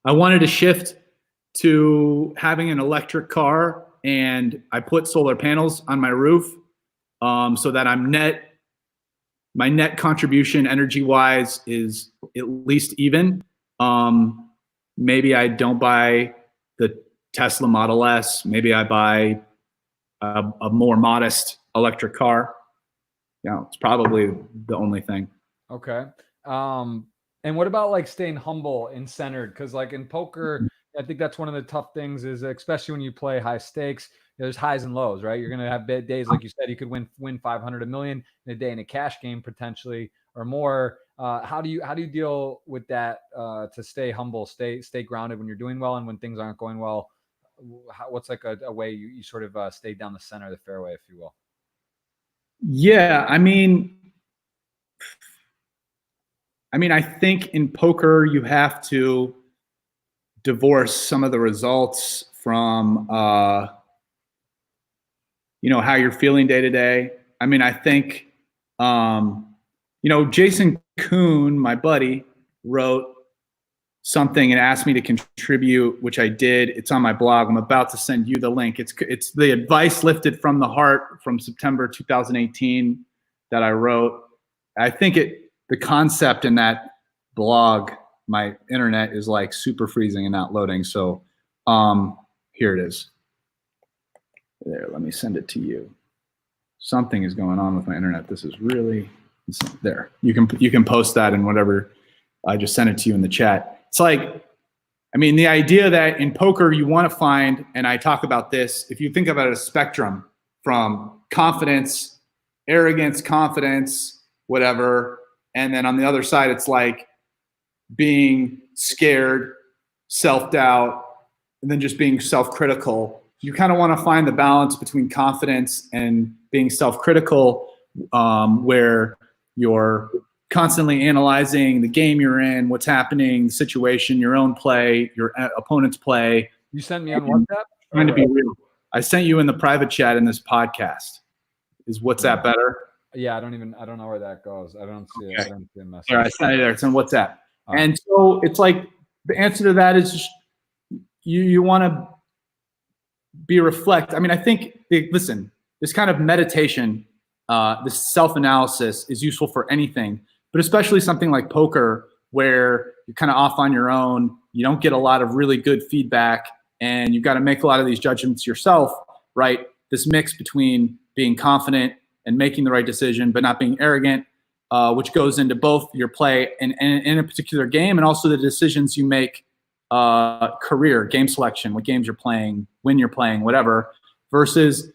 I wanted to shift to having an electric car, and I put solar panels on my roof so that my net contribution energy wise is at least even. Maybe I don't buy the Tesla Model S. Maybe I buy a more modest electric car. It's probably the only thing. Okay. And what about like staying humble and centered? Because like in poker, I think that's one of the tough things is especially when you play high stakes, there's highs and lows, right? You're going to have bad days. Like you said, you could win 500, $1 million in a day in a cash game potentially or more. How do you deal with that to stay humble, stay grounded when you're doing well and when things aren't going well? What's like a way you sort of stay down the center of the fairway, if you will? Yeah, I mean, I think in poker you have to divorce some of the results from, how you're feeling day to day. I mean, I think, Jason Kuhn, my buddy, wrote something and asked me to contribute, which I did. It's on my blog. I'm about to send you the link. It's the advice lifted from the heart from September 2018 that I wrote. I think the concept in that blog, my internet is like super freezing and not loading. So here it is. There, let me send it to you. Something is going on with my internet. This is really there. You can post that in whatever. I just sent it to you in the chat. It's like, the idea that in poker you want to find, and I talk about this, if you think about a spectrum from confidence, arrogance, confidence, whatever, and then on the other side it's like being scared, self-doubt, and then just being self-critical. You kind of want to find the balance between confidence and being self-critical, where you're constantly analyzing the game you're in, what's happening, the situation, your own play, your opponent's play. You sent me on WhatsApp? Trying to be real. I sent you in the private chat in this podcast. Is WhatsApp better? Yeah, I don't know where that goes. I don't see it. I don't see a message. All right, I sent it there. It's on WhatsApp. And so it's like the answer to that is just, you want to reflect. I think, listen, this kind of meditation, this self-analysis is useful for anything, but especially something like poker where you're kind of off on your own. You don't get a lot of really good feedback and you've got to make a lot of these judgments yourself, right? This mix between being confident and making the right decision, but not being arrogant, which goes into both your play and in a particular game and also the decisions you make, career, game selection, what games you're playing, when you're playing, whatever, versus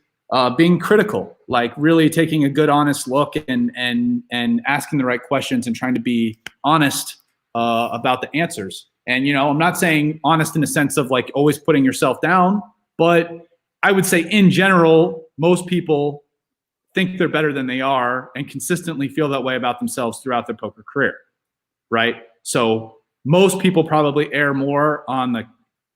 being critical, like really taking a good, honest look and asking the right questions and trying to be honest about the answers. And, I'm not saying honest in the sense of like always putting yourself down, but I would say in general, most people think they're better than they are and consistently feel that way about themselves throughout their poker career, right? So most people probably err more on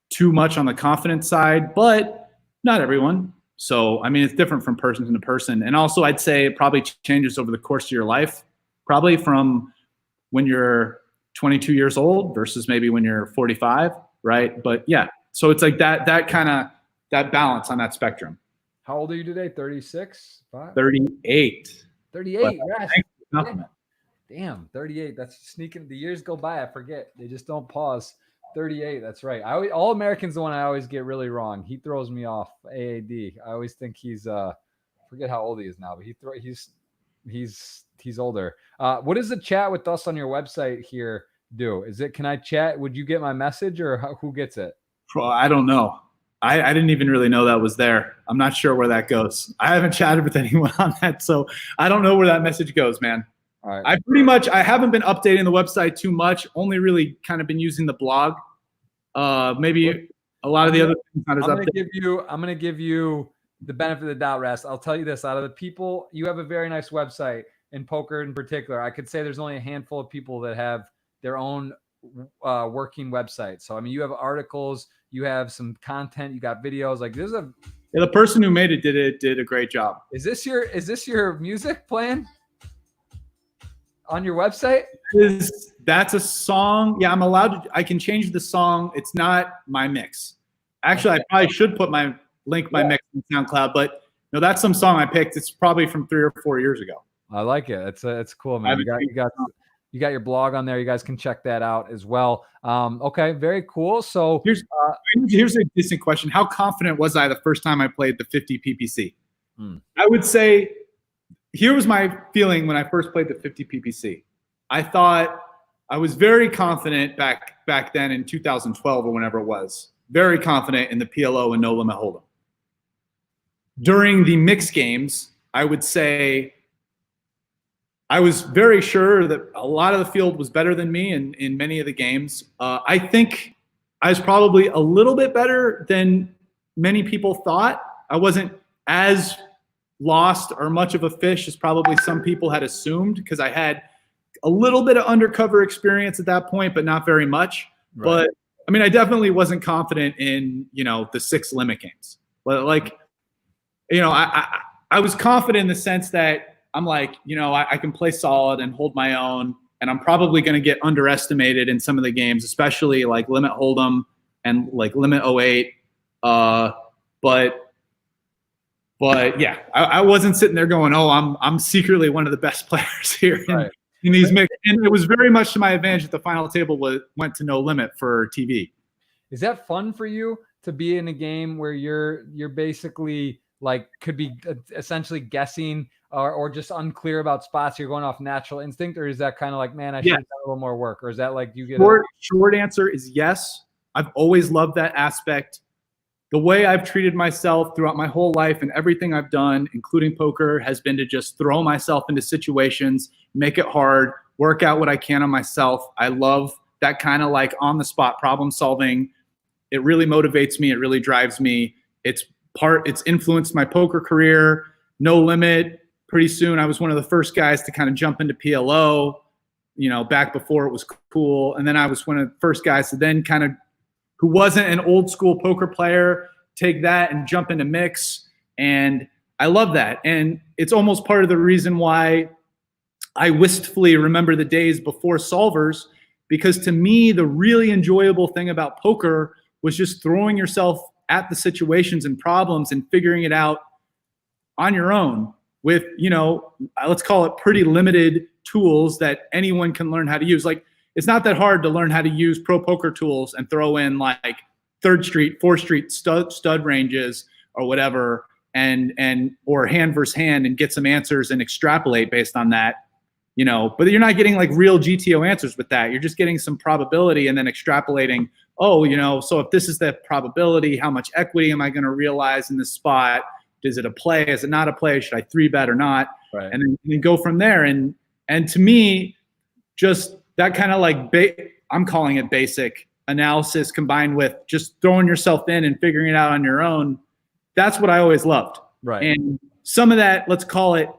too much on the confidence side, but not everyone. So, it's different from person to person. And also I'd say it probably changes over the course of your life, probably from when you're 22 years old versus maybe when you're 45, right? But yeah, so it's like that balance on that spectrum. How old are you today? 36? 38. 38, Rast. Nothing. Damn, 38. That's sneaking. The years go by. I forget. They just don't pause. 38. That's right. All American's the one I always get really wrong. He throws me off. AAD. I always think he's forget how old he is now, but he's older. What does the chat with us on your website here do? Can I chat? Would you get my message, or who gets it? I don't know. I didn't even really know that was there. I'm not sure where that goes. I haven't chatted with anyone on that, so I don't know where that message goes, man. All right. I haven't been updating the website too much. Only really kind of been using the blog. Maybe a lot of the other things. I'm gonna give you the benefit of the doubt, Rast. I'll tell you this: out of the people, you have a very nice website in poker in particular. I could say there's only a handful of people that have their own working website. So I mean, you have articles, you have some content, you got videos. Like this is the person who made it did a great job. Is this your music playing on your website? That's a song. Yeah, I'm allowed to. I can change the song. It's not my mix. Actually, I probably should put my mix on SoundCloud, but no, that's some song I picked. It's probably from 3 or 4 years ago. I like it. It's cool, man. You got your blog on there. You guys can check that out as well. Okay, very cool. So here's a decent question. How confident was I the first time I played the 50 PPC? I would say here was my feeling when I first played the 50 PPC. I thought I was very confident back then in 2012 or whenever it was. Very confident in the PLO and no limit hold'em. During the mixed games, I would say I was very sure that a lot of the field was better than me in many of the games. I think I was probably a little bit better than many people thought. I wasn't as lost or much of a fish as probably some people had assumed, because I had a little bit of undercover experience at that point, but not very much. Right. But I mean, I definitely wasn't confident in, the 6 limit games. But I was confident in the sense that I'm like, I can play solid and hold my own, and I'm probably going to get underestimated in some of the games, especially like limit hold'em and like limit 08. But yeah, I wasn't sitting there going, oh, I'm secretly one of the best players here in these mix. And it was very much to my advantage that the final table went to no limit for TV. Is that fun for you to be in a game where you're basically like could be essentially guessing or just unclear about spots? You're going off natural instinct, or is that kind of like, man, I should have done a little more work? Or is that like you get short answer is yes. I've always loved that aspect. The way I've treated myself throughout my whole life and everything I've done, including poker, has been to just throw myself into situations, make it hard, work out what I can on myself. I love that kind of like on the spot problem solving. It really motivates me. It really drives me. It's influenced my poker career. No limit. Pretty soon I was one of the first guys to kind of jump into PLO, back before it was cool. And then I was one of the first guys to then kind of, who wasn't an old school poker player, take that and jump into mix. And I love that. And it's almost part of the reason why I wistfully remember the days before solvers, because to me, the really enjoyable thing about poker was just throwing yourself at the situations and problems and figuring it out on your own with, let's call it pretty limited tools that anyone can learn how to use. Like, it's not that hard to learn how to use pro poker tools and throw in like 3rd Street, 4th Street stud ranges or whatever, or hand versus hand, and get some answers and extrapolate based on that, but you're not getting like real GTO answers with that. You're just getting some probability and then extrapolating, so if this is the probability, how much equity am I going to realize in this spot? Is it a play? Is it not a play? Should I 3-bet or not? Right. And then go from there. And to me, just that kind of like, I'm calling it basic analysis combined with just throwing yourself in and figuring it out on your own. That's what I always loved. Right. And some of that, let's call it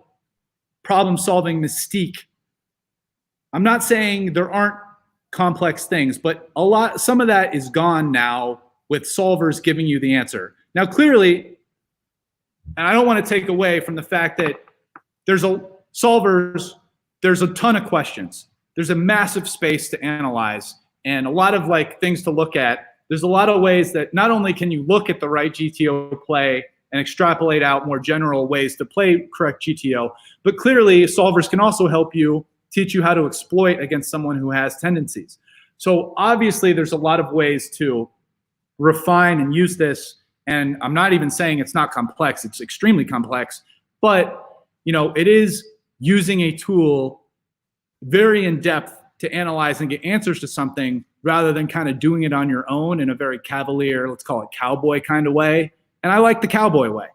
problem solving mystique. I'm not saying there aren't complex things, but some of that is gone now with solvers giving you the answer. Now, clearly, and I don't want to take away from the fact that there's a ton of questions. There's a massive space to analyze and a lot of like things to look at. There's a lot of ways that not only can you look at the right GTO play and extrapolate out more general ways to play correct GTO, but clearly solvers can also help you, teach you how to exploit against someone who has tendencies. So obviously there's a lot of ways to refine and use this. And I'm not even saying it's not complex. It's extremely complex, but it is using a tool very in depth to analyze and get answers to something rather than kind of doing it on your own in a very cavalier, let's call it cowboy kind of way. And I like the cowboy way.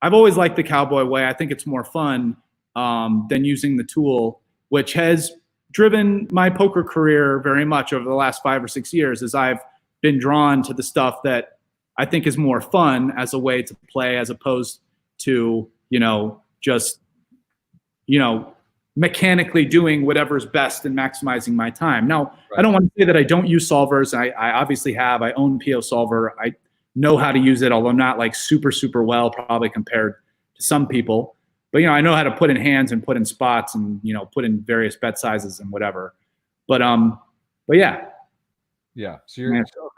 I've always liked the cowboy way. I think it's more fun than using the tool, which has driven my poker career very much over the last 5 or 6 years, as I've been drawn to the stuff that I think is more fun as a way to play, as opposed to, just, mechanically doing whatever's best and maximizing my time. Now, right. I don't want to say that I don't use solvers. I obviously have. I own PO Solver. I know how to use it, although not like super, super well, probably compared to some people. But, I know how to put in hands and put in spots and, put in various bet sizes and whatever. But yeah. Yeah. So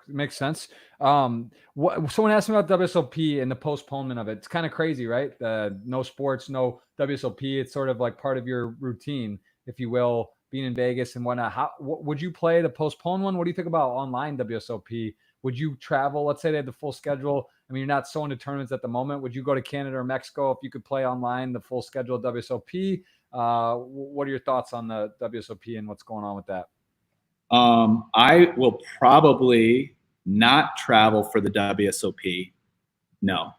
it makes sense. Someone asked me about WSOP and the postponement of it. It's kind of crazy, right? No sports, no WSOP. It's sort of like part of your routine, if you will, being in Vegas and whatnot. Would you play the postponed one? What do you think about online WSOP? Would you travel? Let's say they had the full schedule. I mean, you're not so into tournaments at the moment. Would you go to Canada or Mexico if you could play online the full schedule of WSOP? What are your thoughts on the WSOP and what's going on with that? I will probably not travel for the WSOP. No.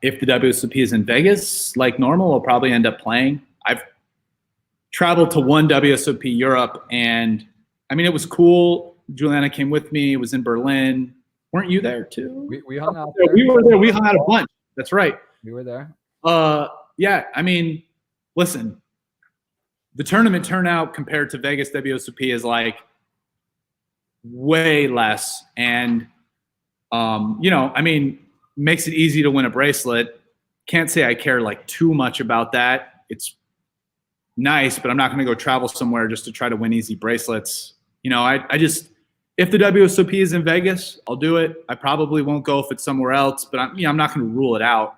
If the WSOP is in Vegas, like normal, I'll probably end up playing. I've traveled to one WSOP Europe, and I mean, it was cool. Juliana came with me. It was in Berlin. Weren't you there too? We hung out there. We were there. We hung out a bunch. That's right. We were there. Yeah. I mean, listen, the tournament turnout compared to Vegas WSOP is like way less. And, I mean, makes it easy to win a bracelet. Can't say I care like too much about that. It's nice, but I'm not going to go travel somewhere just to try to win easy bracelets. I just, if the WSOP is in Vegas, I'll do it. I probably won't go if it's somewhere else, but I'm not going to rule it out.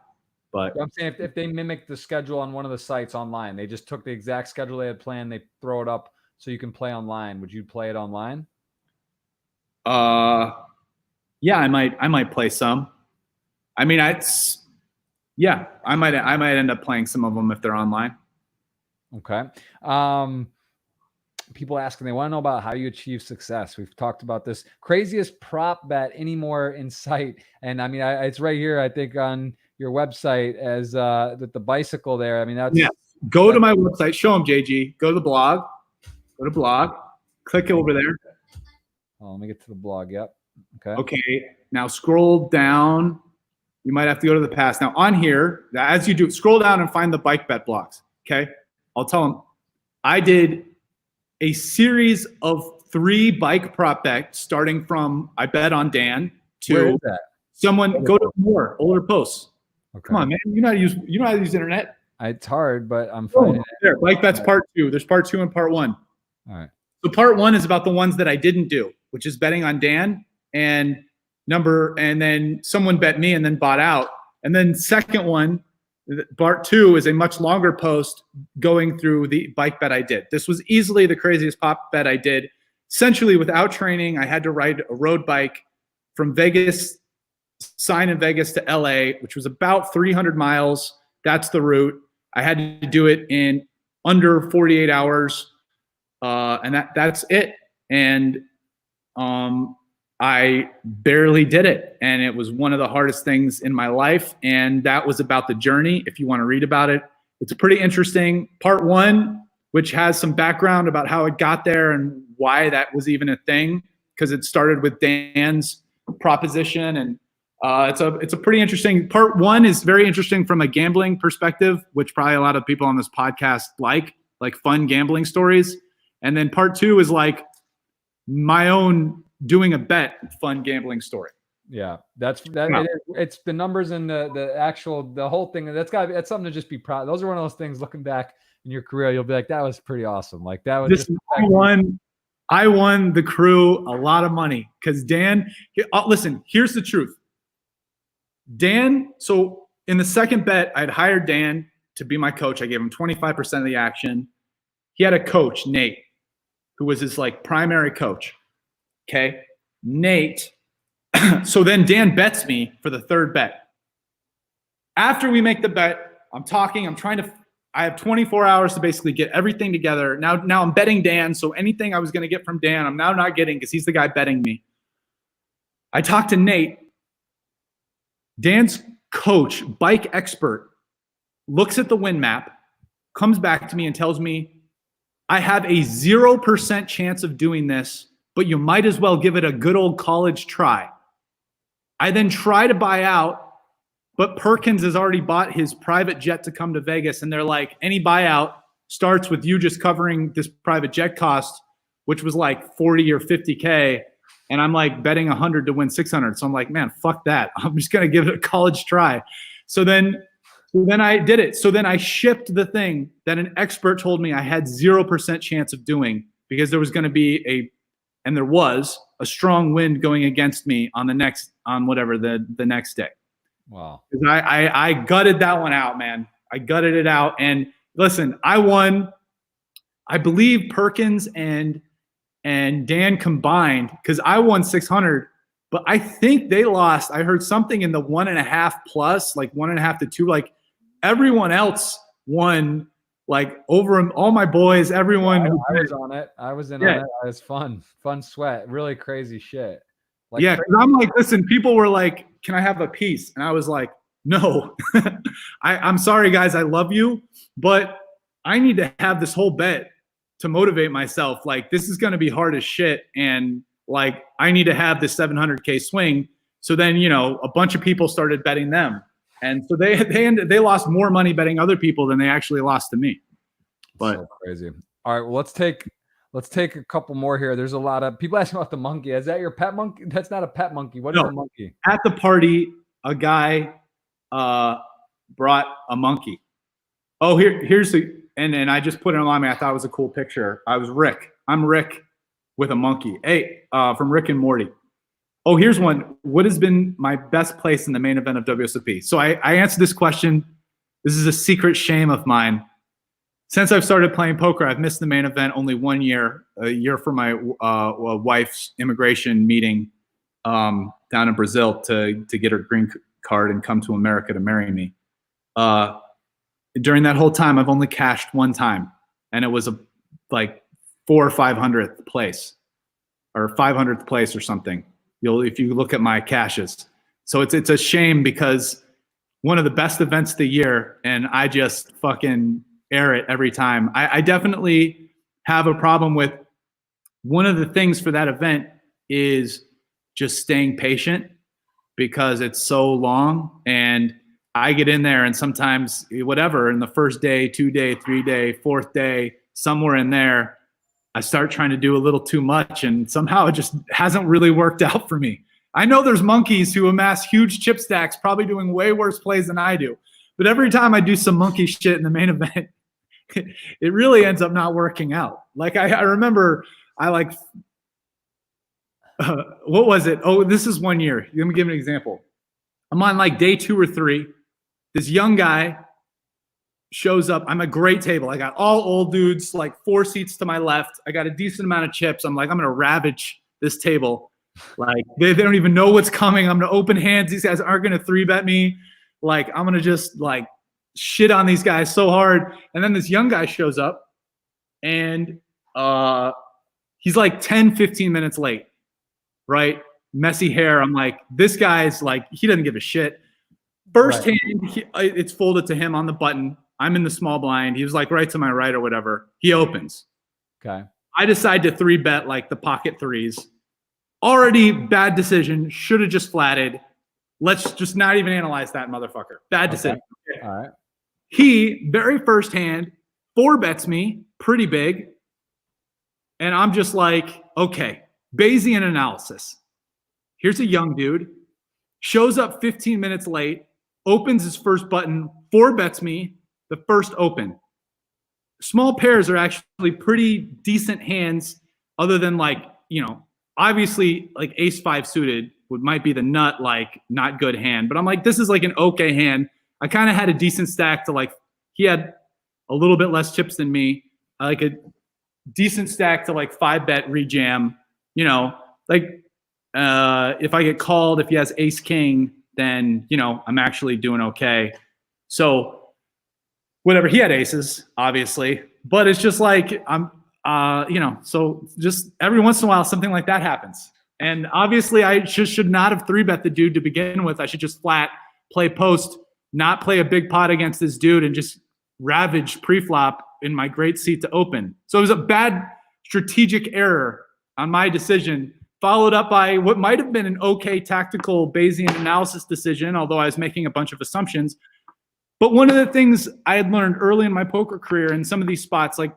But I'm saying if they mimic the schedule on one of the sites online, they just took the exact schedule they had planned, they throw it up so you can play online. Would you play it online? Yeah, I might play some. I mean, I might end up playing some of them if they're online. Okay. People asking, they want to know about how you achieve success. We've talked about this. Craziest prop bet anymore in sight. And I mean, it's right here, I think, on your website as the bicycle there. I mean, that's Go to my website. Show them, JG. Go to the blog. Go to blog. Click over there. Oh, let me get to the blog. Yep. Okay. Now scroll down. You might have to go to the past. Now on here, as you do, scroll down and find the bike bet blogs. Okay. I'll tell them. I did a series of 3 bike prop bets starting from I bet on Dan to Where is that? Someone go to more older posts. Okay. Come on, man. You know how to use internet. It's hard, but I'm finding it. There, bike bets part 2. There's part 2 and part 1. All right. So part 1 is about the ones that I didn't do, which is betting on Dan and then someone bet me and then bought out. And then second one, part 2 is a much longer post going through the bike bet I did. This was easily the craziest pop bet I did. Essentially, without training, I had to ride a road bike from Vegas, sign in Vegas to LA, which was about 300 miles. That's the route. I had to do it in under 48 hours. And that's it. And I barely did it. And it was one of the hardest things in my life. And that was about the journey. If you want to read about it, it's pretty interesting. Part 1, which has some background about how it got there and why that was even a thing, because it started with Dan's proposition. And it's a pretty interesting. Part 1 is very interesting from a gambling perspective, which probably a lot of people on this podcast like fun gambling stories. And then part 2 is like my own doing a bet fun gambling story. Yeah, that's that. It's the numbers and the whole thing. That's something to just be proud. Those are one of those things. Looking back in your career, you'll be like, that was pretty awesome. Like that was just. I won the crew a lot of money because Dan. Listen, here's the truth. Dan. So in the second bet, I'd hired Dan to be my coach. I gave him 25% of the action. He had a coach, Nate, who was his like primary coach. Okay. Nate. So then Dan bets me for the third bet. After we make the bet, I'm I have 24 hours to basically get everything together. Now I'm betting Dan. So anything I was going to get from Dan, I'm now not getting because he's the guy betting me. I talked to Nate. Dan's coach, bike expert, looks at the win map, comes back to me and tells me, I have a 0% chance of doing this, but you might as well give it a good old college try. I then try to buy out, but Perkins has already bought his private jet to come to Vegas. And they're like, any buyout starts with you just covering this private jet cost, which was like 40 or 50K. And I'm like betting 100 to win 600. So I'm like, man, fuck that. I'm just going to give it a college try. So then I did it. So then I shipped the thing that an expert told me I had 0% chance of doing because there was going to be there was a strong wind going against me on the next day. Wow. I gutted that one out, man. I gutted it out. And listen, I won, I believe Perkins and Dan combined, because I won 600, but I think they lost. I heard something in the 1.5 plus, like 1.5 to 2. Like everyone else won, like over all my boys, everyone. Yeah, I was on it. I was in on it. It was fun sweat, really crazy shit. Like, yeah, because I'm like, listen, people were like, can I have a piece? And I was like, no. I'm sorry, guys. I love you, but I need to have this whole bet to motivate myself. Like, this is going to be hard as shit. And like, I need to have this 700K swing. So then, a bunch of people started betting them. And so they lost more money betting other people than they actually lost to me. But so crazy. All right, well, let's take a couple more here. There's a lot of people asking about the monkey. Is that your pet monkey? That's not a pet monkey. What is a monkey? At the party, a guy brought a monkey. Oh, here's and I just put it on me. I thought it was a cool picture. I was Rick. I'm Rick with a monkey. Hey, from Rick and Morty. Oh, here's one. What has been my best place in the main event of WSOP? So I answered this question. This is a secret shame of mine. Since I've started playing poker, I've missed the main event only 1 year, a year for my wife's immigration meeting down in Brazil to get her green card and come to America to marry me. During that whole time, I've only cashed one time, and it was like 400th or 500th place, or 500th place or something. If you look at my cashes. So it's a shame because one of the best events of the year, and I just fucking air it every time. I definitely have a problem with one of the things for that event is just staying patient because it's so long, and I get in there and sometimes whatever in the first day, 2 day, 3 day, 4th day, somewhere in there, I start trying to do a little too much, and somehow it just hasn't really worked out for me. I know there's monkeys who amass huge chip stacks, probably doing way worse plays than I do. But every time I do some monkey shit in the main event, it really ends up not working out. Like I remember what was it? Oh, this is 1 year. Let me give an example. I'm on like day 2 or 3. This young guy shows up. I'm a great table. I got all old dudes, like 4 seats to my left. I got a decent amount of chips. I'm like, I'm going to ravage this table. Like they don't even know what's coming. I'm going to open hands. These guys aren't going to 3-bet me. Like I'm going to just like shit on these guys so hard. And then this young guy shows up and he's like 10, 15 minutes late, right? Messy hair. I'm like, this guy's like, he doesn't give a shit. First hand, it's folded to him on the button. I'm in the small blind. He was like right to my right or whatever. He opens. Okay. I decide to 3-bet like the pocket threes. Already bad decision. Should have just flatted. Let's just not even analyze that motherfucker. Bad decision. Okay. All right. He, very first hand, 4-bets me pretty big. And I'm just like, okay, Bayesian analysis. Here's a young dude. Shows up 15 minutes late. Opens his first button. 4-bets me the first open. Small pairs are actually pretty decent hands other than like, obviously like ace-5 suited might be the nut, like not good hand. But I'm like, this is like an okay hand. I kind of had a decent stack to like, he had a little bit less chips than me. I like a decent stack to like 5-bet rejam. You know, like if I get called, if he has ace king, then you know I'm actually doing okay. So whatever, he had aces, obviously, but it's just like I'm you know, so just every once in a while something like that happens. And obviously I should not have 3-bet the dude to begin with. I should just flat play post, not play a big pot against this dude and just ravage pre-flop in my great seat to open. So it was a bad strategic error on my decision, followed up by what might have been an okay tactical Bayesian analysis decision, although I was making a bunch of assumptions. But one of the things I had learned early in my poker career in some of these spots, like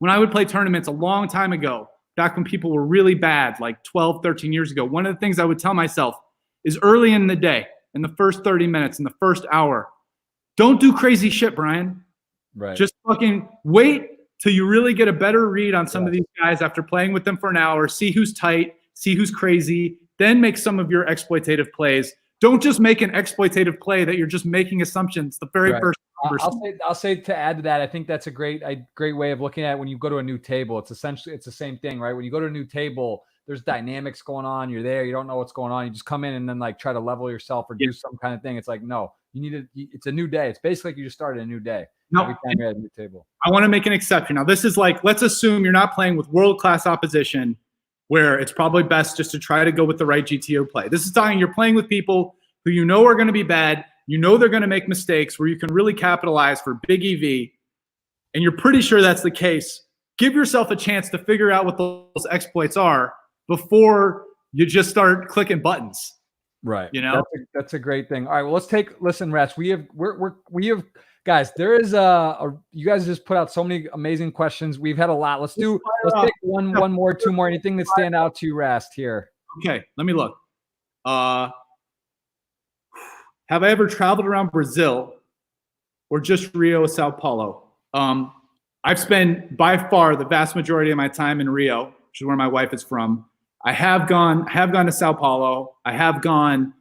when I would play tournaments a long time ago, back when people were really bad, like 12, 13 years ago, one of the things I would tell myself is early in the day, in the first 30 minutes, in the first hour, don't do crazy shit, Brian. Right. Just fucking wait till you really get a better read on some of these guys after playing with them for an hour, see who's tight, see who's crazy, then make some of your exploitative plays. Don't just make an exploitative play that you're just making assumptions the very first. I'll say to add to that, I think that's a great way of looking at it. When you go to a new table, it's the same thing, right? When you go to a new table, there's dynamics going on. You're there, you don't know what's going on. You just come in and then like try to level yourself or do some kind of thing. It's like, no, it's a new day. It's basically like you just started a new day. No, every time you're at a new table. I want to make an exception. Now, this is like, let's assume you're not playing with world-class opposition where it's probably best just to try to go with the right GTO play. This is talking, you're playing with people who you know are going to be bad. You know they're going to make mistakes where you can really capitalize for big EV, and you're pretty sure that's the case. Give yourself a chance to figure out what those exploits are before you just start clicking buttons. Right. You know, that's a great thing. All right. Well, listen, Rast, we have guys, there is you guys just put out so many amazing questions. We've had a lot. Let's take one more, two more. Anything that stand out to you, Rast, here? Okay. Let me look. Have I ever traveled around Brazil or just Rio, Sao Paulo? I've spent by far the vast majority of my time in Rio, which is where my wife is from. I have gone to Sao Paulo. I have gone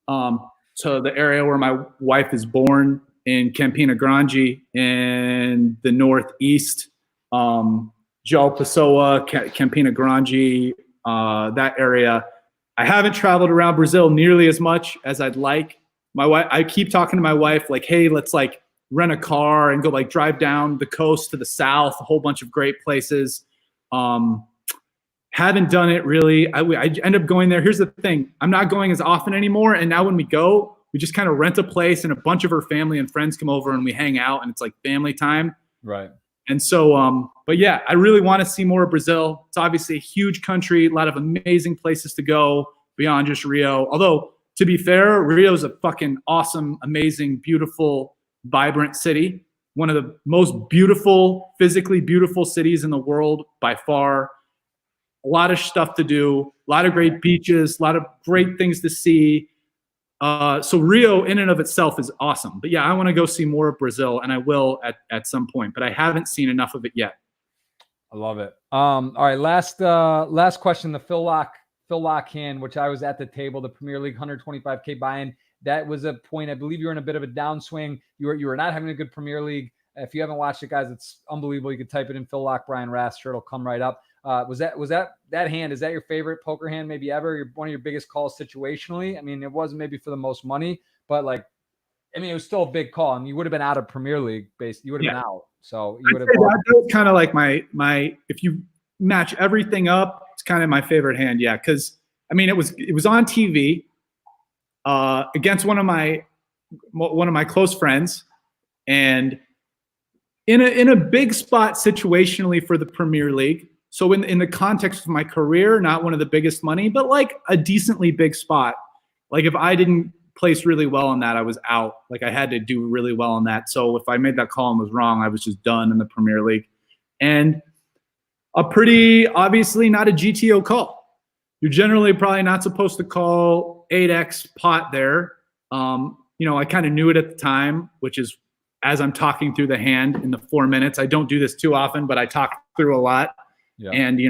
to the area where my wife is born in Campina Grande in the northeast, João Pessoa, Campina Grande, that area. I haven't traveled around Brazil nearly as much as I'd like. My wife, I keep talking to my wife like, hey, let's like rent a car and go like drive down the coast to the south, a whole bunch of great places. Haven't done it really. I end up going there. Here's the thing. I'm not going as often anymore. And now when we go, we just kind of rent a place and a bunch of her family and friends come over and we hang out and it's like family time. Right. And so, but yeah, I really want to see more of Brazil. It's obviously a huge country, a lot of amazing places to go beyond just Rio. Although, to be fair, Rio is a fucking awesome, amazing, beautiful, vibrant city. One of the most beautiful, physically beautiful cities in the world by far. A lot of stuff to do, a lot of great beaches, a lot of great things to see. So Rio in and of itself is awesome. But yeah, I want to go see more of Brazil, and I will at some point, but I haven't seen enough of it yet. I love it. All right, last question, the Phil Lock hand, which I was at the table, the Premier League 125K buy-in. That was a point, I believe you were in a bit of a downswing. You were not having a good Premier League. If you haven't watched it, guys, it's unbelievable. You could type it in Phil Lock, Brian Rast, sure it'll come right up. Was that hand? Is that your favorite poker hand maybe ever? One of your biggest calls situationally? I mean, it wasn't maybe for the most money, but like, I mean, it was still a big call, and you would have been out of Premier League based. You would have been out. So you would have. That was kind of like my. If you match everything up, it's kind of my favorite hand. Yeah, because I mean, it was on TV against one of my close friends, and in a big spot situationally for the Premier League. So in the context of my career, not one of the biggest money, but like a decently big spot. Like if I didn't place really well on that, I was out. Like I had to do really well on that. So if I made that call and was wrong, I was just done in the Premier League. And a pretty obviously not a GTO call. You're generally probably not supposed to call 8x pot there. I kind of knew it at the time, which is as I'm talking through the hand in the 4 minutes. I don't do this too often, but I talk through a lot. Yeah. And,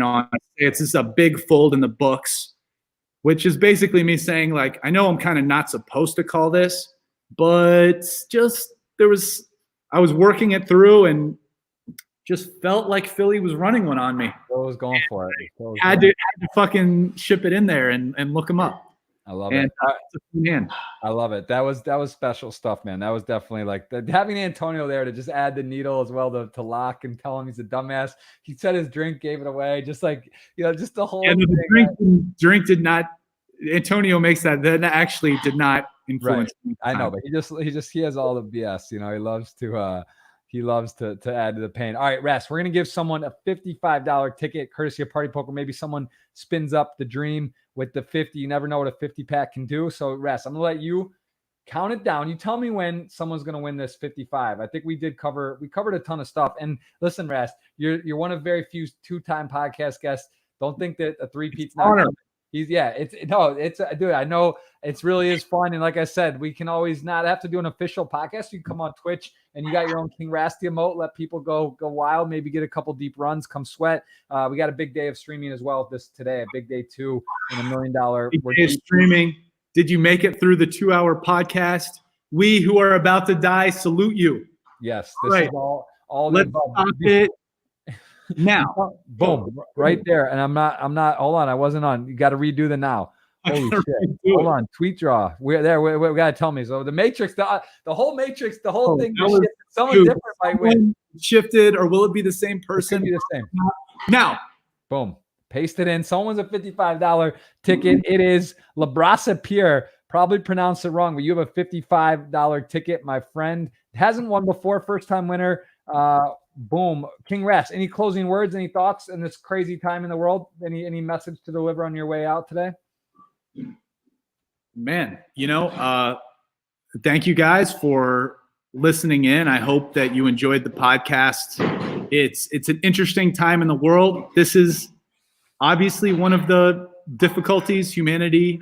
it's just a big fold in the books, which is basically me saying, like, I know I'm kind of not supposed to call this, but just I was working it through, and just felt like Philly was running one on me. Phil was going for it. Had to fucking ship it in there and look him up. I love it. Man. I love it. That was special stuff, man. That was definitely like having Antonio there to just add the needle as well to lock and tell him he's a dumbass. He said his drink gave it away. Just like, just the whole thing. The drink did not. Antonio makes that actually did not influence. Right. I know, but he has all the BS. He loves to add to the pain. All right, Rast, we're gonna give someone a $55 ticket, courtesy of Party Poker. Maybe someone spins up the dream with the 50. You never know what a 50 pack can do. So, Rast, I'm gonna let you count it down. You tell me when someone's gonna win this 55. I think we covered a ton of stuff. And listen, Rast, you're one of very few two-time podcast guests. Don't think that a three-peat's not coming. Dude, I know it really is fun. And like I said, we can always not have to do an official podcast. You can come on Twitch and you got your own King Rasty emote. Let people go wild, maybe get a couple deep runs, come sweat. We got a big day of streaming as well today, a big day 2 and $1 million. Big day of streaming. Did you make it through the 2-hour podcast? We who are about to die salute you. Yes, this is all Let's stop it. Now, boom, right there. And I'm not, hold on. I wasn't on. You got to redo the now. Holy shit. Hold on. Tweet draw. We're there. We got to tell me. So the Matrix, the whole Matrix, the whole thing. Someone different might win. Shifted, or will it be the same person? It could be the same. Now. Boom. Paste it in. Someone's a $55 ticket. It is Labrasa Pierre. Probably pronounced it wrong, but you have a $55 ticket, my friend. Hasn't won before. First time winner. Boom. King Rast, any closing words, any thoughts in this crazy time in the world? Any message to deliver on your way out today? Man, thank you guys for listening in. I hope that you enjoyed the podcast. It's an interesting time in the world. This is obviously one of the difficulties, humanity,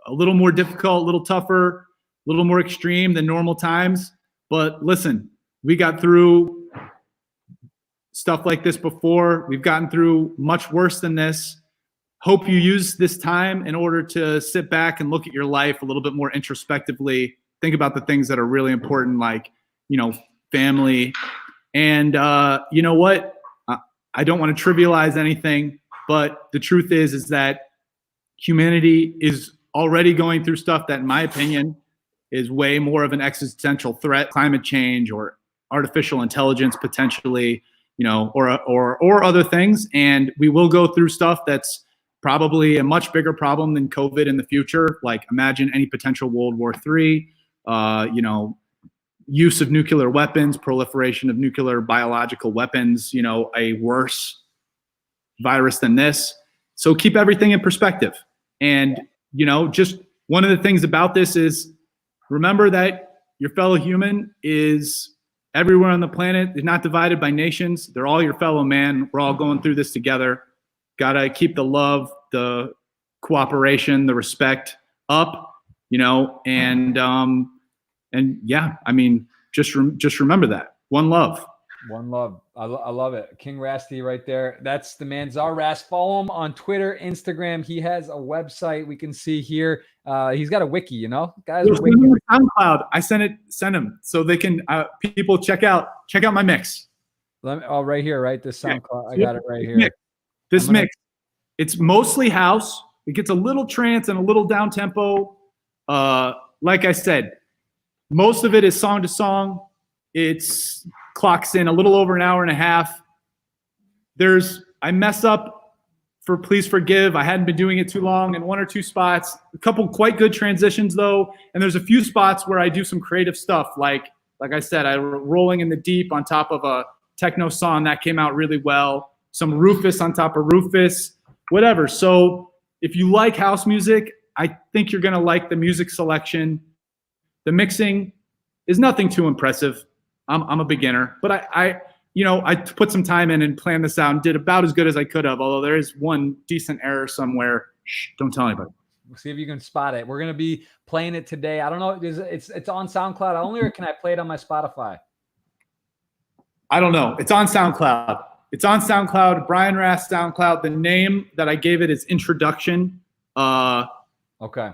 a little more difficult, a little tougher, a little more extreme than normal times. But listen, we got through stuff like this before. We've gotten through much worse than this. Hope you use this time in order to sit back and look at your life a little bit more introspectively. Think about the things that are really important, like, family. And you know what? I don't want to trivialize anything, but the truth is that humanity is already going through stuff that, in my opinion, is way more of an existential threat. Climate change or artificial intelligence potentially, or other things. And we will go through stuff that's probably a much bigger problem than COVID in the future. Like, imagine any potential World War III, use of nuclear weapons, proliferation of nuclear biological weapons, a worse virus than this. So keep everything in perspective. And, just one of the things about this is remember that your fellow human is everywhere on the planet. They're not divided by nations. They're all your fellow man. We're all going through this together. Got to keep the love, the cooperation, the respect up, and yeah, I mean, just remember that. One love. One love. I love it. King Rasty right there. That's the man, Czar Rast. Follow him on Twitter, Instagram. He has a website we can see here. He's got a wiki, guys. SoundCloud. I sent him so they can people check out my mix. Right here, right? This SoundCloud. I got it right here. This mix. It's mostly house. It gets a little trance and a little down tempo. Like I said, most of it is song to song. It's clocks in a little over an hour and a half. I mess up, please forgive. I hadn't been doing it too long in one or two spots. A couple quite good transitions though. And there's a few spots where I do some creative stuff. Like I said, I rolling in the deep on top of a techno song that came out really well. Some Rufus on top of Rufus, whatever. So if you like house music, I think you're going to like the music selection. The mixing is nothing too impressive. I'm a beginner, but I put some time in and planned this out and did about as good as I could have, although there is one decent error somewhere. Shh, don't tell anybody. We'll see if you can spot it. We're going to be playing it today. I don't know. It's on SoundCloud only, or can I play it on my Spotify? I don't know. It's on SoundCloud. It's on SoundCloud, Brian Rast SoundCloud. The name that I gave it is Introduction. Okay.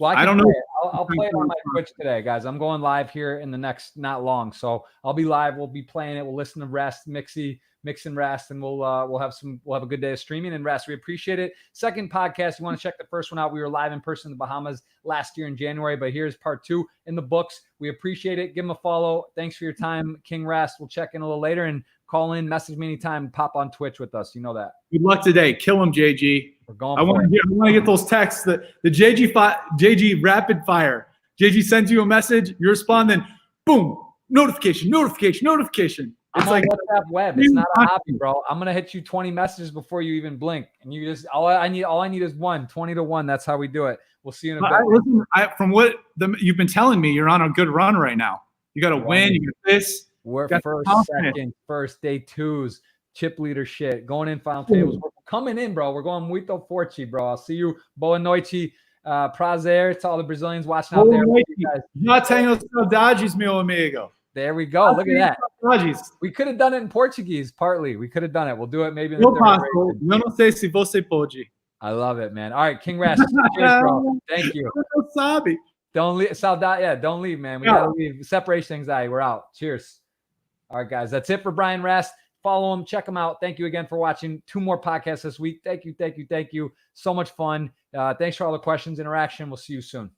Well, I don't know. I'll play it on my Twitch today, guys. I'm going live here in the next not long, so I'll be live. We'll be playing it. We'll listen to Rast, Mix and Rast, and we'll have a good day of streaming. And Rast, we appreciate it. Second podcast, you want to check the first one out? We were live in person in the Bahamas last year in January, but here's part 2 in the books. We appreciate it. Give him a follow. Thanks for your time, King Rast. We'll check in a little later and call in, message me anytime, pop on Twitch with us. You know that. Good luck today. Kill him, JG. We're going. I want to get those texts. The JG rapid fire. JG sends you a message. You respond, then boom, notification. I'm on WhatsApp web. It's not a hobby, bro. I'm gonna hit you 20 messages before you even blink, and you just all I need is 20 to 1. That's how we do it. We'll see you in a bit. From what you've been telling me, you're on a good run right now. You got to win. You got this. We're first, second, first, day 2s, chip leader shit, going in final tables. We're coming in, bro. We're going muito forte, bro. I'll see you. Boa noite, prazer to all the Brazilians watching out there. Já tenho saudades, meu amigo. There we go. Look at that. We could have done it in Portuguese, partly. We could have done it. We'll do it maybe in the third grade. Eu não sei se você pode. I love it, man. All right, King Rast. Cheers, bro. Thank you. Don't leave. Don't leave, man. We got to leave. Separation anxiety. We're out. Cheers. All right, guys. That's it for Brian Rast. Follow him. Check him out. Thank you again for watching. 2 more podcasts this week. Thank you. So much fun. Thanks for all the questions, interaction. We'll see you soon.